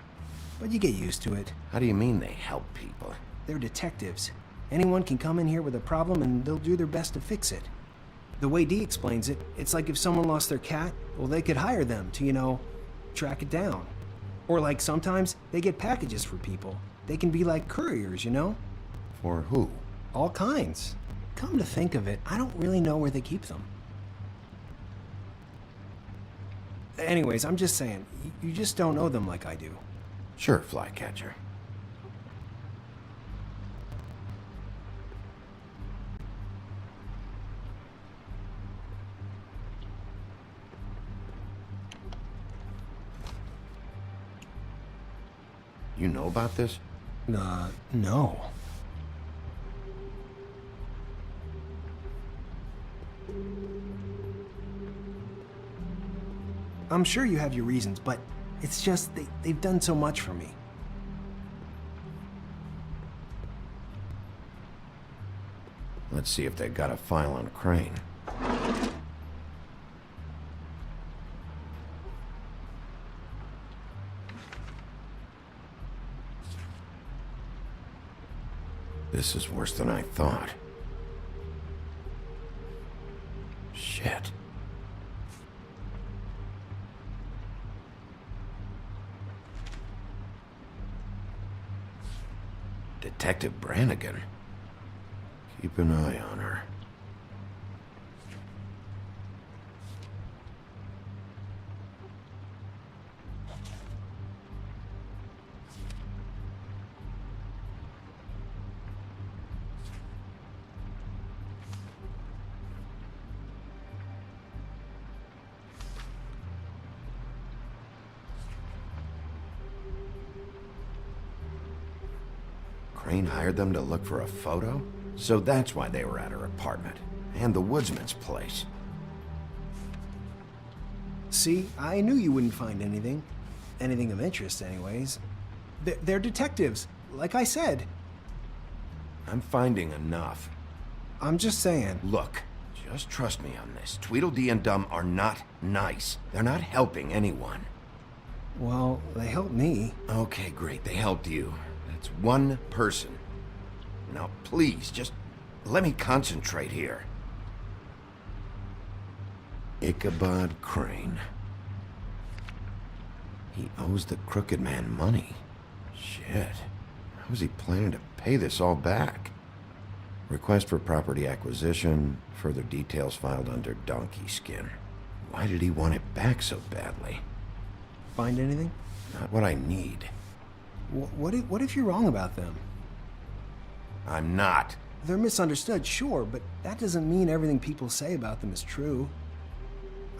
but you get used to it. How do you mean they help people? They're detectives. Anyone can come in here with a problem and they'll do their best to fix it. The way Dee explains it, it's like if someone lost their cat, well, they could hire them to, you know, track it down. Or like sometimes they get packages for people. They can be like couriers, you know? For who? All kinds. Come to think of it, I don't really know where they keep them. Anyways, I'm just saying, you just don't know them like I do. Sure, Flycatcher. You know about this? No. I'm sure you have your reasons, but it's just they've done so much for me. Let's see if they got a file on Crane. This is worse than I thought. Shit. Detective Brannigan. Keep an eye on her. Crane hired them to look for a photo? So that's why they were at her apartment. And the woodsman's place. See, I knew you wouldn't find anything. Anything of interest, anyways. They're detectives, like I said. I'm finding enough. I'm just saying. Look, just trust me on this. Tweedledee and Dumb are not nice. They're not helping anyone. Well, they helped me. Okay, great. They helped you. That's one person. Now, please, just let me concentrate here. Ichabod Crane. He owes the Crooked Man money. Shit. How is he planning to pay this all back? Request for property acquisition. Further details filed under Donkey Skin. Why did he want it back so badly? Find anything? Not what I need. What if you're wrong about them? I'm not. They're misunderstood, sure, but that doesn't mean everything people say about them is true.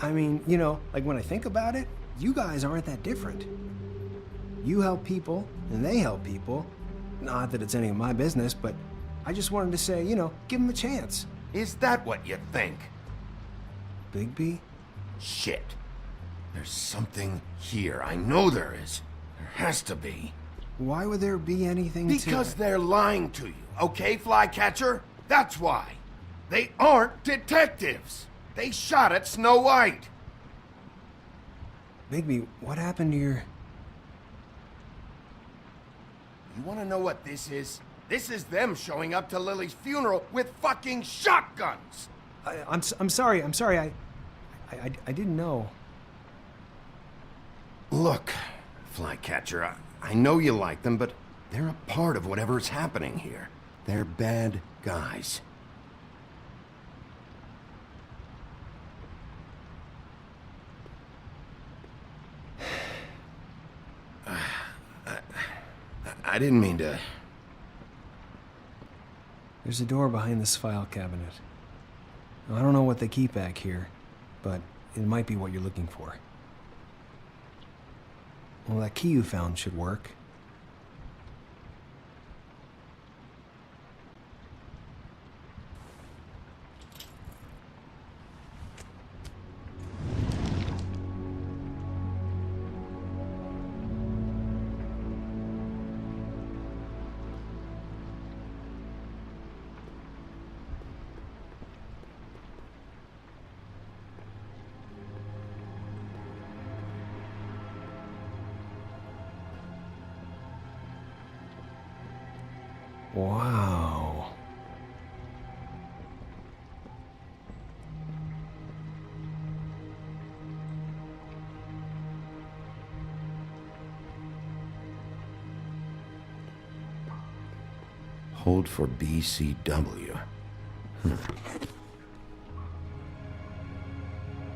I mean, you know, like when I think about it, you guys aren't that different. You help people, and they help people. Not that it's any of my business, but I just wanted to say, you know, give them a chance. Is that what you think? Bigby? Shit. There's something here. I know there is. There has to be. Why would there be anything Because they're lying to you, okay, Flycatcher? That's why. They aren't detectives. They shot at Snow White. Bigby, what happened to your... You want to know what this is? This is them showing up to Lily's funeral with fucking shotguns. I'm sorry. I didn't know. Look, Flycatcher, I know you like them, but they're a part of whatever's happening here. They're bad guys. I didn't mean to... There's a door behind this file cabinet. Now, I don't know what they keep back here, but it might be what you're looking for. Well, that key you found should work. Wow. Hold for BCW.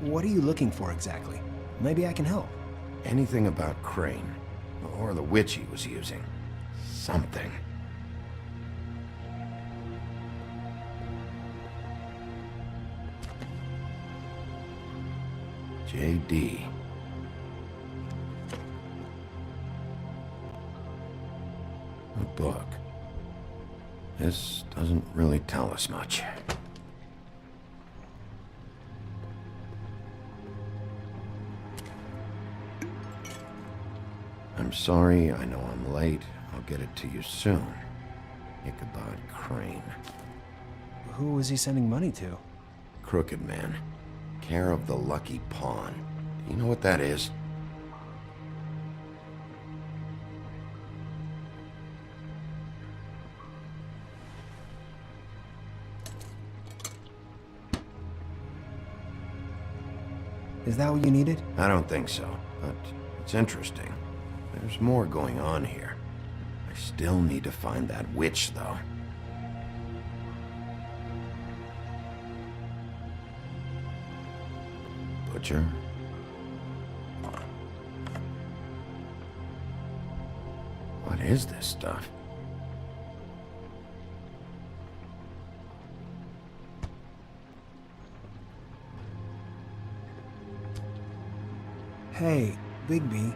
What are you looking for exactly? Maybe I can help. Anything about Crane, or the witch he was using. Something. JD. A book. This doesn't really tell us much. I'm sorry, I know I'm late. I'll get it to you soon. Ichabod Crane. Who was he sending money to? Crooked Man. Care of the Lucky Pawn. Do you know what that is? Is that what you needed? I don't think so, but it's interesting. There's more going on here. I still need to find that witch, though. Butcher? What is this stuff? Hey, Bigby.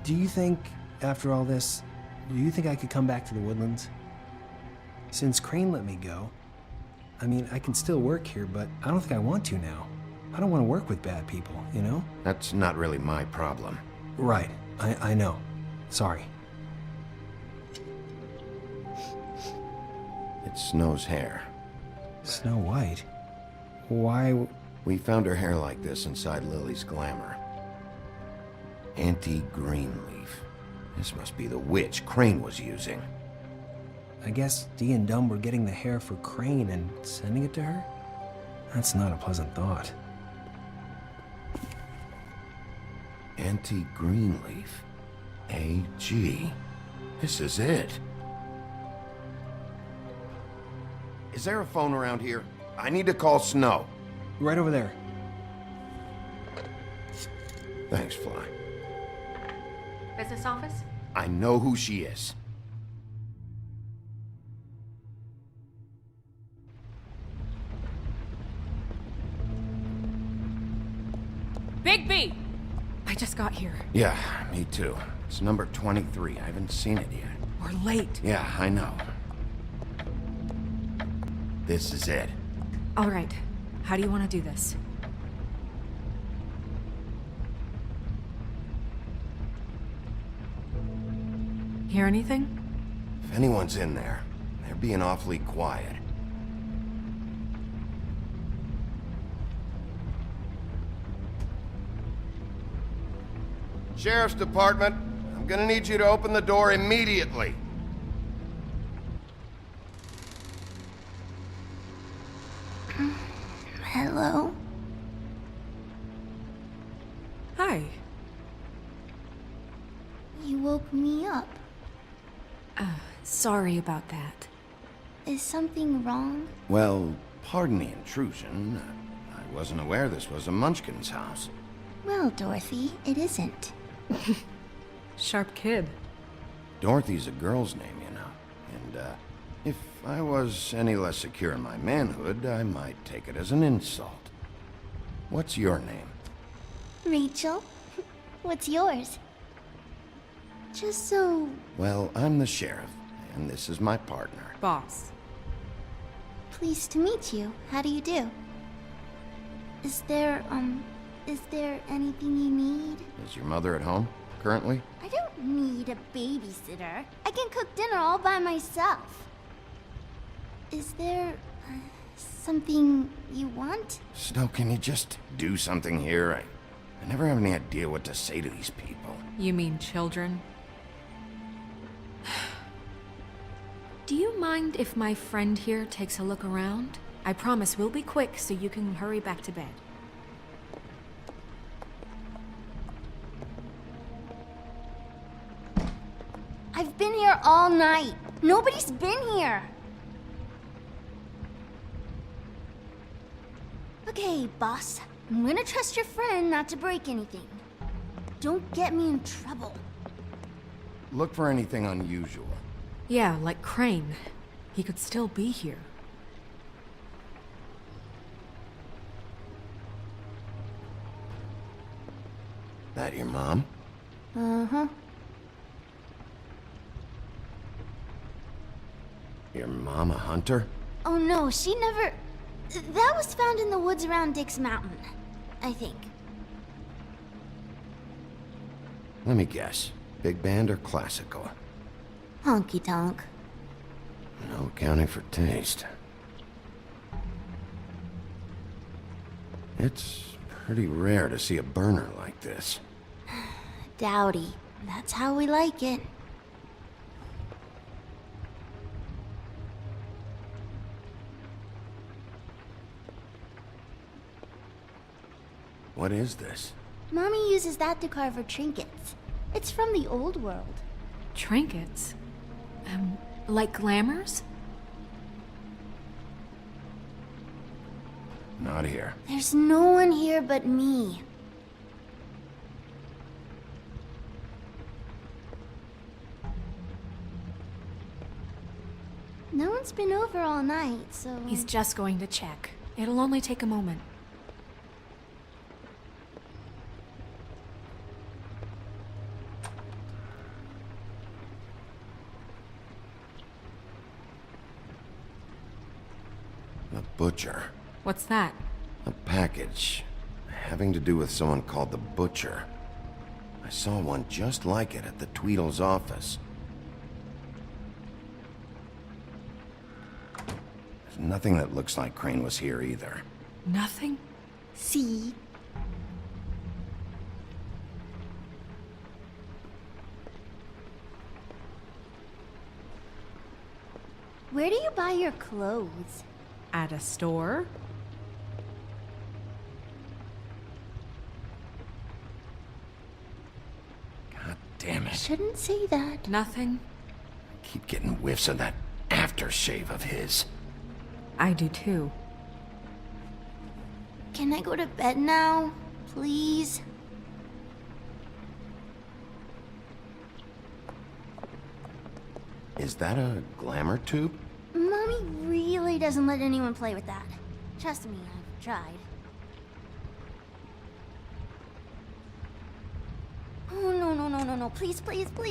Do you think, after all this, do you think I could come back to the Woodlands? Since Crane let me go, I mean, I can still work here, but I don't think I want to now. I don't want to work with bad people, you know? That's not really my problem. Right. I know. Sorry. It's Snow's hair. Snow White? Why... We found her hair like this inside Lily's glamour. Auntie Greenleaf. This must be the witch Crane was using. I guess Dee and Dumb were getting the hair for Crane and sending it to her? That's not a pleasant thought. Auntie Greenleaf. AG. This is it. Is there a phone around here? I need to call Snow. Right over there. Thanks, Fly. Business office? I know who she is. Bigby! I just got here. Yeah, me too. It's number 23. I haven't seen it yet. We're late. Yeah, I know. This is it. All right. How do you want to do this? Hear anything? If anyone's in there, they're being awfully quiet. Sheriff's Department, I'm gonna need you to open the door immediately. Hello? Hi. You woke me up. Sorry about that. Is something wrong? Well, pardon the intrusion. I wasn't aware this was a Munchkin's house. Well, Dorothy, it isn't. Sharp kid. Dorothy's a girl's name, you know. And, if I was any less secure in my manhood, I might take it as an insult. What's your name? Rachel? What's yours? Just so... Well, I'm the sheriff, and this is my partner. Boss. Pleased to meet you. How do you do? Is there anything you need? Is your mother at home, currently? I don't need a babysitter. I can cook dinner all by myself. Is there something you want? Snow, can you just do something here? I never have any idea what to say to these people. You mean children? Do you mind if my friend here takes a look around? I promise we'll be quick so you can hurry back to bed. I've been here all night. Nobody's been here. Okay, boss. I'm gonna trust your friend not to break anything. Don't get me in trouble. Look for anything unusual. Yeah, like Crane. He could still be here. That your mom? Uh-huh. Your mom a hunter? Oh no, she never... That was found in the woods around Dick's Mountain, I think. Let me guess. Big band or classical? Honky tonk. No accounting for taste. It's pretty rare to see a burner like this. Dowdy. That's how we like it. What is this? Mommy uses that to carve her trinkets. It's from the old world. Trinkets? Like glamours? Not here. There's no one here but me. No one's been over all night, so... He's just going to check. It'll only take a moment. A butcher. What's that? A package. Having to do with someone called the Butcher. I saw one just like it at the Tweedle's office. There's nothing that looks like Crane was here either. Nothing? See? Where do you buy your clothes? At a store? God damn it. Shouldn't say that. Nothing? I keep getting whiffs of that aftershave of his. I do too. Can I go to bed now? Please? Is that a glamour tube? Mommy really doesn't let anyone play with that. Trust me, I've tried. Oh, no. Please,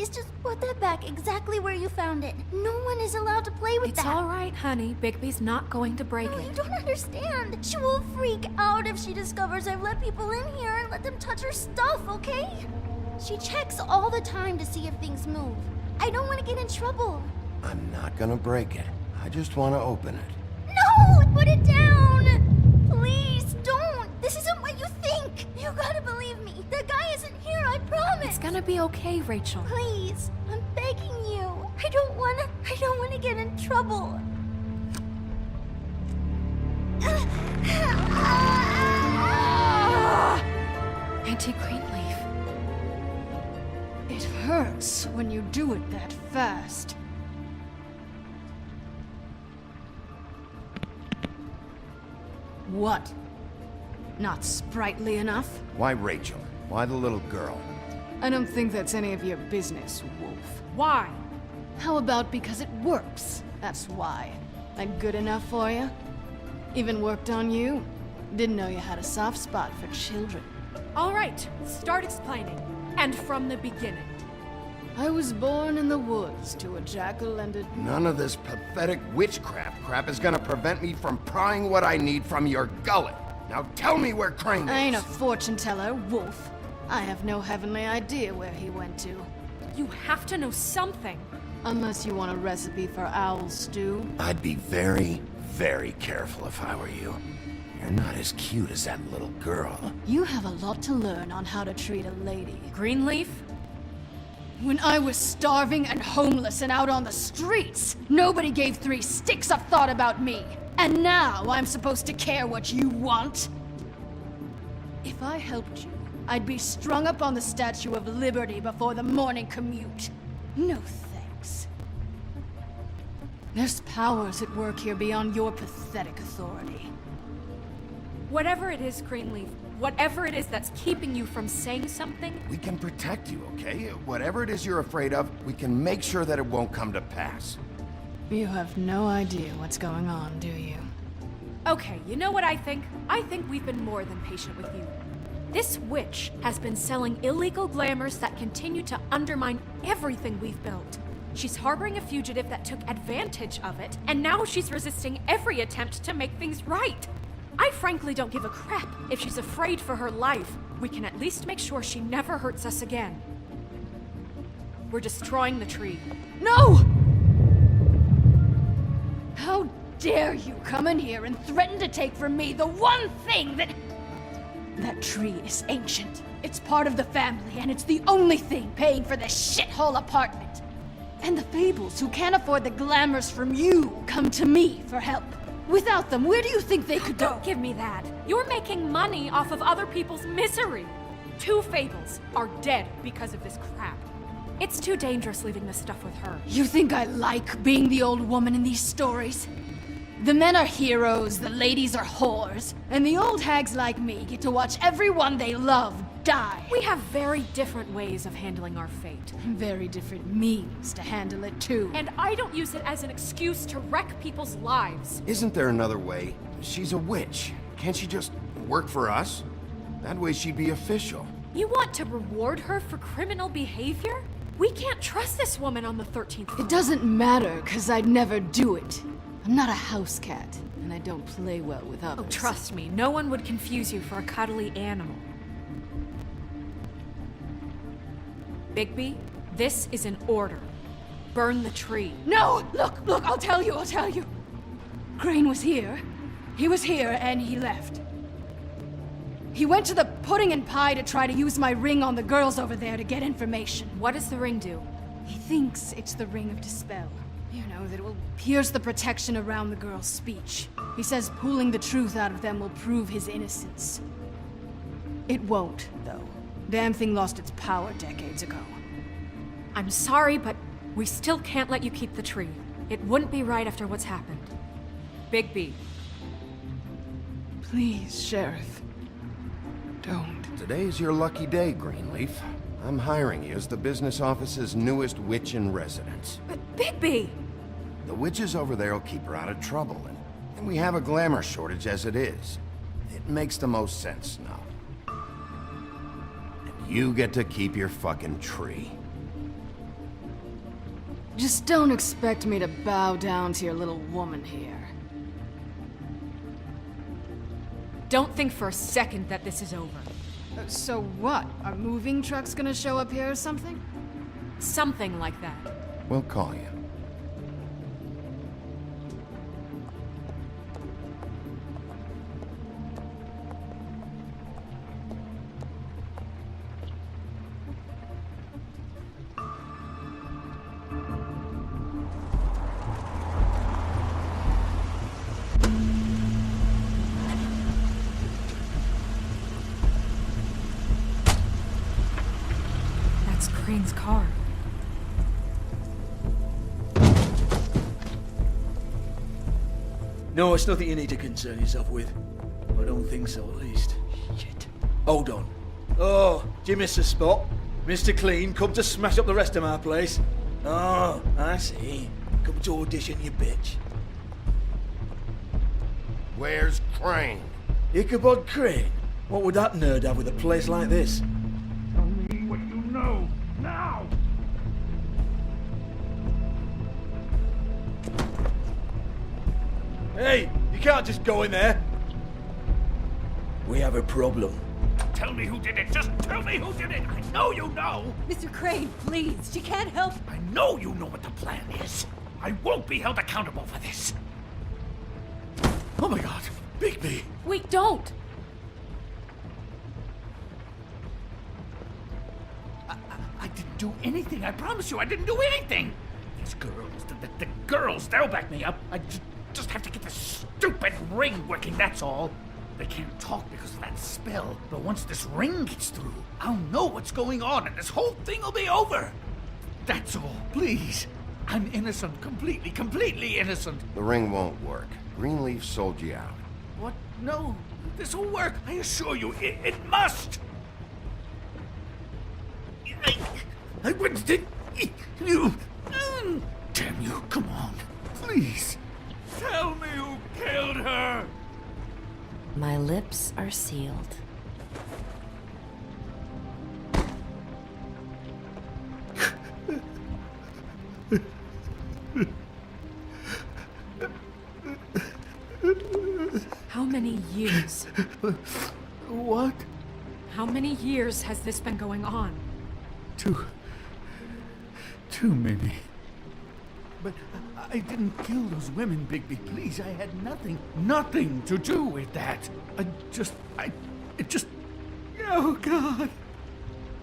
just put that back exactly where you found it. No one is allowed to play with It's that. all right, honey. Bigby's not going to break No, it. you don't understand. She will freak out if she discovers I've let people in here and let them touch her stuff, okay? She checks all the time to see if things move. I don't want to get in trouble. I'm not gonna break it. I just want to open it. No! Put it down! Please, don't! This isn't what you think! You gotta believe me. The guy isn't here, I promise! It's gonna be okay, Rachel. Please, I'm begging you. I don't wanna get in trouble. Auntie Greenleaf. It hurts when you do it that fast. What? Not sprightly enough? Why Rachel? Why the little girl? I don't think that's any of your business, Wolf. Why? How about because it works? That's why. That good enough for you? Even worked on you? Didn't know you had a soft spot for children. All right, start explaining. And from the beginning. I was born in the woods to a jackal and a... None of this pathetic witchcraft crap is gonna prevent me from prying what I need from your gullet. Now tell me where Crane is. I ain't a fortune teller, Wolf. I have no heavenly idea where he went to. You have to know something. Unless you want a recipe for owl stew. I'd be very, very careful if I were you. You're not as cute as that little girl. You have a lot to learn on how to treat a lady. Greenleaf? When I was starving and homeless and out on the streets, nobody gave 3 sticks of thought about me. And now I'm supposed to care what you want? If I helped you, I'd be strung up on the Statue of Liberty before the morning commute. No thanks. There's powers at work here beyond your pathetic authority. Whatever it is, Greenleaf, whatever it is that's keeping you from saying something, We can protect you, okay? Whatever it is you're afraid of, we can make sure that it won't come to pass. You have no idea what's going on, do you? Okay, you know what I think? I think we've been more than patient with you. This witch has been selling illegal glamours that continue to undermine everything we've built. She's harboring a fugitive that took advantage of it, and now she's resisting every attempt to make things right. I frankly don't give a crap if she's afraid for her life. We can at least make sure she never hurts us again. We're destroying the tree. No! How dare you come in here and threaten to take from me the one thing that... That tree is ancient. It's part of the family, and it's the only thing paying for this shithole apartment. And the Fables, who can't afford the glamours from you, come to me for help. Without them, where do you think they could go? Don't give me that. You're making money off of other people's misery. 2 Fables are dead because of this crap. It's too dangerous leaving this stuff with her. You think I like being the old woman in these stories? The men are heroes, the ladies are whores, and the old hags like me get to watch everyone they love die. We have very different ways of handling our fate. Very different means to handle it, too. And I don't use it as an excuse to wreck people's lives. Isn't there another way? She's a witch. Can't she just work for us? That way she'd be official. You want to reward her for criminal behavior? We can't trust this woman on the 13th floor. It doesn't matter, because I'd never do it. I'm not a house cat, and I don't play well with others. Oh, trust me, no one would confuse you for a cuddly animal. Bigby, this is an order. Burn the tree. No! Look, I'll tell you. Crane was here. He was here, and he left. He went to the pudding and pie to try to use my ring on the girls over there to get information. What does the ring do? He thinks it's the ring of Dispel. You know, that it will pierce the protection around the girl's speech. He says pulling the truth out of them will prove his innocence. It won't, though. Damn thing lost its power decades ago. I'm sorry, but we still can't let you keep the tree. It wouldn't be right after what's happened. Bigby. Please, Sheriff. Don't. Today's your lucky day, Greenleaf. I'm hiring you as the business office's newest witch in residence. But Bigby! The witches over there will keep her out of trouble, and we have a glamour shortage as it is. It makes the most sense now. And you get to keep your fucking tree. Just don't expect me to bow down to your little woman here. Don't think for a second that this is over. So what? Are moving trucks gonna show up here or something? Something like that. We'll call you. That's Crane's car. No, it's nothing you need to concern yourself with. I don't think so, at least. Shit. Hold on. Oh, did you miss a spot? Mr. Clean, come to smash up the rest of my place. Oh, I see. Come to audition, you bitch. Where's Crane? Ichabod Crane? What would that nerd have with a place like this? Tell me what you know, now! Hey, you can't just go in there. We have a problem. Tell me who did it, just tell me who did it! I know you know! Mr. Crane, please, she can't help. I know you know what the plan is! I won't be held accountable for this! Oh my god, Bigby! Wait, don't! I didn't do anything, I promise you, I didn't do anything! These girls, the girls, they'll back me up. I just have to get this stupid ring working, that's all. They can't talk because of that spell, but once this ring gets through, I'll know what's going on and this whole thing will be over. That's all, please. I'm innocent, completely innocent. The ring won't work. Greenleaf sold you out. What? No, this will work, I assure you, it must. I wouldn't think you. Damn you, come on, please. Tell me who killed her. My lips are sealed. How many years? What? How many years has this been going on? Too many. But I didn't kill those women, Bigby. Please, I had nothing to do with that. Oh, God.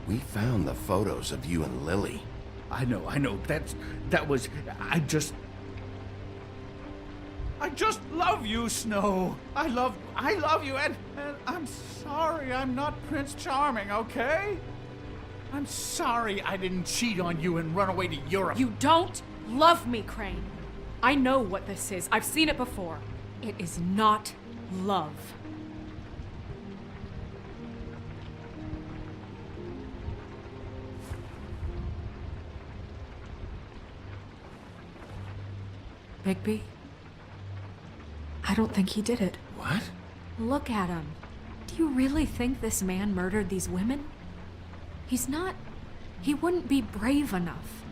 We found the photos of you and Lily. I know. I just love you, Snow. I love you, and I'm sorry I'm not Prince Charming, okay? I'm sorry I didn't cheat on you and run away to Europe. You don't love me, Crane. I know what this is. I've seen it before. It is not love. Bigby? I don't think he did it. What? Look at him. Do you really think this man murdered these women? He's not. He wouldn't be brave enough.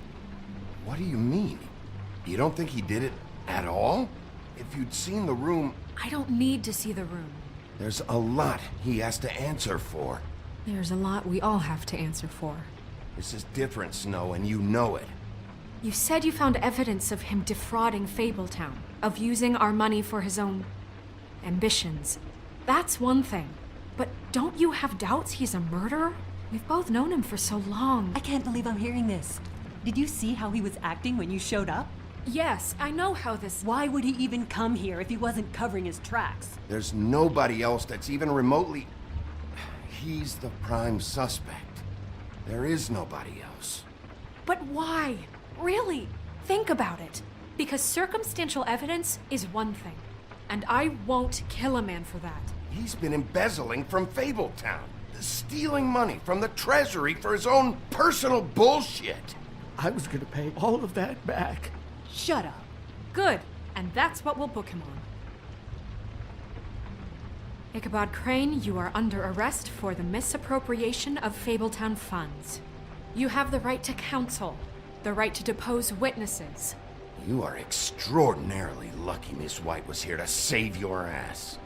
What do you mean? You don't think he did it at all? If you'd seen the room... I don't need to see the room. There's a lot he has to answer for. There's a lot we all have to answer for. This is different, Snow, and you know it. You said you found evidence of him defrauding Fabletown, of using our money for his own ambitions. That's one thing. But don't you have doubts he's a murderer? We've both known him for so long. I can't believe I'm hearing this. Did you see how he was acting when you showed up? Yes, I know how this... Why would he even come here if he wasn't covering his tracks? There's nobody else that's even remotely... He's the prime suspect. There is nobody else. But why? Really? Think about it. Because circumstantial evidence is one thing. And I won't kill a man for that. He's been embezzling from Fabletown. stealing money from the treasury for his own personal bullshit. I was gonna pay all of that back. Shut up. Good, and that's what we'll book him on. Ichabod Crane, you are under arrest for the misappropriation of Fabletown funds. You have the right to counsel, the right to depose witnesses. You are extraordinarily lucky Miss White was here to save your ass.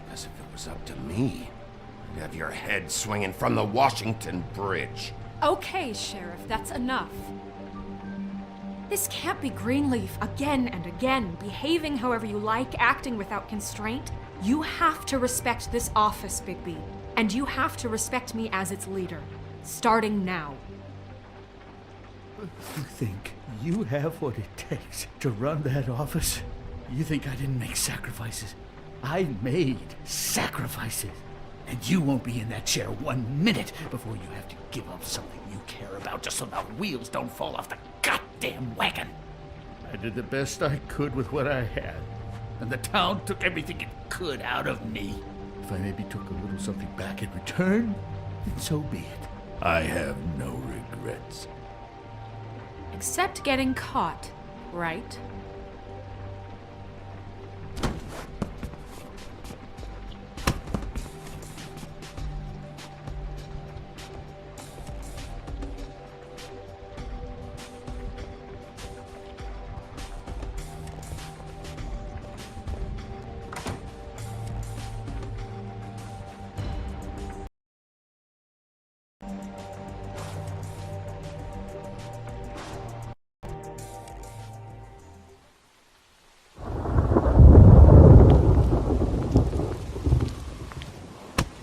Because if it was up to me, you'd have your head swinging from the Washington Bridge. Okay, Sheriff, that's enough. This can't be Greenleaf again and again, behaving however you like, acting without constraint. You have to respect this office, Bigby. And you have to respect me as its leader. Starting now. You think you have what it takes to run that office? You think I didn't make sacrifices? I made sacrifices. And you won't be in that chair 1 minute before you have to give up something you care about just so the wheels don't fall off the goddamn wagon. I did the best I could with what I had, and the town took everything it could out of me. If I maybe took a little something back in return, then so be it. I have no regrets. Except getting caught, right?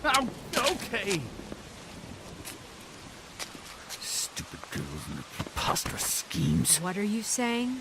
Oh, okay. Stupid girls and their preposterous schemes. What are you saying?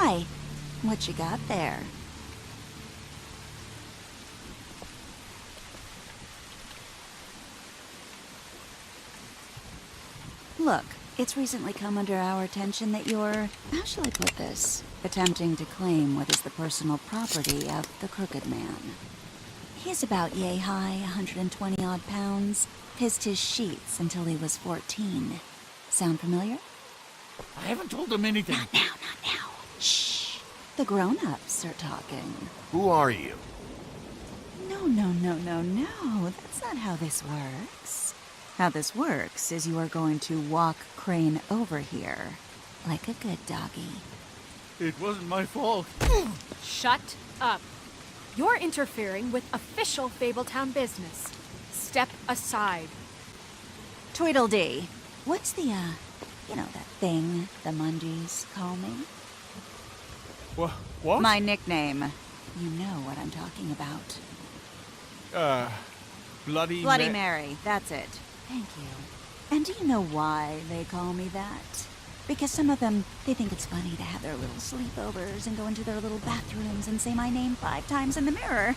Hi. What you got there? Look, it's recently come under our attention that you're, how shall I put this, attempting to claim what is the personal property of the Crooked Man. He's about yay high, 120 odd pounds, pissed his sheets until he was 14. Sound familiar? I haven't told them anything. Not now. Shh. The grown-ups are talking. Who are you? No. That's not how this works. How this works is you are going to walk Crane over here. Like a good doggy. It wasn't my fault. Shut up. You're interfering with official Fabletown business. Step aside. Tweedledee. What's the, you know, that thing the Mundies call me? What? My nickname. You know what I'm talking about. Bloody Mary, that's it. Thank you. And do you know why they call me that? Because some of them, they think it's funny to have their little sleepovers and go into their little bathrooms and say my name 5 times in the mirror.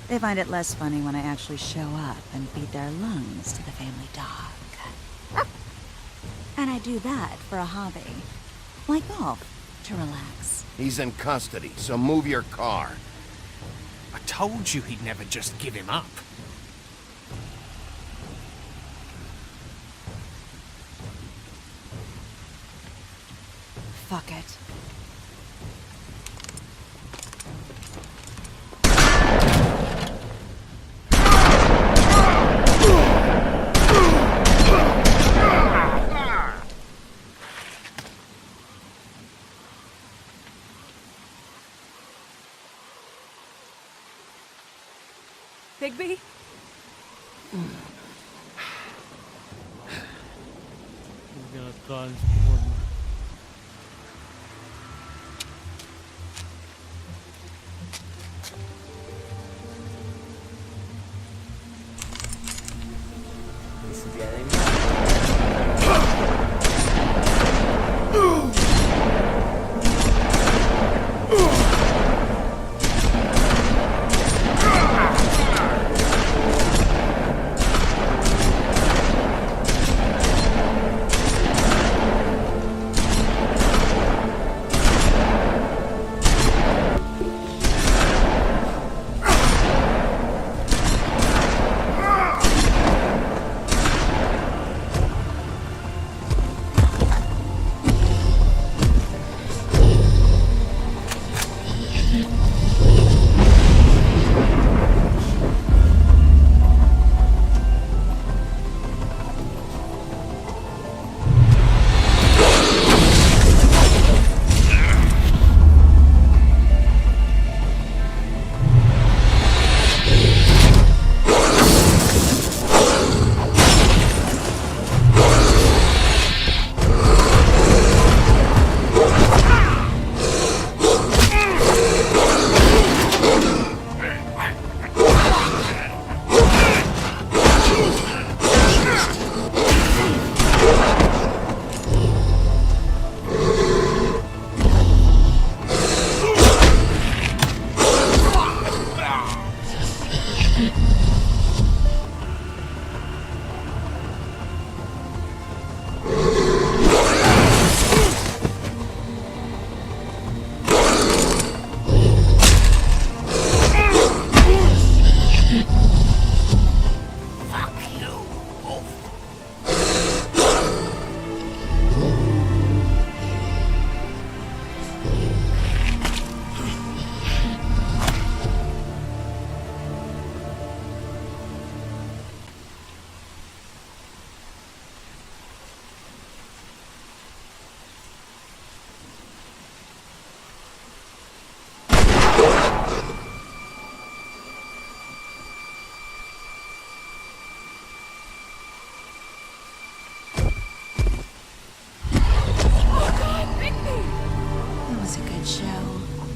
They find it less funny when I actually show up and feed their lungs to the family dog. And I do that for a hobby. Like golf, to relax. He's in custody, so move your car. I told you he'd never just give him up. Fuck it. Bigby? He's gonna transport. He's getting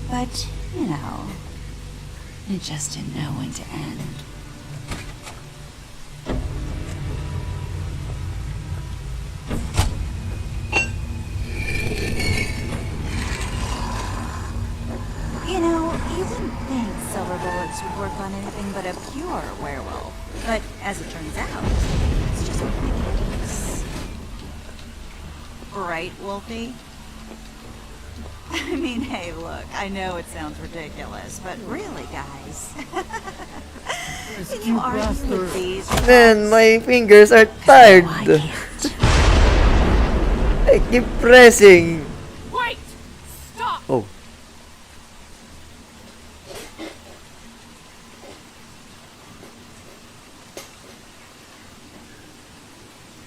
But, you know, it just didn't know when to end. You know, you wouldn't think silver bullets would work on anything but a pure werewolf. But as it turns out, it's just ridiculous. Right, Wolfie? I mean, hey, look, I know it sounds ridiculous, but really, guys. Can you argue with these? Man, my fingers are tired. I keep pressing. Wait! Stop! Oh.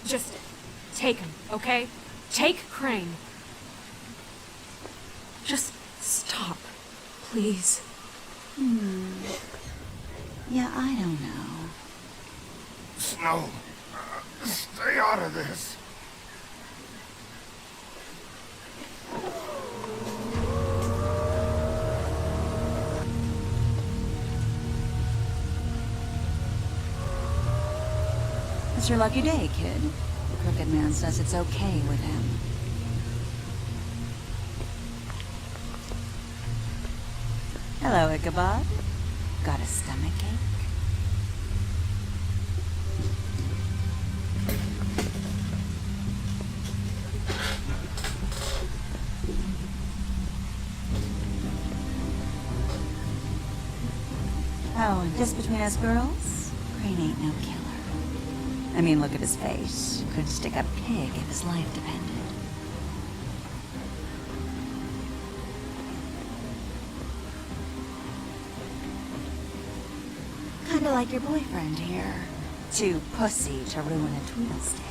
Just take him, okay? Take Crane. Just stop, please. Yeah, I don't know. Snow, stay out of this. It's your lucky day, kid. The Crooked Man says it's okay with him. Hello, Ichabod. Got a stomach ache? Oh, and just between us girls, Crane ain't no killer. I mean, look at his face. Could stick a pig if his life depended. Kinda like your boyfriend here. Too pussy to ruin a Tweedlestay.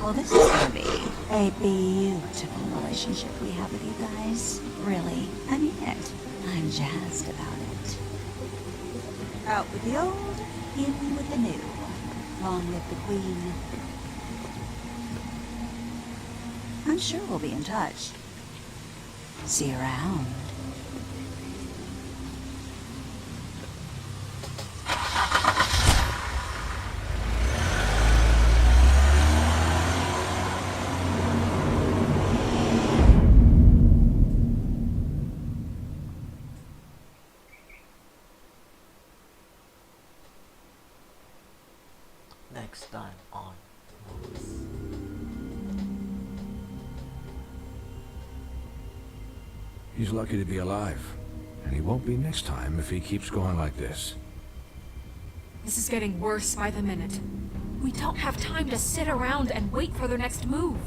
Well, this is gonna be a beautiful relationship we have with you guys. Really, I mean it. I'm jazzed about it. Out with the old, in with the new. Long live the Queen. I'm sure we'll be in touch. See you around. Next time on He's lucky to be alive. And he won't be next time if he keeps going like this. This is getting worse by the minute. We don't have time to sit around and wait for their next move.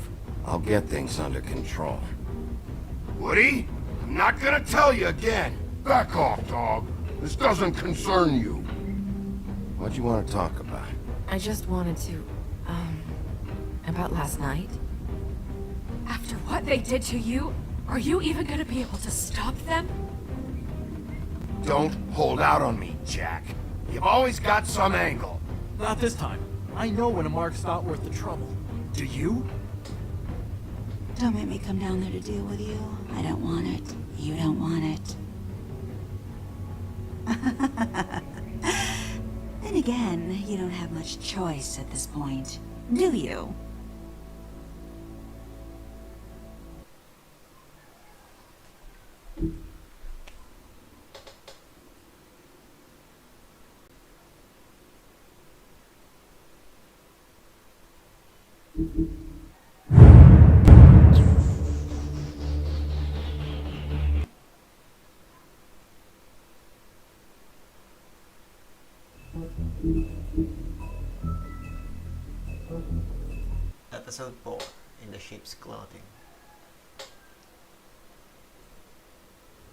I'll get things under control. Woody, I'm not gonna tell you again. Back off, dog. This doesn't concern you. What do you want to talk about? I just wanted to, about last night. After what they did to you, are you even gonna be able to stop them? Don't hold out on me, Jack. You've always got some angle. Not this time. I know when a mark's not worth the trouble. Do you? Don't make me come down there to deal with you. I don't want it. You don't want it. Then again, you don't have much choice at this point, do you? Episode 4, In the Sheep's Clothing.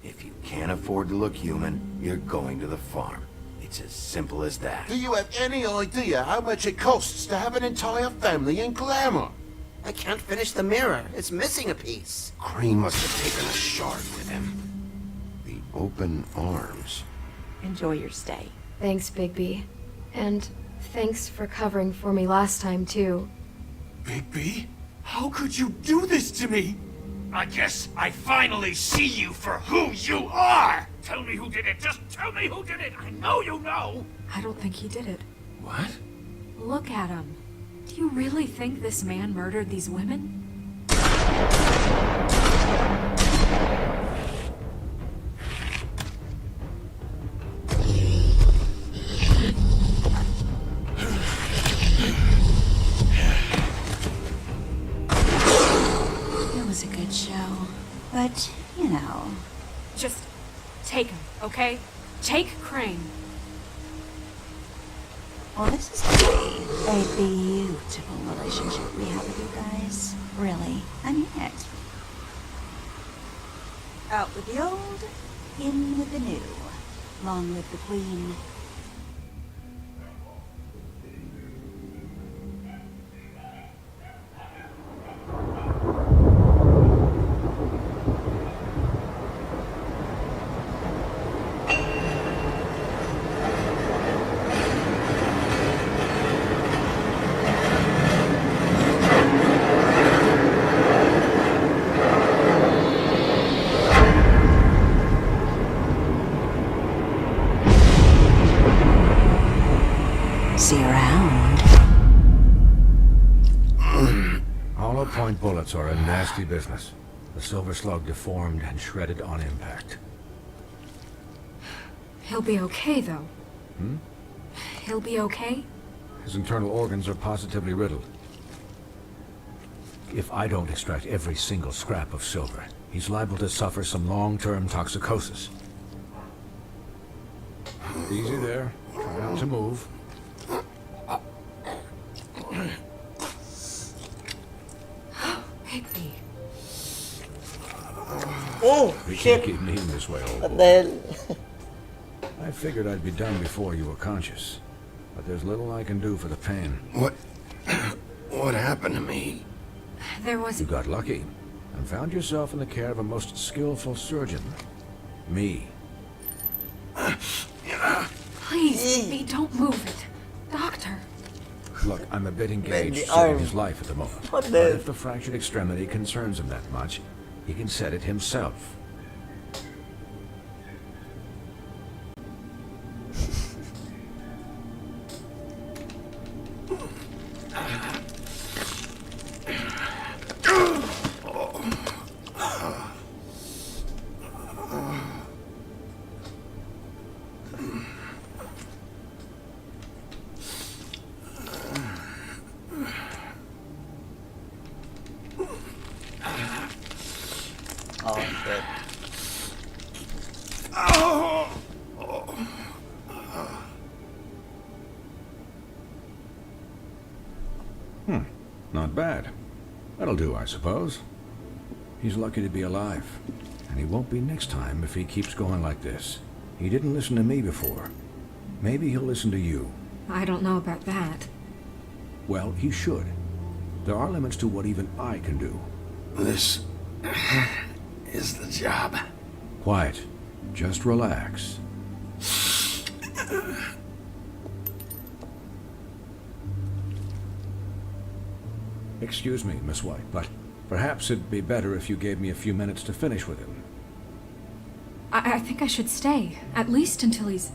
If you can't afford to look human, you're going to the farm. It's as simple as that. Do you have any idea how much it costs to have an entire family in Glamour? I can't finish the mirror. It's missing a piece. Crane must have taken a shard with him. The open arms. Enjoy your stay. Thanks, Bigby. And thanks for covering for me last time, too. Bigby? How could you do this to me? I guess I finally see you for who you are! Tell me who did it! Just tell me who did it! I know you know! I don't think he did it. What? Look at him. Do you really think this man murdered these women? It was a good show, but, you know. Just take him, okay? Take Crane. Well, this is gonna be a beautiful relationship we have with you guys. Really, I mean it. Out with the old, in with the new. Long live the Queen. See you around. Hollow point bullets are a nasty business. The Silver Slug deformed and shredded on impact. He'll be okay, though. Hmm? He'll be okay? His internal organs are positively riddled. If I don't extract every single scrap of silver, he's liable to suffer some long-term toxicosis. Easy there. Try not to move. Bigby. Oh, We shit! can't keep kneeing this way, old What boy. the hell? I figured I'd be done before you were conscious. But there's little I can do for the pain. What happened to me? There was. You got lucky and found yourself in the care of a most skillful surgeon. Me. Please, Bigby, don't move it. Doctor. Look, I'm a bit engaged the saving arm. his life at the moment. What But the- if the fractured extremity concerns him that much, he can set it himself. Oh, shit. Not bad. That'll do, I suppose. He's lucky to be alive. And he won't be next time if he keeps going like this. He didn't listen to me before. Maybe he'll listen to you. I don't know about that. Well, he should. There are limits to what even I can do. This is the job. Quiet. Just relax. Excuse me, Miss White, but perhaps it'd be better if you gave me a few minutes to finish with him. I think I should stay, at least until he's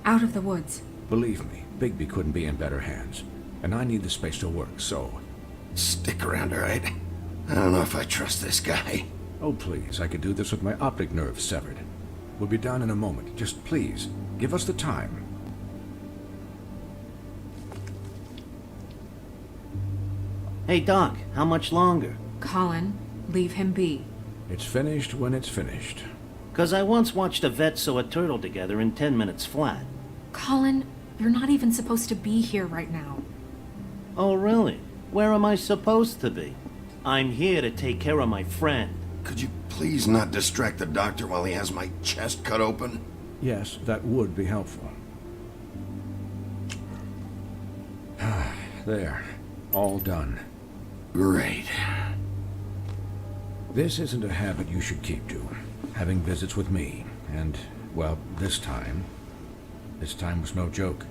out of the woods. Believe me, Bigby couldn't be in better hands, and I need the space to work, so... Stick around, all right? I don't know if I trust this guy. Oh, please, I could do this with my optic nerve severed. We'll be done in a moment. Just please, give us the time. Hey, Doc, how much longer? Colin, leave him be. It's finished when it's finished. 'Cause I once watched a vet sew a turtle together in 10 minutes flat. Colin, you're not even supposed to be here right now. Oh, really? Where am I supposed to be? I'm here to take care of my friend. Could you please not distract the doctor while he has my chest cut open? Yes, that would be helpful. There. All done. Great. This isn't a habit you should keep to. Having visits with me. And, well, this time was no joke.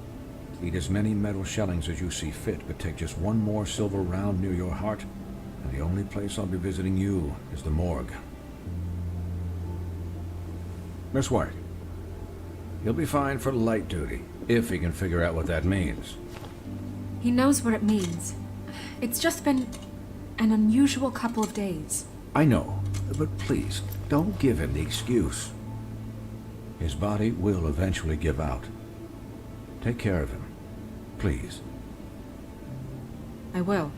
Eat as many metal shellings as you see fit, but take just one more silver round near your heart, and the only place I'll be visiting you is the morgue. Miss White, he'll be fine for light duty, if he can figure out what that means. He knows what it means. It's just been an unusual couple of days. I know, but please, don't give him the excuse. His body will eventually give out. Take care of him, please. I will.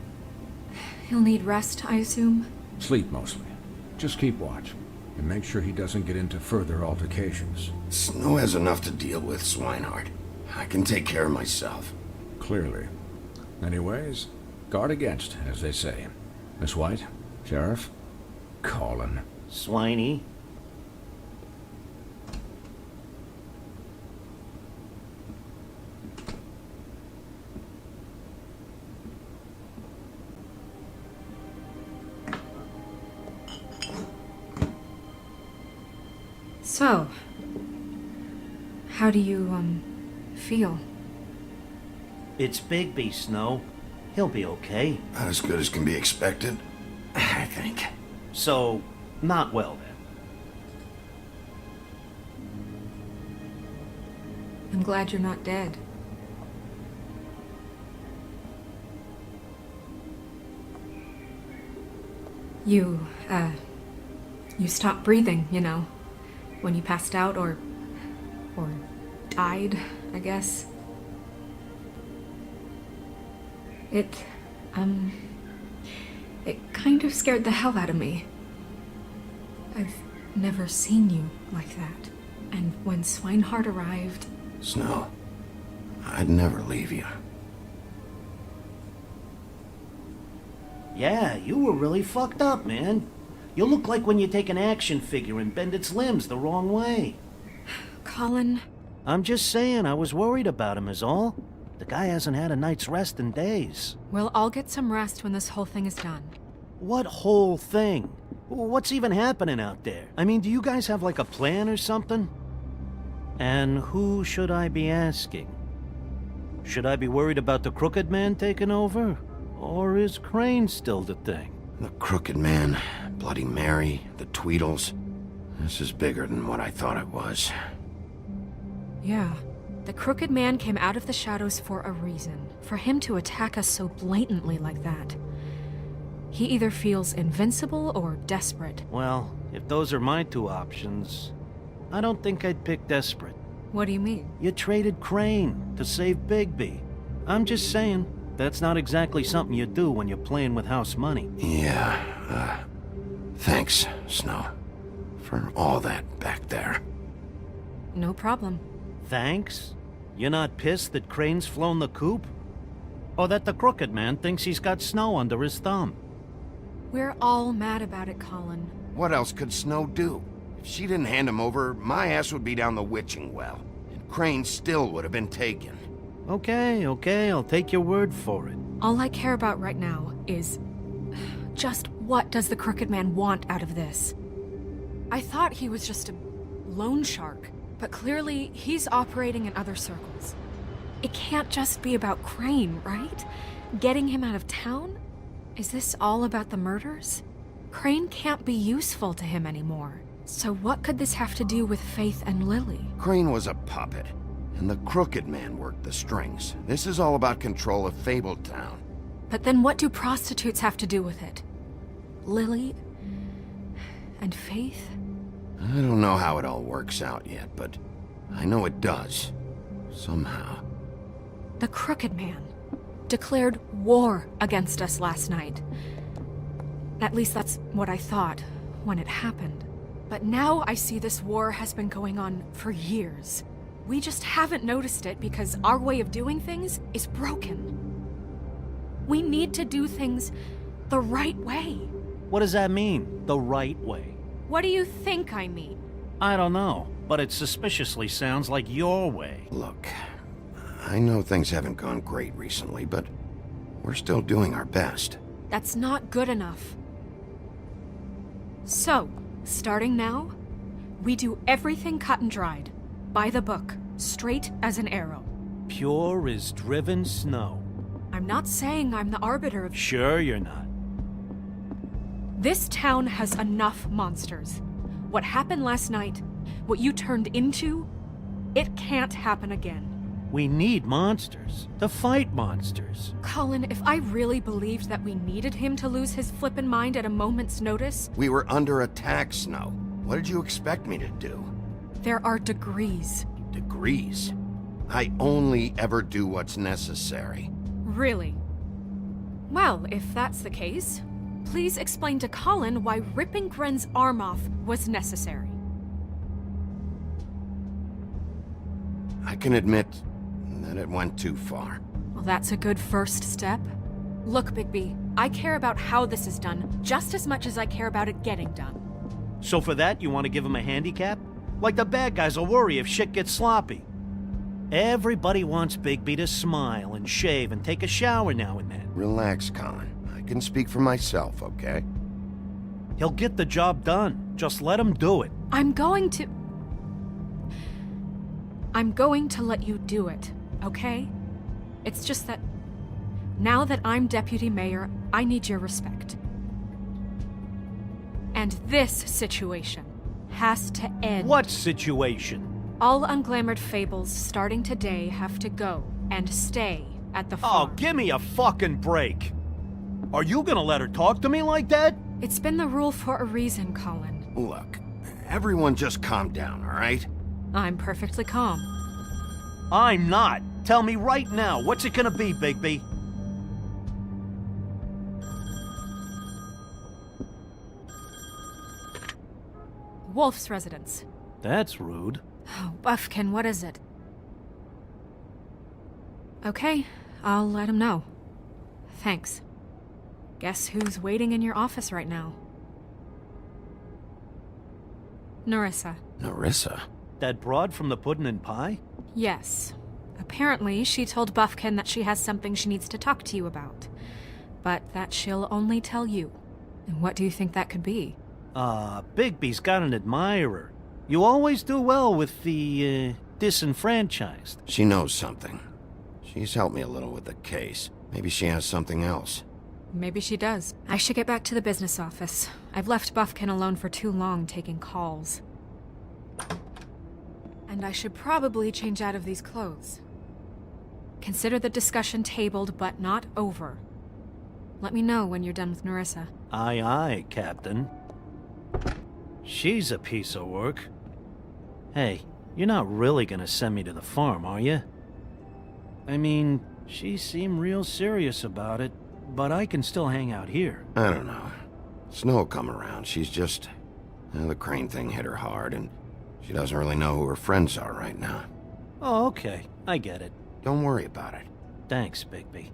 He'll need rest, I assume? Sleep mostly. Just keep watch, and make sure he doesn't get into further altercations. Snow has enough to deal with, Swinehart. I can take care of myself. Clearly. Anyways, guard against, as they say. Miss White, Sheriff, Colin. Swiney. So, how do you, feel? It's Bigby, Snow. He'll be okay. Not as good as can be expected, I think. So, not well then. I'm glad you're not dead. You stopped breathing, you know, when you passed out or died, I guess. It kind of scared the hell out of me. I've never seen you like that. And when Swinehart arrived... Snow, I'd never leave you. Yeah, you were really fucked up, man. You look like when you take an action figure and bend its limbs the wrong way. Colin... I'm just saying, I was worried about him is all. The guy hasn't had a night's rest in days. We'll all get some rest when this whole thing is done. What whole thing? What's even happening out there? I mean, do you guys have like a plan or something? And who should I be asking? Should I be worried about the Crooked Man taking over? Or is Crane still the thing? The Crooked Man, Bloody Mary, the Tweedles. This is bigger than what I thought it was. Yeah. The Crooked Man came out of the shadows for a reason. For him to attack us so blatantly like that. He either feels invincible or desperate. Well, if those are my two options, I don't think I'd pick desperate. What do you mean? You traded Crane to save Bigby. I'm just saying, that's not exactly something you do when you're playing with house money. Yeah, thanks, Snow, for all that back there. No problem. Thanks? You're not pissed that Crane's flown the coop? Or that the Crooked Man thinks he's got Snow under his thumb? We're all mad about it, Colin. What else could Snow do? If she didn't hand him over, my ass would be down the witching well. And Crane still would have been taken. Okay, I'll take your word for it. All I care about right now is... just what does the Crooked Man want out of this? I thought he was just a loan shark, but clearly he's operating in other circles. It can't just be about Crane, right? Getting him out of town? Is this all about the murders? Crane can't be useful to him anymore. So what could this have to do with Faith and Lily? Crane was a puppet, and the Crooked Man worked the strings. This is all about control of Fabletown. But then what do prostitutes have to do with it? Lily? And Faith? I don't know how it all works out yet, but I know it does. Somehow. The Crooked Man declared war against us last night. At least that's what I thought when it happened. But now I see this war has been going on for years. We just haven't noticed it because our way of doing things is broken. We need to do things the right way. What does that mean, the right way? What do you think I mean? I don't know, but it suspiciously sounds like your way. Look, I know things haven't gone great recently, but we're still doing our best. That's not good enough. So, starting now, we do everything cut and dried. By the book, straight as an arrow. Pure as driven snow. I'm not saying I'm the arbiter of... Sure you're not. This town has enough monsters. What happened last night, what you turned into, it can't happen again. We need monsters. To fight monsters. Colin, if I really believed that we needed him to lose his flippin' mind at a moment's notice... We were under attack, Snow. What did you expect me to do? There are degrees. Degrees? I only ever do what's necessary. Really? Well, if that's the case, please explain to Colin why ripping Gren's arm off was necessary. I can admit that it went too far. Well, that's a good first step. Look, Bigby, I care about how this is done just as much as I care about it getting done. So for that, you want to give him a handicap? Like the bad guys will worry if shit gets sloppy. Everybody wants Bigby to smile and shave and take a shower now and then. Relax, Colin. I can speak for myself, okay? He'll get the job done. Just let him do it. I'm going to let you do it, okay? It's just that now that I'm deputy mayor, I need your respect. And this situation has to end. What situation? All unglamored fables starting today have to go and stay at the farm. Oh, give me a fucking break. Are you gonna let her talk to me like that? It's been the rule for a reason, Colin. Look, everyone just calm down, all right? I'm perfectly calm. I'm not. Tell me right now, what's it gonna be, Bigby? Wolf's residence. That's rude. Oh, Buffkin, what is it? Okay, I'll let him know. Thanks. Guess who's waiting in your office right now? Nerissa. Nerissa? That broad from the Puddin' and Pie? Yes. Apparently, she told Buffkin that she has something she needs to talk to you about, but that she'll only tell you. And what do you think that could be? Bigby's got an admirer. You always do well with the, disenfranchised. She knows something. She's helped me a little with the case. Maybe she has something else. Maybe she does. I should get back to the business office. I've left Buffkin alone for too long taking calls. And I should probably change out of these clothes. Consider the discussion tabled, but not over. Let me know when you're done with Nerissa. Aye, aye, Captain. She's a piece of work. Hey, you're not really gonna send me to the farm, are you? I mean, she seemed real serious about it, but I can still hang out here. I don't know. Snow come around. She's just... the Crane thing hit her hard, and she doesn't really know who her friends are right now. Oh, okay. I get it. Don't worry about it. Thanks, Bigby.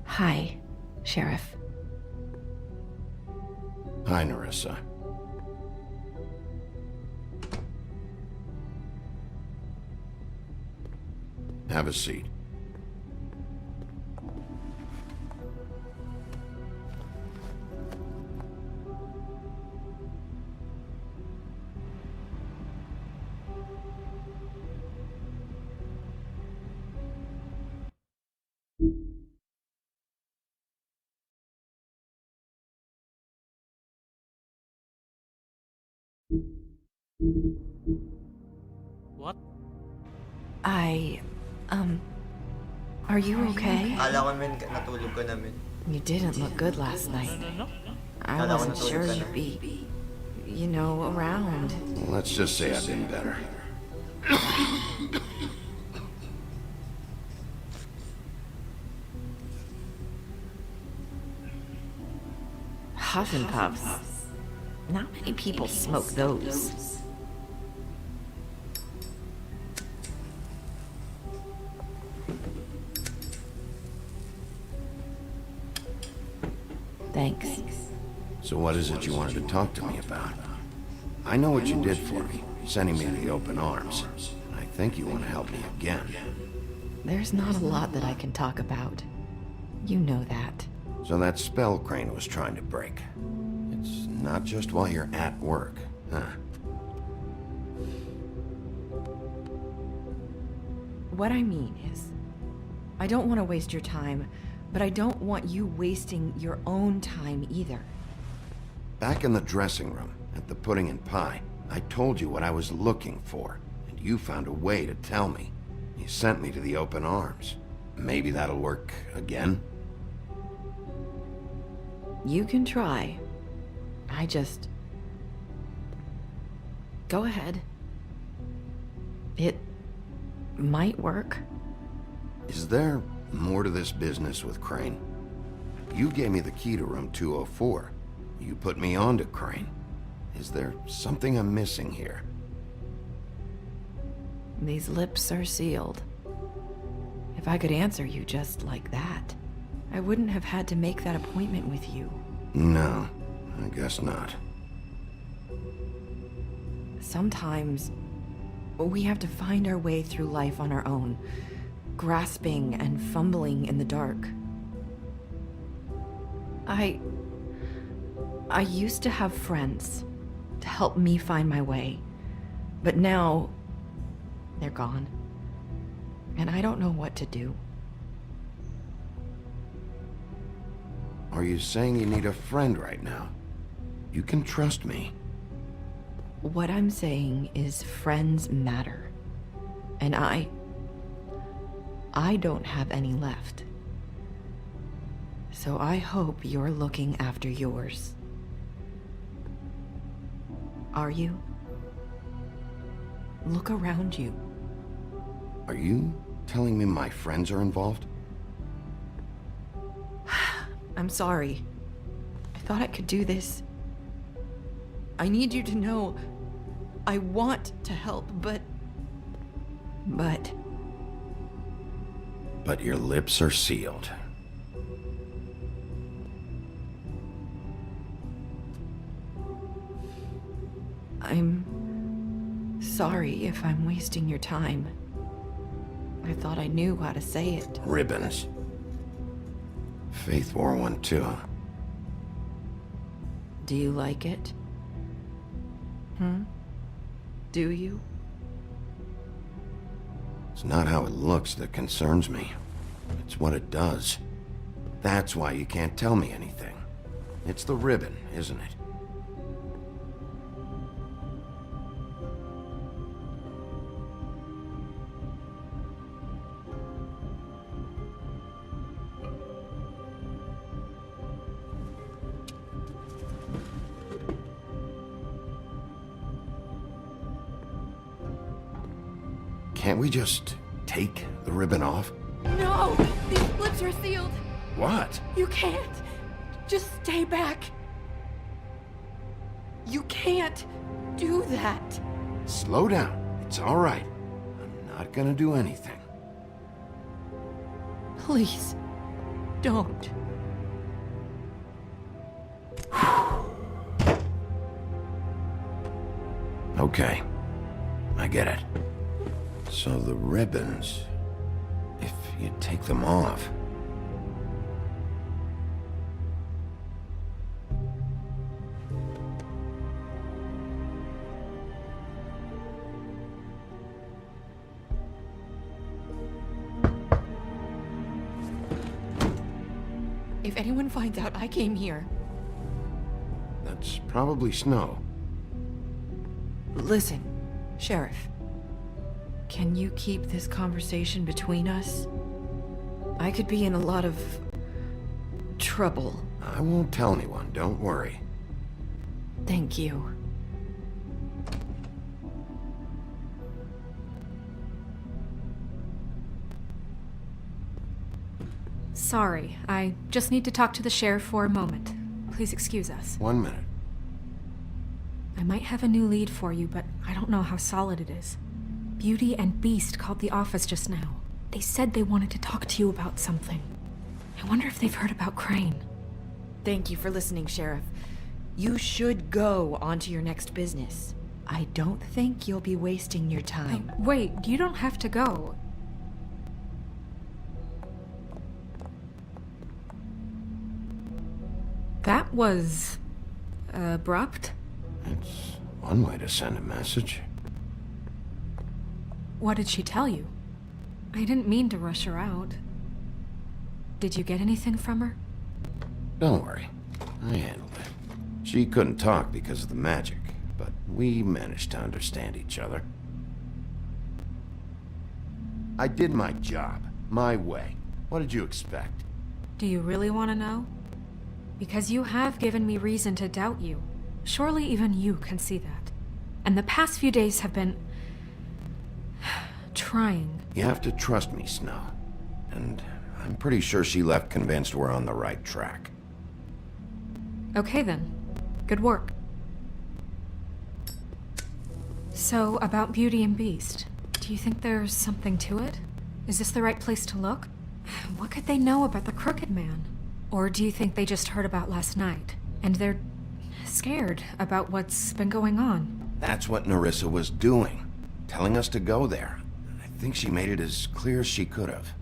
Hi, Sheriff. Hi, Nerissa. Have a seat. What? Are you okay? Kala ko men, natulog ka na men. You didn't look good last night. I Kala ko wasn't natulog sure ka na. you'd be, you know, around. Let's just say I've been better. Huff and Puffs. Not many people smoke those. Thanks. So what is it you wanted to talk to me about? I know what you did for me, sending me to the open arms. I think you want to help me again. There's not a lot that I can talk about. You know that. So that spell Crane was trying to break. It's not just while you're at work, huh? What I mean is, I don't want to waste your time, but I don't want you wasting your own time either. Back in the dressing room, at the Pudding and Pie, I told you what I was looking for, and you found a way to tell me. You sent me to the open arms. Maybe that'll work again? You can try. I just... Go ahead. It might work. Is there more to this business with Crane? You gave me the key to room 204. You put me onto Crane. Is there something I'm missing here? These lips are sealed. If I could answer you just like that, I wouldn't have had to make that appointment with you. No, I guess not. Sometimes, We have to find our way through life on our own, grasping and fumbling in the dark. I used to have friends to help me find my way, but now they're gone, and I don't know what to do. Are you saying you need a friend right now? You can trust me. What I'm saying is friends matter, and I don't have any left. So I hope you're looking after yours. Are you? Look around you. Are you telling me my friends are involved? I'm sorry. I thought I could do this. I need you to know I want to help, but your lips are sealed. I'm sorry if I'm wasting your time. I thought I knew how to say it. Ribbons. Faith wore one too. Do you like it? Do you? It's not how it looks that concerns me. It's what it does. That's why you can't tell me anything. It's the ribbon, isn't it? Can't we just take the ribbon off? No! These lips are sealed! What? You can't! Just stay back! You can't do that! Slow down. It's all right. I'm not gonna do anything. Please, don't. Okay. I get it. So the ribbons, if you take them off... If anyone finds out I came here... That's probably Snow. Listen, Sheriff. Can you keep this conversation between us? I could be in a lot of trouble. I won't tell anyone, don't worry. Thank you. Sorry, I just need to talk to the sheriff for a moment. Please excuse us. 1 minute. I might have a new lead for you, but I don't know how solid it is. Beauty and Beast called the office just now. They said they wanted to talk to you about something. I wonder if they've heard about Crane. Thank you for listening, Sheriff. You should go on to your next business. I don't think you'll be wasting your time. Wait, you don't have to go. That was... abrupt? It's one way to send a message. What did she tell you? I didn't mean to rush her out. Did you get anything from her? Don't worry. I handled it. She couldn't talk because of the magic, but we managed to understand each other. I did my job, my way. What did you expect? Do you really want to know? Because you have given me reason to doubt you. Surely even you can see that. And the past few days have been... trying. You have to trust me, Snow. And I'm pretty sure she left convinced we're on the right track. Okay then. Good work. So, about Beauty and Beast, do you think there's something to it? Is this the right place to look? What could they know about the Crooked Man? Or do you think they just heard about last night, and they're scared about what's been going on? That's what Nerissa was doing. telling us to go there. I think she made it as clear as she could have.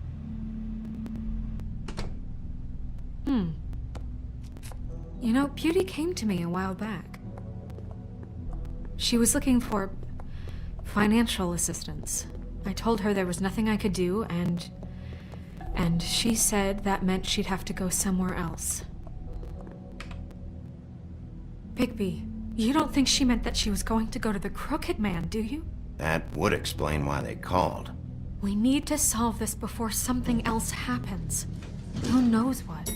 You know, Beauty came to me a while back. She was looking for financial assistance. I told her there was nothing I could do, and she said that meant she'd have to go somewhere else. Bigby, you don't think she meant that she was going to go to the Crooked Man, do you? That would explain why they called. We need to solve this before something else happens. Who knows what?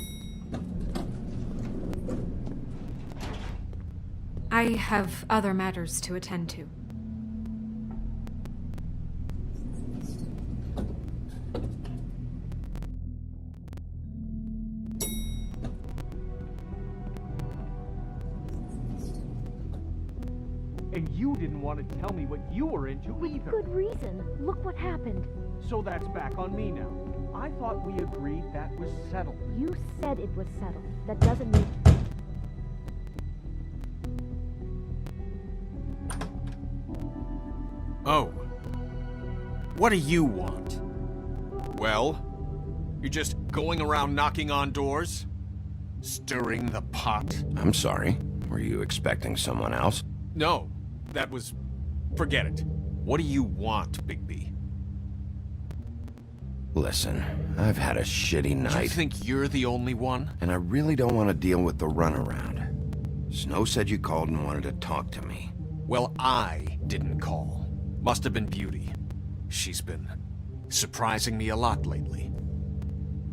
I have other matters to attend to. And you didn't want to tell me what you were into either. Good reason. Look what happened. So that's back on me now. I thought we agreed that was settled. You said it was settled. That doesn't mean... Oh. What do you want? Well, you're just going around knocking on doors? Stirring the pot? I'm sorry. Were you expecting someone else? No, that was... forget it. What do you want, Bigby? Listen, I've had a shitty night. You think you're the only one? And I really don't want to deal with the runaround. Snow said you called and wanted to talk to me. Well, I didn't call. Must have been Beauty. She's been surprising me a lot lately.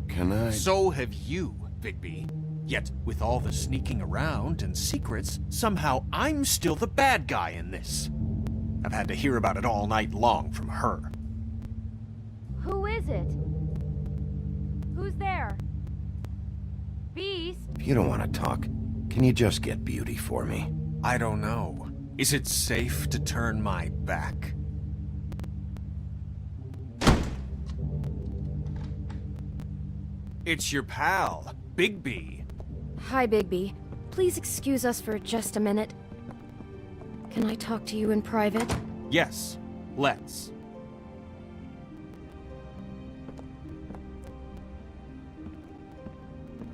Can I... So have you, Bigby. Yet, with all the sneaking around and secrets, somehow I'm still the bad guy in this. I've had to hear about it all night long from her. Who is it? Who's there? Beast? If you don't want to talk, can you just get Beauty for me? I don't know. Is it safe to turn my back? It's your pal, Bigby. Hi, Bigby. Please excuse us for just a minute. Can I talk to you in private? Yes, let's.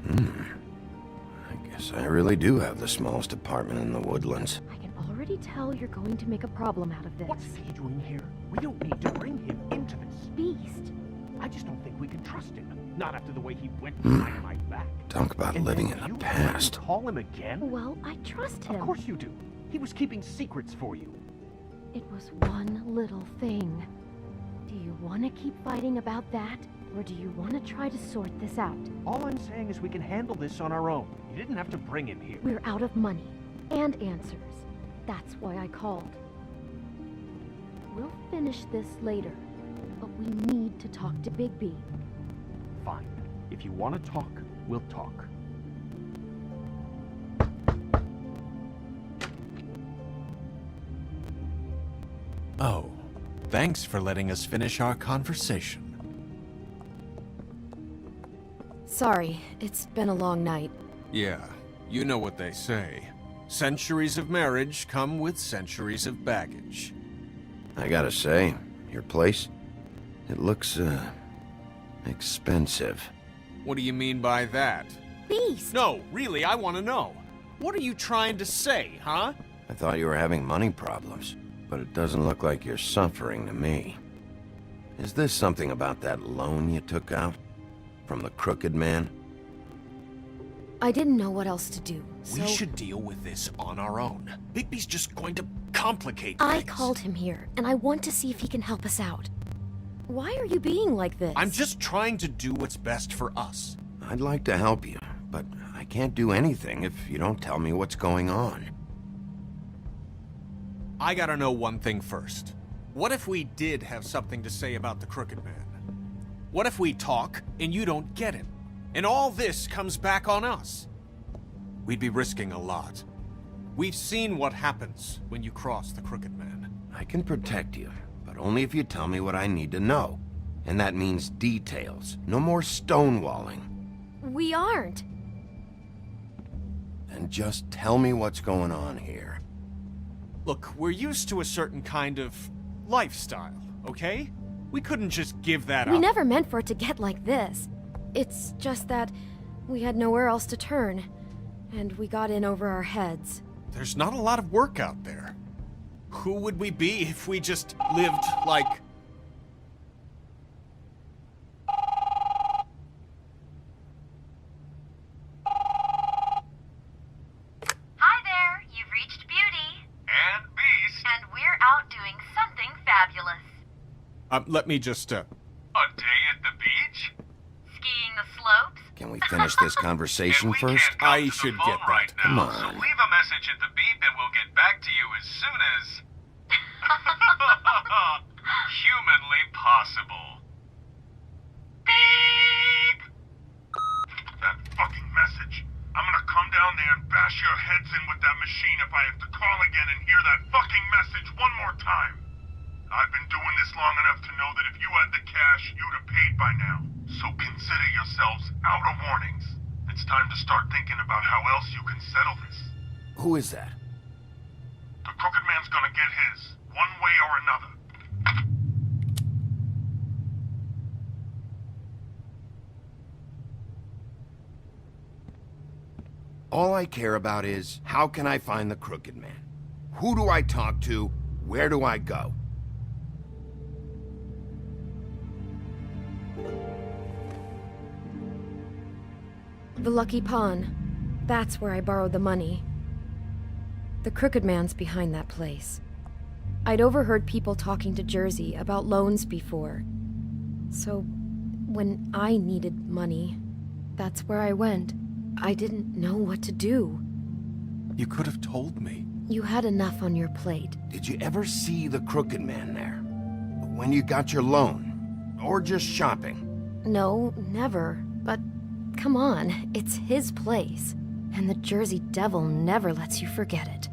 I guess I really do have the smallest apartment in the Woodlands. I can already tell you're going to make a problem out of this. What's he doing here? We don't need to bring him into this. Beast. I just don't think we can trust him. Not after the way he went behind my back. Talk about And living then in the you past. Call him again? Well, I trust him. Of course you do. He was keeping secrets for you. It was one little thing. Do you want to keep fighting about that? Or do you want to try to sort this out? All I'm saying is we can handle this on our own. You didn't have to bring him here. We're out of money and answers. That's why I called. We'll finish this later, but we need to talk to Bigby. Fine. If you want to talk, we'll talk. Oh, thanks for letting us finish our conversation. Sorry, it's been a long night. Yeah, you know what they say. Centuries of marriage come with centuries of baggage. I gotta say, your place, it looks, expensive. What do you mean by that? Beast! No, really, I want to know. What are you trying to say, huh? I thought you were having money problems, but it doesn't look like you're suffering to me. Is this something about that loan you took out? From the Crooked Man? I didn't know what else to do, so... We should deal with this on our own. Bigby's just going to complicate I things. called him here, and I want to see if he can help us out. Why are you being like this? I'm just trying to do what's best for us. I'd like to help you, but I can't do anything if you don't tell me what's going on. I gotta know one thing first. What if we did have something to say about the Crooked Man? What if we talk and you don't get him? And all this comes back on us? We'd be risking a lot. We've seen what happens when you cross the Crooked Man. I can protect you, but only if you tell me what I need to know. And that means details. No more stonewalling. We aren't. Then just tell me what's going on here. Look, we're used to a certain kind of lifestyle, okay? We couldn't just give that up. We never meant for it to get like this. It's just that we had nowhere else to turn, and we got in over our heads. There's not a lot of work out there. Who would we be if we just lived like... Hi there, you've reached Beauty. And Beast. And we're out doing something fabulous. Let me just, A day at the beach? Skiing the slopes? Can we finish this conversation first? I should get that. Come So on. leave a message at the beep and we'll get back to you as soon as... humanly possible. Beep! That fucking message. I'm gonna come down there and bash your heads in with that machine if I have to call again and hear that fucking message one more time. I've been doing this long enough to know that if you had the cash, you'd have paid by now. So consider yourselves out of warnings. It's time to start thinking about how else you can settle this. Who is that? The Crooked Man's gonna get his, one way or another. All I care about is, how can I find the Crooked Man? Who do I talk to? Where do I go? The Lucky Pawn. That's where I borrowed the money. The Crooked Man's behind that place. I'd overheard people talking to Jersey about loans before. So, when I needed money, that's where I went. I didn't know what to do. You could have told me. You had enough on your plate. Did you ever see the Crooked Man there? When you got your loan? Or just shopping? No, never. But come on, it's his place. And the Jersey Devil never lets you forget it.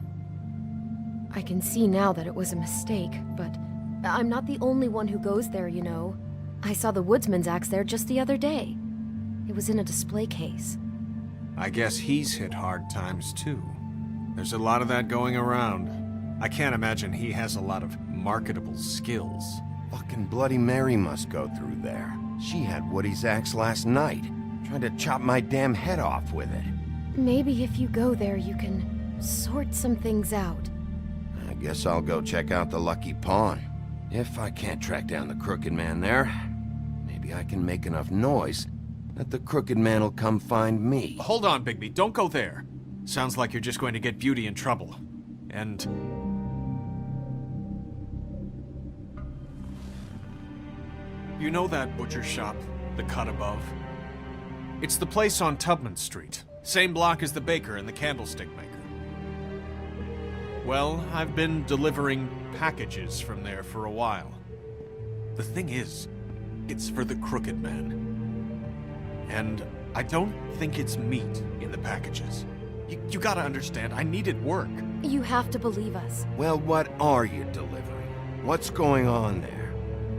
I can see now that it was a mistake, but I'm not the only one who goes there, you know. I saw the Woodsman's axe there just the other day. It was in a display case. I guess he's hit hard times too. There's a lot of that going around. I can't imagine he has a lot of marketable skills. Fucking Bloody Mary must go through there. She had Woody's axe last night. Tried to chop my damn head off with it. Maybe if you go there, you can sort some things out. I guess I'll go check out the Lucky Pawn. If I can't track down the Crooked Man there, maybe I can make enough noise that the Crooked Man will come find me. Hold on, Bigby. Don't go there. Sounds like you're just going to get Beauty in trouble. And... you know that butcher shop, the cut above? It's the place on Tubman Street. Same block as the baker and the candlestick maker. Well, I've been delivering packages from there for a while. The thing is, it's for the Crooked Man. And I don't think it's meat in the packages. You gotta understand, I needed work. You have to believe us. Well, what are you delivering? What's going on there?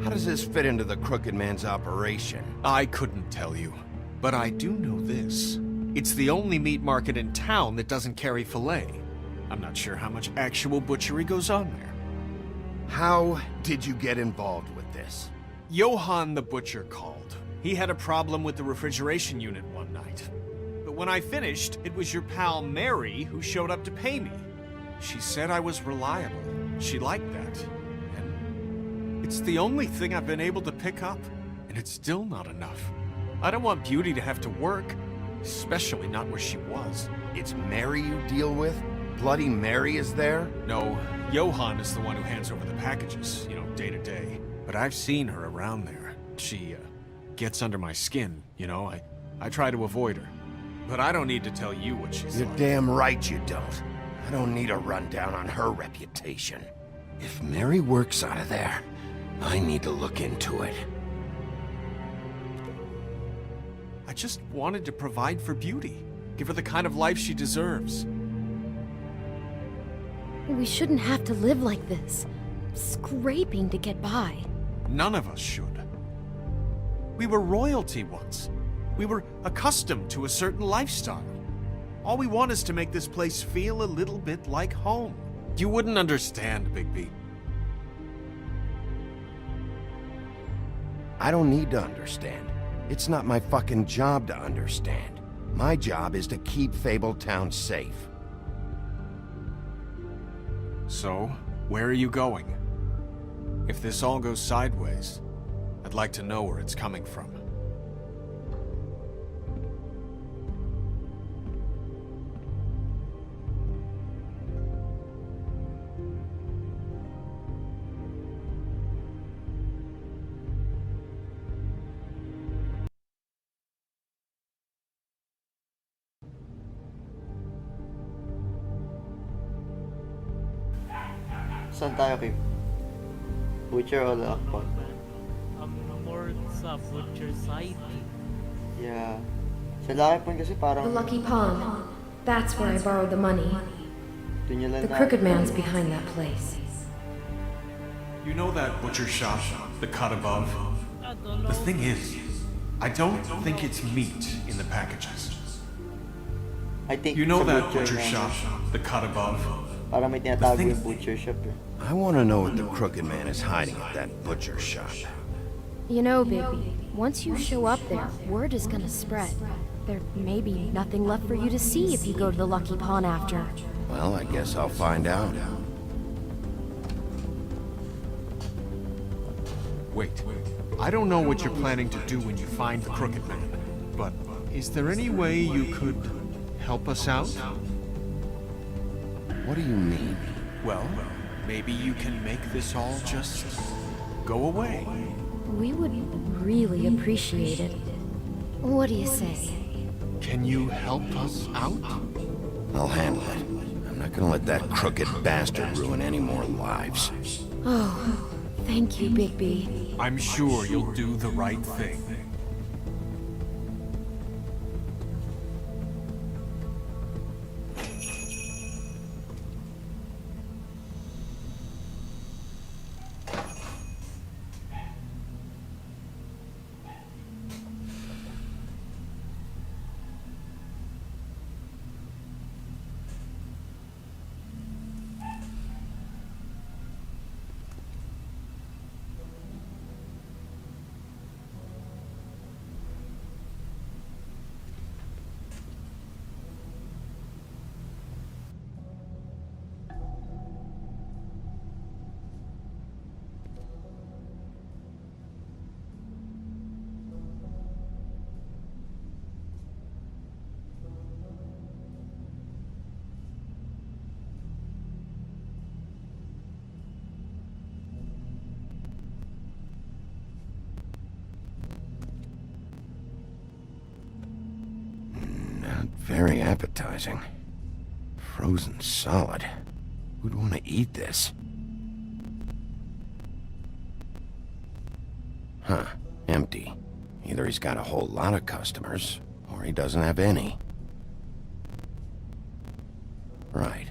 How does this fit into the Crooked Man's operation? I couldn't tell you, but I do know this. It's the only meat market in town that doesn't carry filet. I'm not sure how much actual butchery goes on there. How did you get involved with this? Johann the butcher called. He had a problem with the refrigeration unit one night. But when I finished, it was your pal Mary who showed up to pay me. She said I was reliable. She liked that. And it's the only thing I've been able to pick up, and it's still not enough. I don't want Beauty to have to work, especially not where she was. It's Mary you deal with? Bloody Mary is there? No, Johann is the one who hands over the packages, day to day. But I've seen her around there. She, gets under my skin, I try to avoid her. But I don't need to tell you what she's You're like. damn right you don't. I don't need a rundown on her reputation. If Mary works out of there, I need to look into it. I just wanted to provide for Beauty. Give her the kind of life she deserves. We shouldn't have to live like this, scraping to get by. None of us should. We were royalty once. We were accustomed to a certain lifestyle. All we want is to make this place feel a little bit like home. You wouldn't understand, Bigby. I don't need to understand. It's not my fucking job to understand. My job is to keep Fabletown safe. So, where are you going? If this all goes sideways, I'd like to know where it's coming from. Saan tayo, Kim? Butcher o Lockpot? More sa Butcher side. Yeah. Sa Lockpot kasi parang... The Lucky Pawn. That's where I borrowed the money. Dun yun lang The Crooked Man's behind that place. You know that butcher shop, the cut above? The thing is, I don't think it's meat in the packages. I think you know sa that butcher shop, the cut above? Parang may tinatago yung butcher shop eh. I want to know what the Crooked Man is hiding at that butcher shop. You know, Bigby, once you show up there, word is gonna spread. There may be nothing left for you to see if you go to the Lucky Pawn after. Well, I guess I'll find out. Wait, I don't know what you're planning to do when you find the Crooked Man, but is there any way you could help us out? What do you mean? Well, maybe you can make this all just go away. We would really appreciate it. What do you say? Can you help us out? I'll handle it. I'm not gonna let that crooked bastard ruin any more lives. Oh, thank you, Bigby. I'm sure you'll do the right thing. Very appetizing. Frozen solid. Who'd want to eat this? Huh. Empty. Either he's got a whole lot of customers, or he doesn't have any. Right.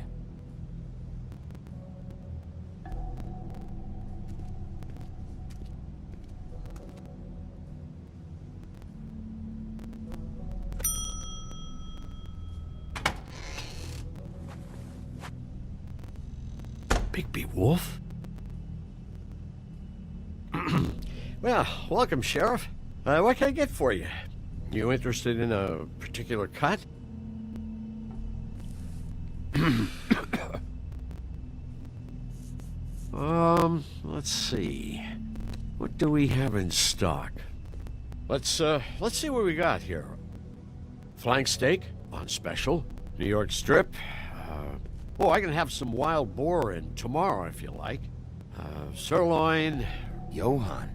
Bigby Wolf? Well, welcome, Sheriff. What can I get for you? You interested in a particular cut? Let's see. What do we have in stock? Let's see what we got here. Flank steak on special. New York strip. I can have some wild boar in tomorrow if you like. Sirloin. Johan,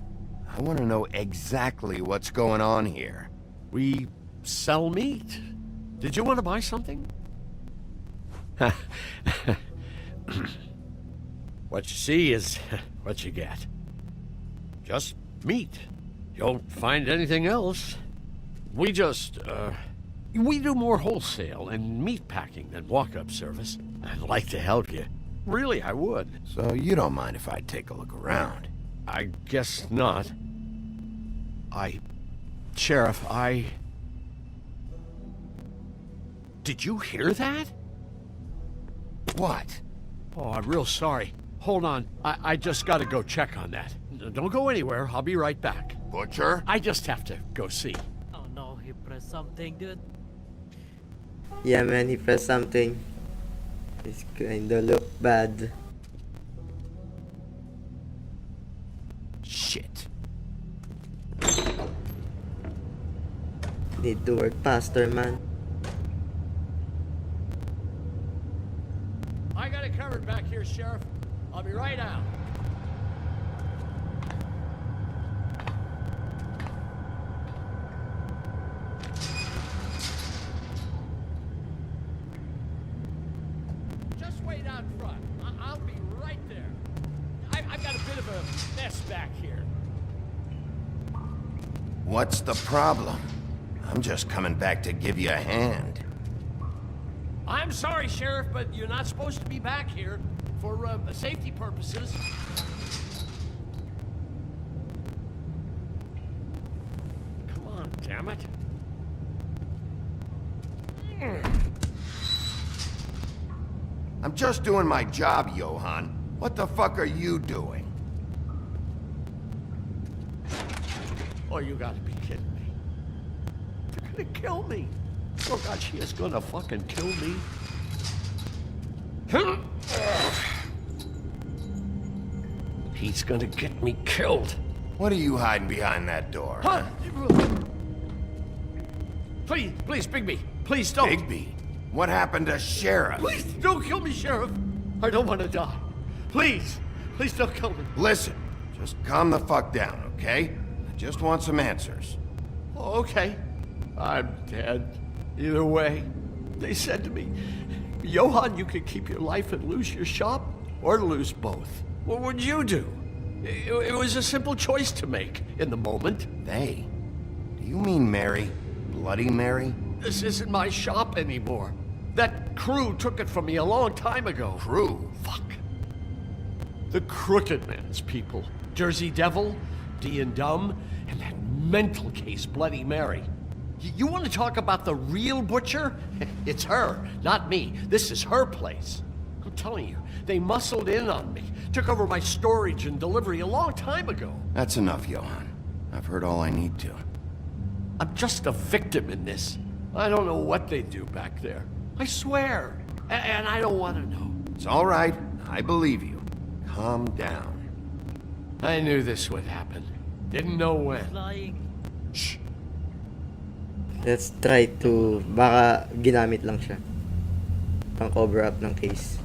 I want to know exactly what's going on here. We sell meat. Did you want to buy something? What you see is what you get. Just meat. You won't find anything else. We just, we do more wholesale and meat packing than walk-up service. I'd like to help you. Really, I would. So you don't mind if I take a look around? I guess not. Sheriff, Did you hear that? What? Oh, I'm real sorry. Hold on. I just gotta go check on that. Don't go anywhere. I'll be right back. Butcher? I just have to go see. Oh no, he pressed something, dude. Yeah, man, he pressed something. It's kinda look bad. Shit. Need to work faster, man. I got it covered back here, Sheriff. I'll be right out. Just wait out front. I'll be right there. I've got a bit of a mess back here. What's the problem? I'm just coming back to give you a hand. I'm sorry, Sheriff, but you're not supposed to be back here for safety purposes. Come on, damn it. I'm just doing my job, Johan. What the fuck are you doing? Oh, you gotta be kidding me. They're gonna kill me. Oh God, she is gonna fucking kill me. He's gonna get me killed. What are you hiding behind that door? Huh? Please, Bigby. Please don't. Bigby? What happened to Sheriff? Please don't kill me, Sheriff. I don't want to die. Please don't kill me. Listen, just calm the fuck down, okay? I just want some answers. Okay. I'm dead. Either way. They said to me, Johan, you could keep your life and lose your shop, or lose both. What would you do? It was a simple choice to make in the moment. They? Do you mean Mary? Bloody Mary? This isn't my shop anymore. That crew took it from me a long time ago. Crew? Fuck. The Crooked Man's people. Jersey Devil, D and Dumb, and that mental case, Bloody Mary. You want to talk about the real butcher? It's her, not me. This is her place. I'm telling you, they muscled in on me, took over my storage and delivery a long time ago. That's enough, Johan. I've heard all I need to. I'm just a victim in this. I don't know what they do back there. I swear. And I don't want to know. It's all right. I believe you. Calm down. I knew this would happen. Didn't know when. Flying. Shh. Let's try to... Baka ginamit lang siya. Pang cover up ng case.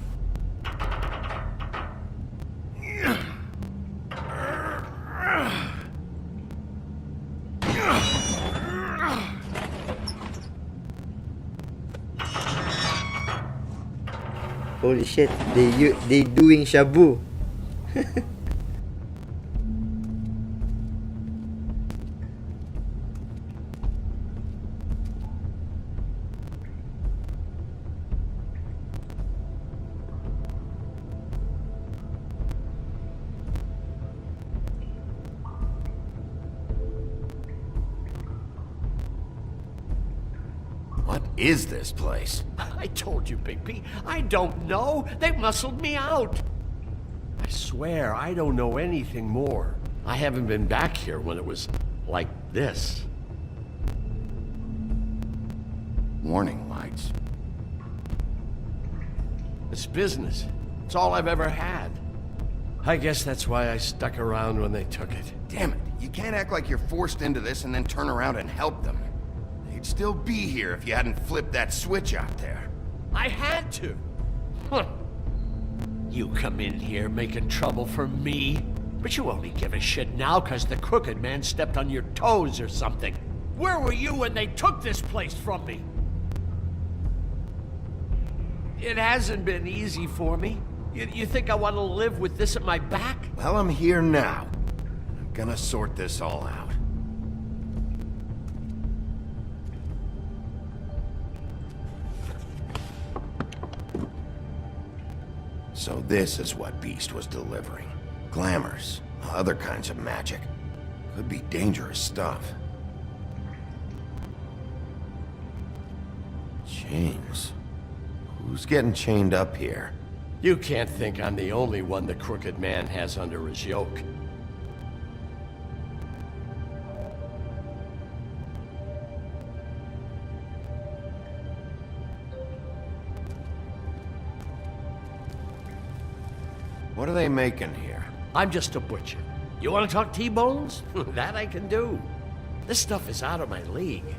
Holy shit, they doing shabu. What is this place? I told you, Bigby. I don't know. They muscled me out. I swear, I don't know anything more. I haven't been back here when it was like this. Warning lights. It's business. It's all I've ever had. I guess that's why I stuck around when they took it. Damn it. You can't act like you're forced into this and then turn around and help them. They'd still be here if you hadn't flipped that switch out there. I had to. Huh. You come in here making trouble for me, but you only give a shit now because the Crooked Man stepped on your toes or something. Where were you when they took this place from me? It hasn't been easy for me. You think I want to live with this at my back? Well, I'm here now. I'm gonna sort this all out. So this is what Beast was delivering. Glamours, other kinds of magic. Could be dangerous stuff. Chains. Who's getting chained up here? You can't think I'm the only one the Crooked Man has under his yoke. What are they making here? I'm just a butcher. You want to talk T-bones? That I can do. This stuff is out of my league.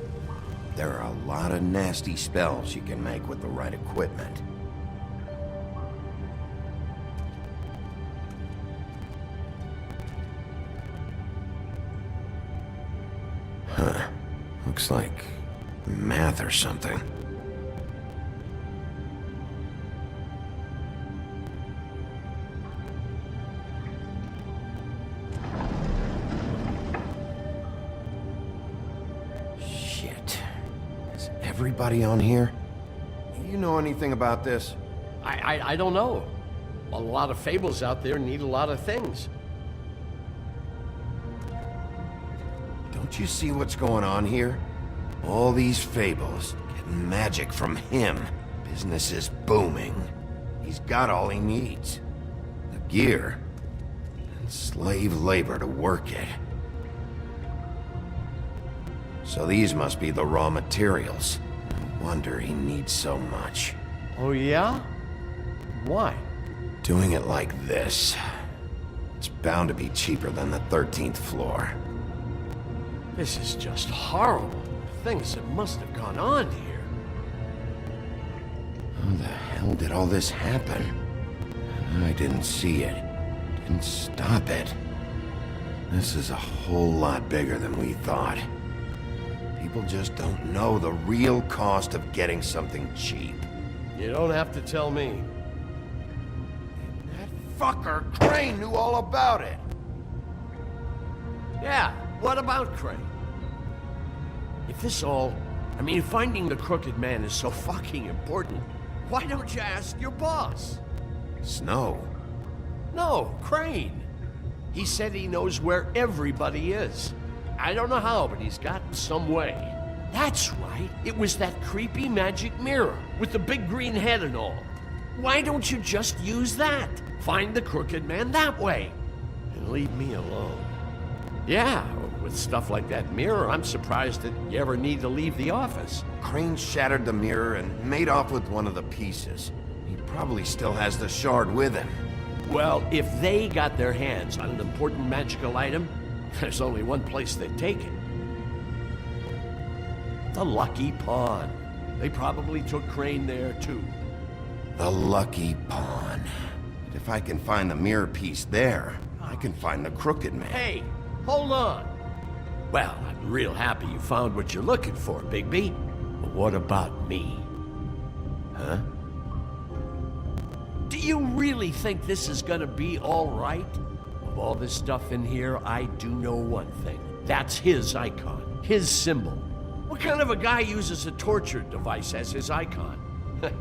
There are a lot of nasty spells you can make with the right equipment. Huh. Looks like math or something. Shit. Is everybody on here? You know anything about this? I don't know. A lot of fables out there need a lot of things. Don't you see what's going on here? All these fables, getting magic from him. Business is booming. He's got all he needs. The gear, and slave labor to work it. So these must be the raw materials. No wonder he needs so much. Oh yeah? Why? Doing it like this. It's bound to be cheaper than the 13th floor. This is just horrible. Things that must have gone on here. How the hell did all this happen? I didn't see it. Didn't stop it. This is a whole lot bigger than we thought. People just don't know the real cost of getting something cheap. You don't have to tell me. That fucker Crane knew all about it. Yeah, what about Crane? If this all... I mean, finding the Crooked Man is so fucking important, why don't you ask your boss? Snow? No, Crane. He said he knows where everybody is. I don't know how, but he's got some way. That's right. It was that creepy magic mirror with the big green head and all. Why don't you just use that? Find the Crooked Man that way. And leave me alone. Yeah, with stuff like that mirror, I'm surprised that you ever need to leave the office. Crane shattered the mirror and made off with one of the pieces. He probably still has the shard with him. Well, if they got their hands on an important magical item, there's only one place they'd take it. The Lucky Pawn. They probably took Crane there, too. The Lucky Pawn. If I can find the mirror piece there, I can find the Crooked Man. Hey, hold on. Well, I'm real happy you found what you're looking for, Bigby. But what about me? Huh? Do you really think this is gonna be all right? Of all this stuff in here, I do know one thing. That's his icon, his symbol. What kind of a guy uses a torture device as his icon?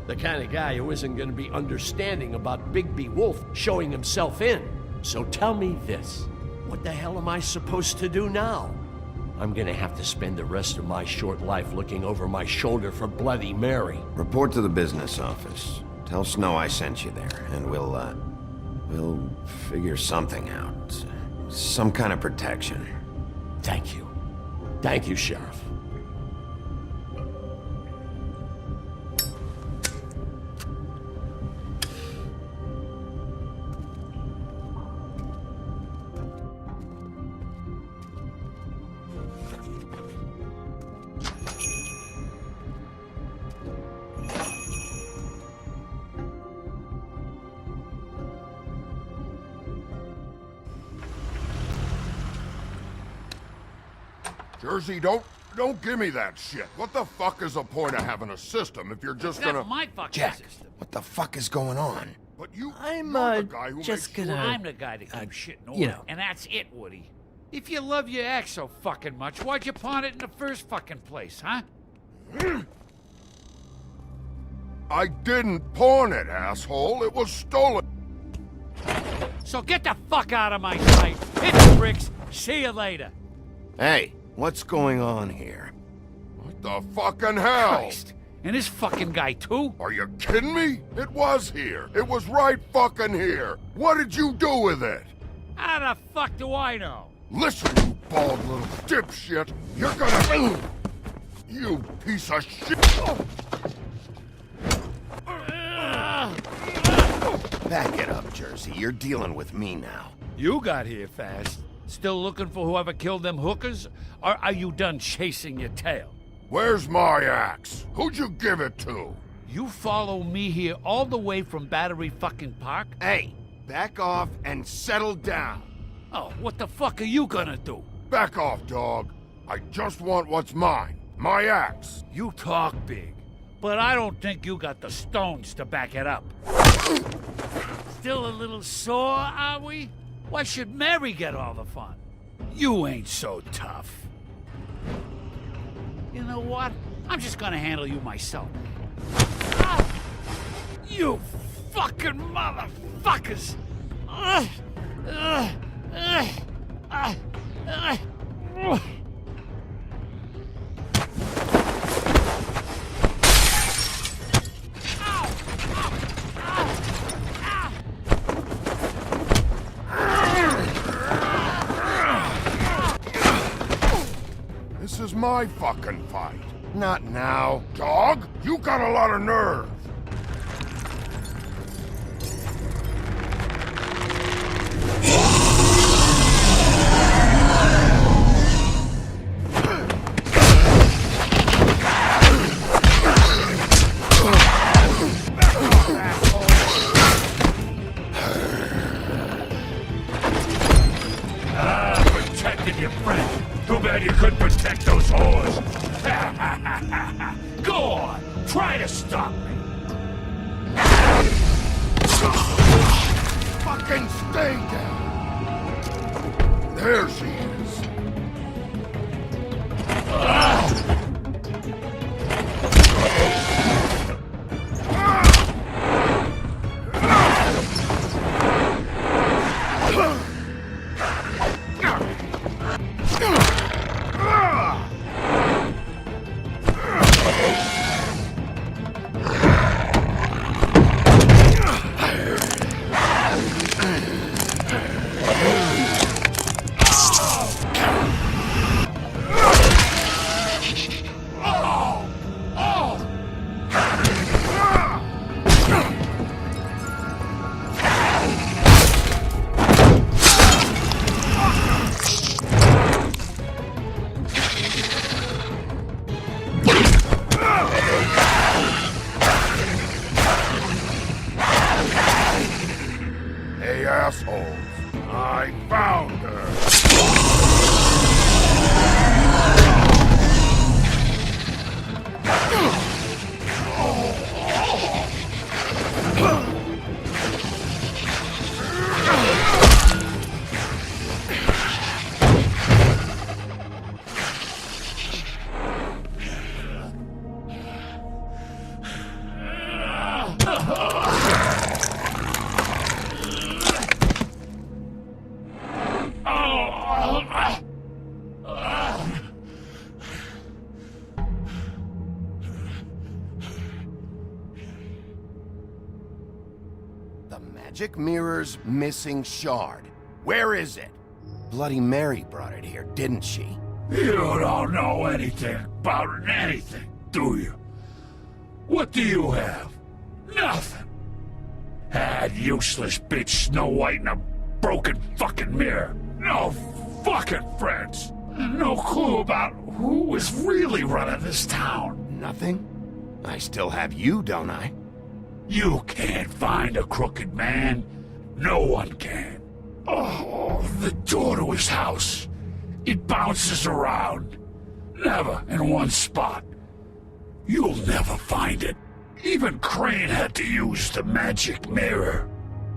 The kind of guy who isn't gonna be understanding about Bigby Wolf showing himself in. So tell me this. What the hell am I supposed to do now? I'm gonna have to spend the rest of my short life looking over my shoulder for Bloody Mary. Report to the business office. Tell Snow I sent you there, and we'll figure something out. Some kind of protection. Thank you. Thank you, Sheriff. Jersey, don't give me that shit. What the fuck is the point of having a system if you're just gonna... That's my fucking Jack, system. what the fuck is going on? But you're the guy who just makes gonna... sure... I'm the guy that keeps shit in order, you know. and that's it, Woody. If you love your ex so fucking much, why'd you pawn it in the first fucking place, huh? I didn't pawn it, asshole. It was stolen. So get the fuck out of my sight. Hit the bricks. See you later. Hey, what's going on here? What the fucking hell? Christ. And this fucking guy, too? Are you kidding me? It was here. It was right fucking here. What did you do with it? How the fuck do I know? Listen, you bald little dipshit. You're gonna... You piece of shit. Back it up, Jersey. You're dealing with me now. You got here fast. Still looking for whoever killed them hookers? Or are you done chasing your tail? Where's my axe? Who'd you give it to? You follow me here all the way from Battery fucking Park? Hey, back off and settle down. Oh, what the fuck are you gonna do? Back off, dog. I just want what's mine. My axe. You talk big, but I don't think you got the stones to back it up. Still a little sore, are we? Why should Mary get all the fun? You ain't so tough. You know what? I'm just gonna handle you myself. Ah! You fucking motherfuckers! This is my fucking fight. Not now. Dog, you got a lot of nerve. Protected your friend. Too bad you couldn't protect those whores. Go on, try to stop me. Fucking stay down. There she is. Hey, assholes. I found her. The magic mirror's missing shard. Where is it? Bloody Mary brought it here, didn't she? You don't know anything about anything, do you? What do you have? Nothing. Had useless bitch Snow White in a broken fucking mirror. No fucking friends. And no clue about who was really running this town. Nothing? I still have you, don't I? You can't find a crooked man. No one can. Oh, the door to his house. It bounces around. Never in one spot. You'll never find it. Even Crane had to use the magic mirror.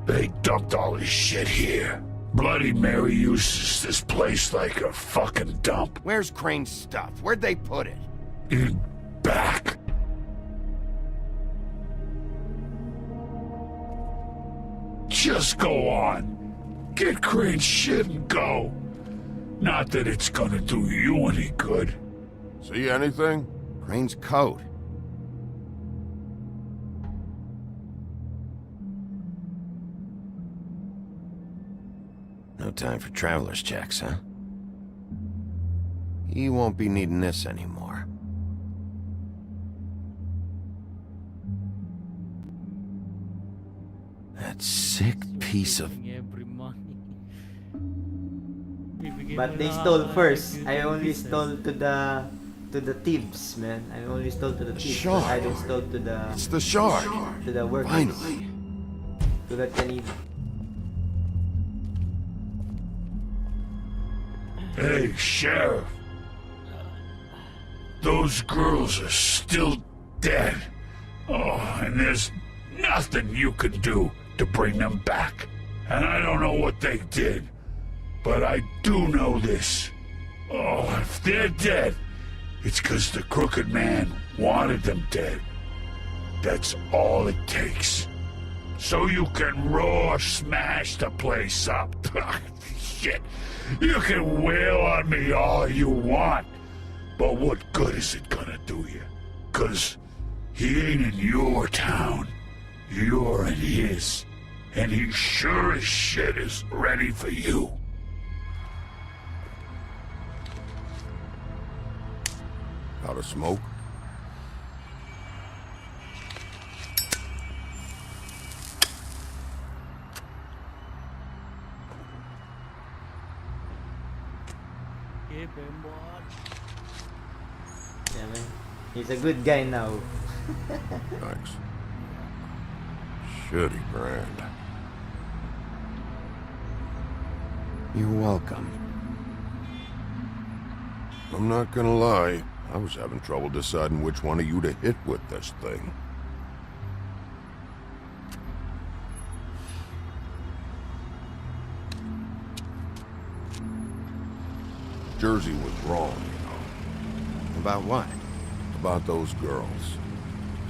They dumped all his shit here. Bloody Mary uses this place like a fucking dump. Where's Crane's stuff? Where'd they put it? In back. Just go on. Get Crane's shit and go. Not that it's gonna do you any good. See anything? Crane's coat. No time for traveler's checks, huh? You won't be needing this anymore. That's sick piece of... Every money. But they stole first. I only stole to the thieves, man. I only stole to the thieves. Shard. I don't stole to the... It's the shard. To the workers. Finally. To the kanina. Hey, Sheriff. Those girls are still dead. Oh, and there's nothing you can do to bring them back. And I don't know what they did, but I do know this. Oh, if they're dead, it's 'cause the Crooked Man wanted them dead. That's all it takes. So you can roar smash the place up. Shit, you can wail on me all you want, but what good is it gonna do you? 'Cause he ain't in your town. You're in his. And he sure as shit is ready for you. Out of smoke? Yeah, Bembot. Yeah, man. He's a good guy now. Thanks. Shitty brand. You're welcome. I'm not gonna lie. I was having trouble deciding which one of you to hit with this thing. Jersey was wrong, you know. About what? About those girls.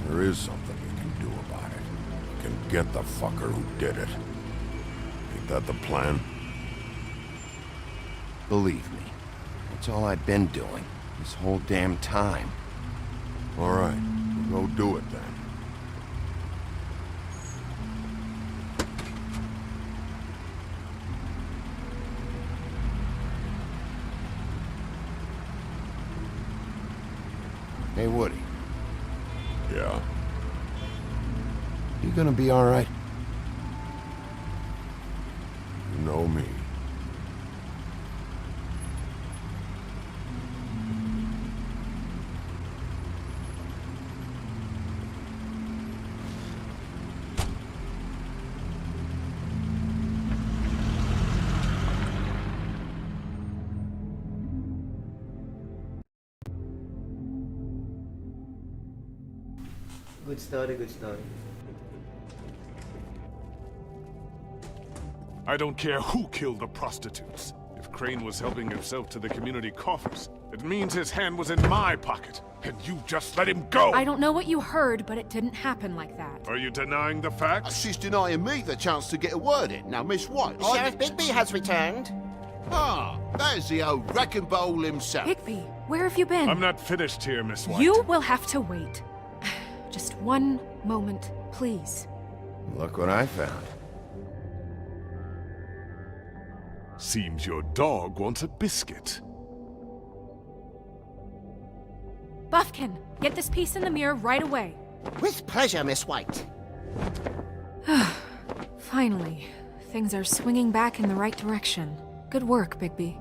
There is something you can do about it. You can get the fucker who did it. Ain't that the plan? Believe me, that's all I've been doing this whole damn time. All right, we'll go do it then. Hey, Woody. Yeah? You gonna be all right? You know me. Good story, good story. I don't care who killed the prostitutes. If Crane was helping himself to the community coffers, it means his hand was in my pocket, and you just let him go! I don't know what you heard, but it didn't happen like that. Are you denying the facts? She's denying me the chance to get a word in. Now, Miss White... Sheriff Bigby has returned. Ah, there's the old wrecking ball himself. Bigby, where have you been? I'm not finished here, Miss White. You will have to wait. Just one moment, please. Look what I found. Seems your dog wants a biscuit. Buffkin, get this piece in the mirror right away. With pleasure, Miss White. Finally, things are swinging back in the right direction. Good work, Bigby.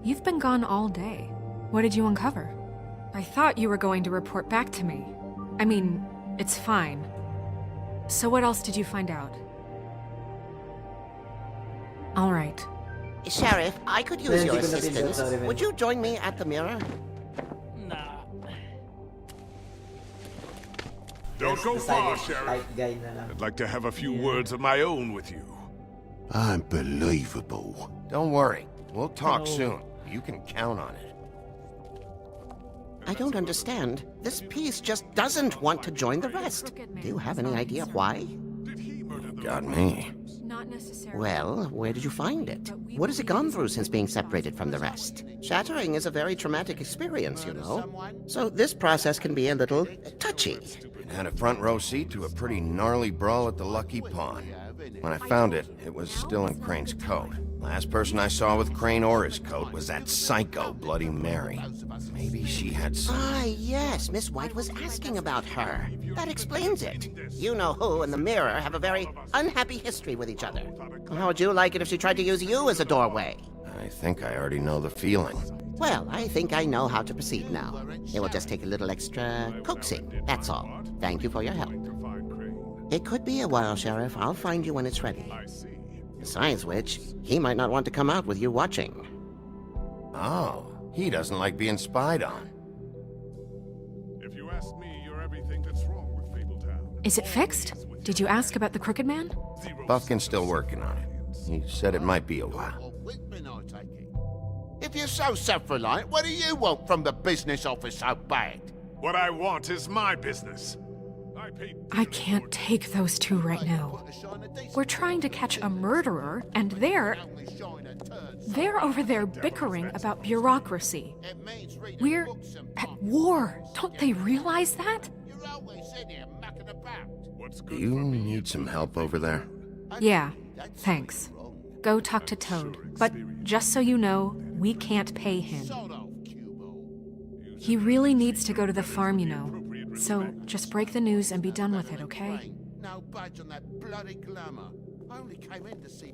You've been gone all day. What did you uncover? I thought you were going to report back to me. I mean, it's fine. So what else did you find out? All right. Sheriff, I could use your assistance. Would you join me at the mirror? Nah. Don't go far, Sheriff. I'd like to have a few words of my own with you. Unbelievable. Don't worry. We'll talk soon. You can count on it. I don't understand. This piece just doesn't want to join the rest. Do you have any idea why? Got me. Not necessarily. Well, where did you find it? What has it gone through since being separated from the rest? Shattering is a very traumatic experience, you know. So this process can be a little touchy. And had a front row seat to a pretty gnarly brawl at the Lucky Pawn. When I found it, it was still in Crane's coat. Last person I saw with Crane or his coat was that psycho Bloody Mary. Maybe she had some... Ah, yes, Miss White was asking about her. That explains it. You know who and the Mirror have a very unhappy history with each other. How would you like it if she tried to use you as a doorway? I think I already know the feeling. Well, I think I know how to proceed now. It will just take a little extra coaxing, that's all. Thank you for your help. It could be a while, Sheriff. I'll find you when it's ready. Besides which, he might not want to come out with you watching. Oh, he doesn't like being spied on. If you ask me, you're everything that's wrong with Fabletown. Is it fixed? Did you ask about the Crooked Man? Buffkin's still working on it. He said it might be a while. If you're so self-reliant, what do you want from the business office so bad? What I want is my business. I can't take those two right now. We're trying to catch a murderer, and they're over there bickering about bureaucracy. We're at war. Don't they realize that? Do you need some help over there? Yeah, thanks. Go talk to Toad. But just so you know, we can't pay him. He really needs to go to the farm, you know. So just break the news and be done with it, okay? No budge on that bloody glamour. I only came in to see...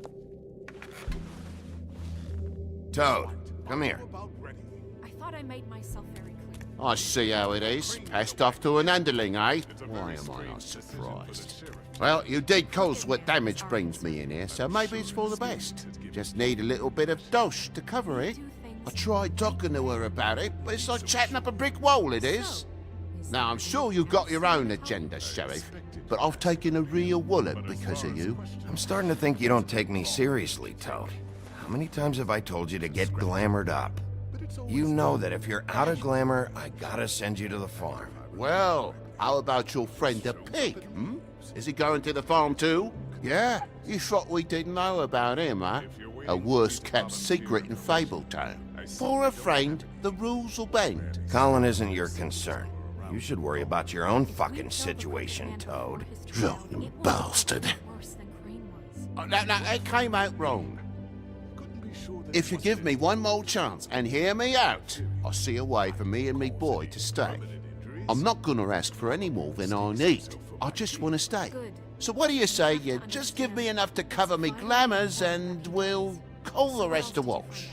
Toad, come here. I thought I made myself very clear. I see how it is. Passed off to an underling, eh? Why am I not surprised? Well, you did cause what damage brings me in here, so maybe it's for the best. Just need a little bit of dosh to cover it. I tried talking to her about it, but it's like chatting up a brick wall, it is. Now, I'm sure you've got your own agenda, Sheriff, but I've taken a real wallop because of you. I'm starting to think you don't take me seriously, Toad. How many times have I told you to get glamored up? You know that if you're out of glamour, I gotta send you to the farm. Well, how about your friend the pig, hmm? Is he going to the farm too? Yeah? You thought we didn't know about him, huh? A worst-kept secret in Fabletown. For a friend, the rules will bend. Colin isn't your concern. You should worry about your own fucking situation, Toad. Rotten bastard. No, it came out wrong. If you give me one more chance and hear me out, I'll see a way for me and me boy to stay. I'm not gonna ask for any more than I need. I just want to stay. So what do you say you just give me enough to cover me glamours and we'll call the rest a wash?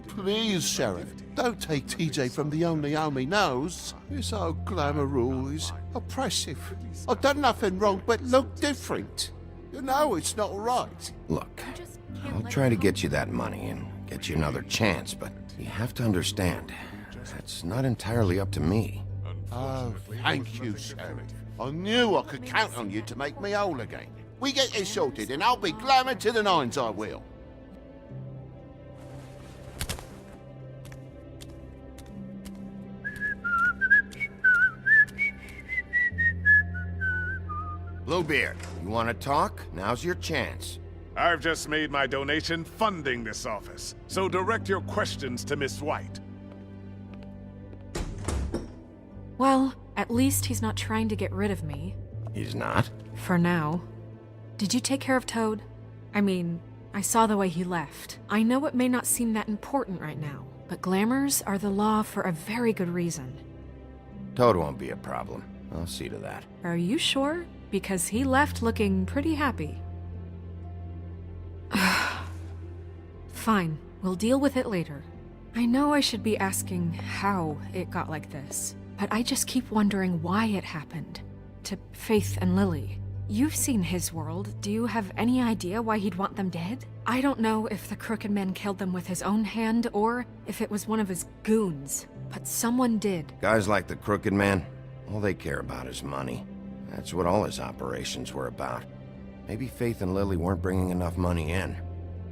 Please, Sheriff, don't take TJ from the only homie knows. This old glamour rule is oppressive. I've done nothing wrong but look different. You know it's not right. Look, I'll try to get you that money and get you another chance, but you have to understand, that's not entirely up to me. Oh, thank you, Sheriff. I knew I could count on you to make me whole again. We get this sorted and I'll be glamour to the nines, I will. Bluebeard, you want to talk? Now's your chance. I've just made my donation funding this office, so direct your questions to Miss White. Well, at least he's not trying to get rid of me. He's not? For now. Did you take care of Toad? I mean, I saw the way he left. I know it may not seem that important right now, but glamours are the law for a very good reason. Toad won't be a problem. I'll see to that. Are you sure? Because he left looking pretty happy. Fine, we'll deal with it later. I know I should be asking how it got like this, but I just keep wondering why it happened. To Faith and Lily. You've seen his world. Do you have any idea why he'd want them dead? I don't know if the Crooked Man killed them with his own hand or if it was one of his goons, but someone did. Guys like the Crooked Man, all they care about is money. That's what all his operations were about. Maybe Faith and Lily weren't bringing enough money in.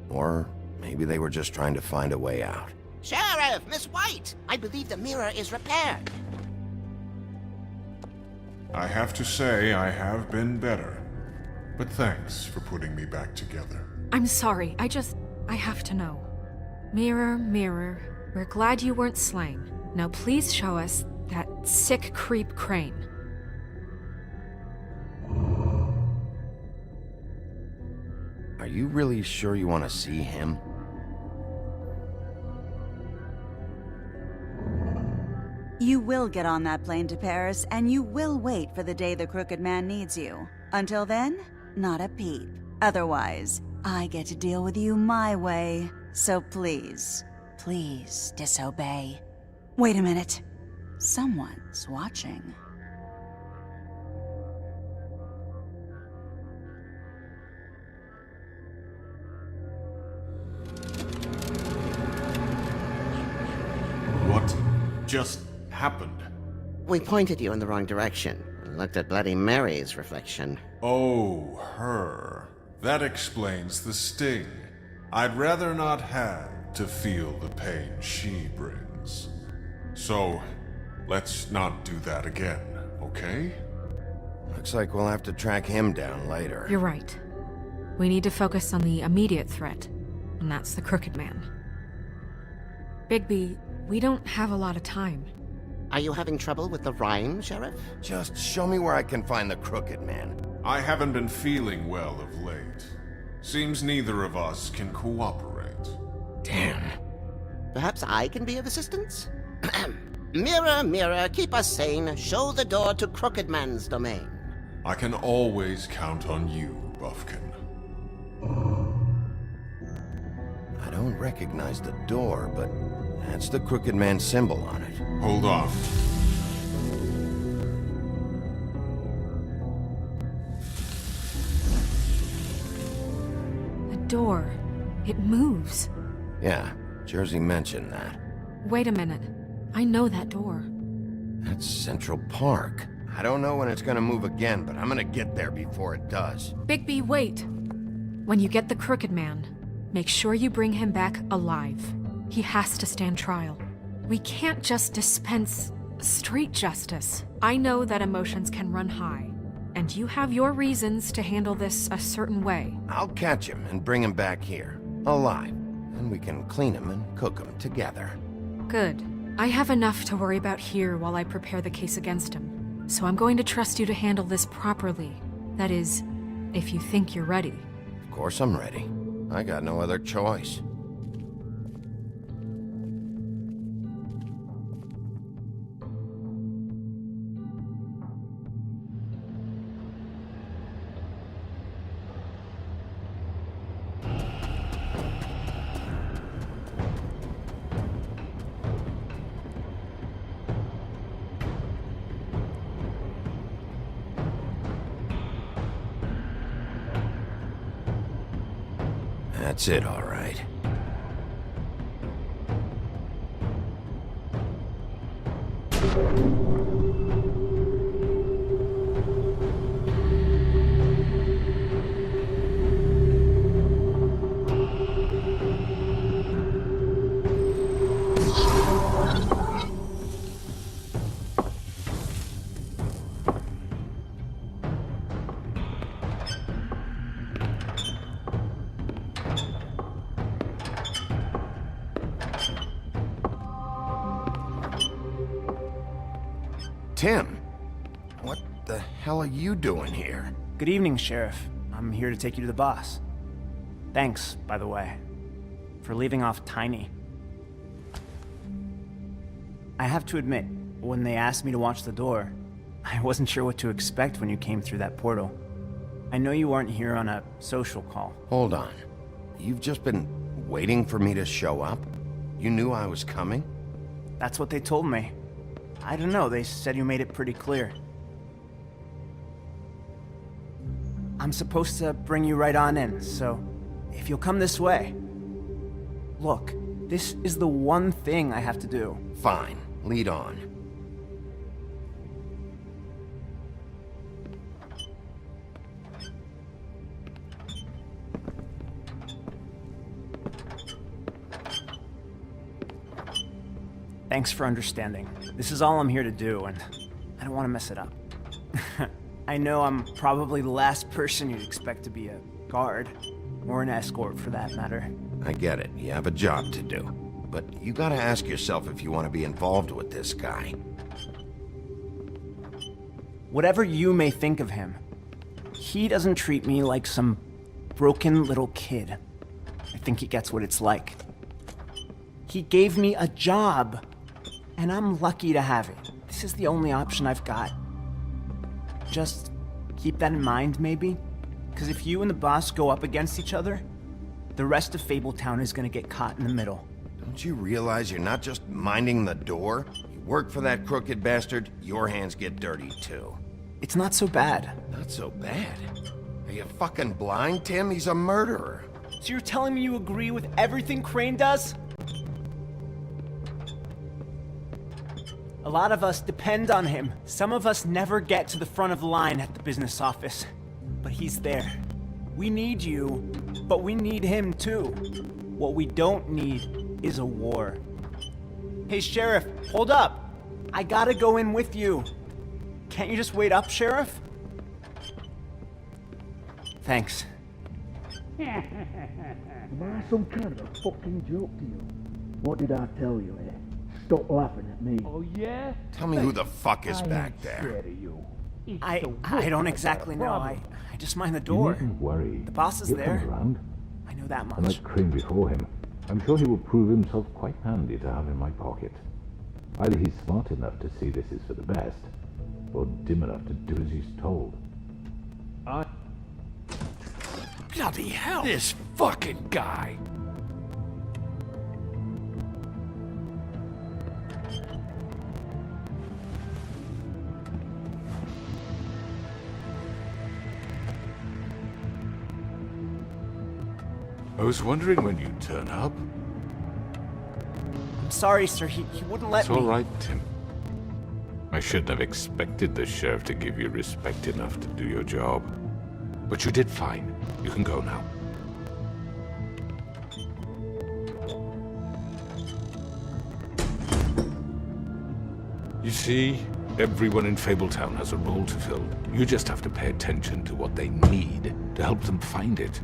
Or maybe they were just trying to find a way out. Sheriff, Miss White! I believe the mirror is repaired. I have to say I have been better. But thanks for putting me back together. I'm sorry, I have to know. Mirror, mirror, we're glad you weren't slain. Now please show us that sick creep Crane. Are you really sure you want to see him? You will get on that plane to Paris, and you will wait for the day the Crooked Man needs you. Until then, not a peep. Otherwise, I get to deal with you my way. So please, please disobey. Wait a minute. Someone's watching. What just happened? We pointed you in the wrong direction and looked at Bloody Mary's reflection. Oh, her. That explains the sting. I'd rather not have to feel the pain she brings. So, let's not do that again, okay? Looks like we'll have to track him down later. You're right. We need to focus on the immediate threat, and that's the Crooked Man. Bigby, we don't have a lot of time. Are you having trouble with the rhyme, Sheriff? Just show me where I can find the Crooked Man. I haven't been feeling well of late. Seems neither of us can cooperate. Damn. Perhaps I can be of assistance? Mirror, mirror, keep us sane. Show the door to Crooked Man's domain. I can always count on you, Buffkin. I don't recognize the door, but that's the Crooked Man symbol on it. Hold on. The door. It moves. Yeah, Jersey mentioned that. Wait a minute. I know that door. That's Central Park. I don't know when it's gonna move again, but I'm gonna get there before it does. Bigby, wait! When you get the Crooked Man, make sure you bring him back alive. He has to stand trial. We can't just dispense street justice. I know that emotions can run high, and you have your reasons to handle this a certain way. I'll catch him and bring him back here, alive. Then we can clean him and cook him together. Good. I have enough to worry about here while I prepare the case against him. So I'm going to trust you to handle this properly. That is, if you think you're ready. Of course I'm ready. I got no other choice. That's it, all right. Tim, what the hell are you doing here? Good evening, Sheriff. I'm here to take you to the boss. Thanks, by the way, for leaving off Tiny. I have to admit, when they asked me to watch the door, I wasn't sure what to expect when you came through that portal. I know you aren't here on a social call. Hold on. You've just been waiting for me to show up? You knew I was coming? That's what they told me. I don't know, they said you made it pretty clear. I'm supposed to bring you right on in, so if you'll come this way. Look, this is the one thing I have to do. Fine, lead on. Thanks for understanding. This is all I'm here to do, and I don't want to mess it up. I know I'm probably the last person you'd expect to be a guard, or an escort for that matter. I get it, you have a job to do. But you gotta ask yourself if you want to be involved with this guy. Whatever you may think of him, he doesn't treat me like some broken little kid. I think he gets what it's like. He gave me a job, and I'm lucky to have it. This is the only option I've got. Just keep that in mind, maybe? Because if you and the boss go up against each other, the rest of Fabletown is gonna get caught in the middle. Don't you realize you're not just minding the door? You work for that crooked bastard, your hands get dirty too. It's not so bad. Not so bad? Are you fucking blind, Tim? He's a murderer. So you're telling me you agree with everything Crane does? A lot of us depend on him. Some of us never get to the front of the line at the business office. But he's there. We need you, but we need him too. What we don't need is a war. Hey, Sheriff, hold up. I gotta go in with you. Can't you just wait up, Sheriff? Thanks. Am I some kind of a fucking joke to you? What did I tell you, eh? Stop laughing at me. Oh, yeah? Tell me who the fuck is I back ain't there. scared of you. I don't exactly know. I just mind the door. You needn't worry. The boss is He'll there. come around. I know that And much. like Crane before him, I'm sure he will prove himself quite handy to have in my pocket. Either he's smart enough to see this is for the best, or dim enough to do as he's told. Bloody hell! This fucking guy! I was wondering when you'd turn up. I'm sorry, sir. He wouldn't let It's me. all right, Tim. I shouldn't have expected the sheriff to give you respect enough to do your job. But you did fine. You can go now. You see, everyone in Fabletown has a role to fill. You just have to pay attention to what they need to help them find it.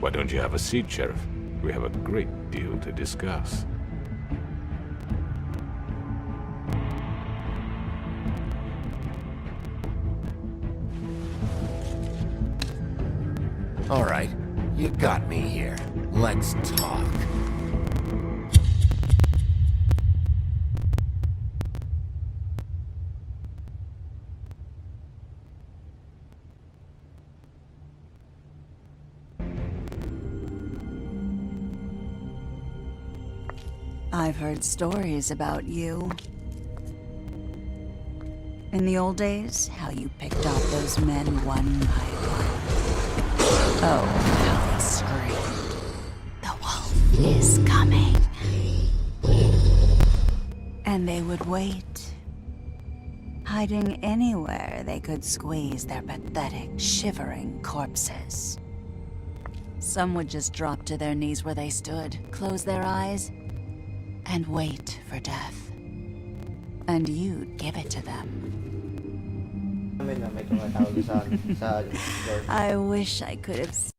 Why don't you have a seat, Sheriff? We have a great deal to discuss. All right, you got me here. Let's talk. I've heard stories about you. In the old days, how you picked off those men one by one. Oh, how they screamed. The wolf is coming. And they would wait, hiding anywhere they could squeeze their pathetic, shivering corpses. Some would just drop to their knees where they stood, close their eyes, and wait for death. And you'd give it to them. I wish I could have...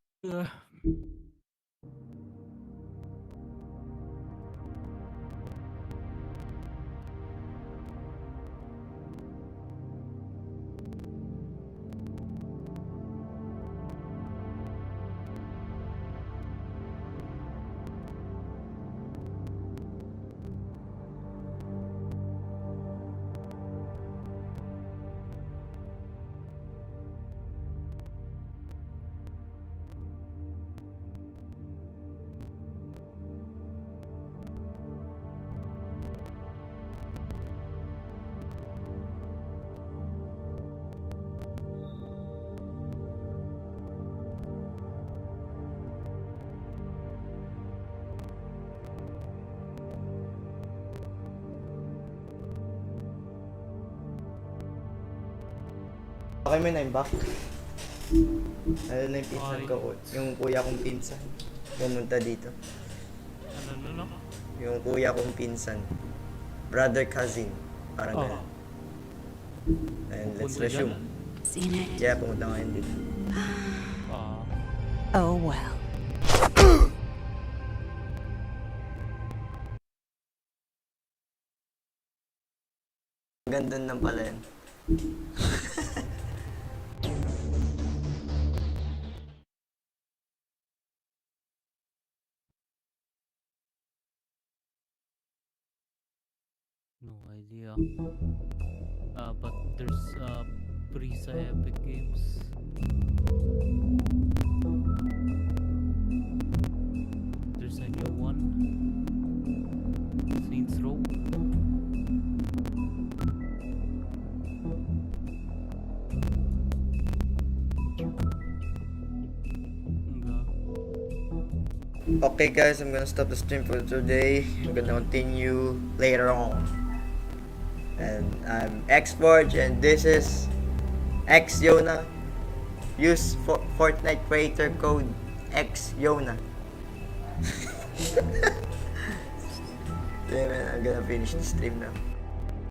Okay, man, I'm back. Ano na yung pinsan ko, yung kuya kong pinsan. Pumunta dito. Ano? Yung kuya kong pinsan. Brother cousin. Parang gano'n. And let's resume. Seen it? Yeah, pumunta ngayon dito. Oh well. Ganda lang pala yan. No idea. But there's Prisa Epic Games. There's a new one. Saints Row. Okay guys, I'm gonna stop the stream for today. I'm gonna continue later on. And I'm Xforge and this is XYona. Use Fortnite creator code XYona. Yeah man, I'm gonna finish the stream now.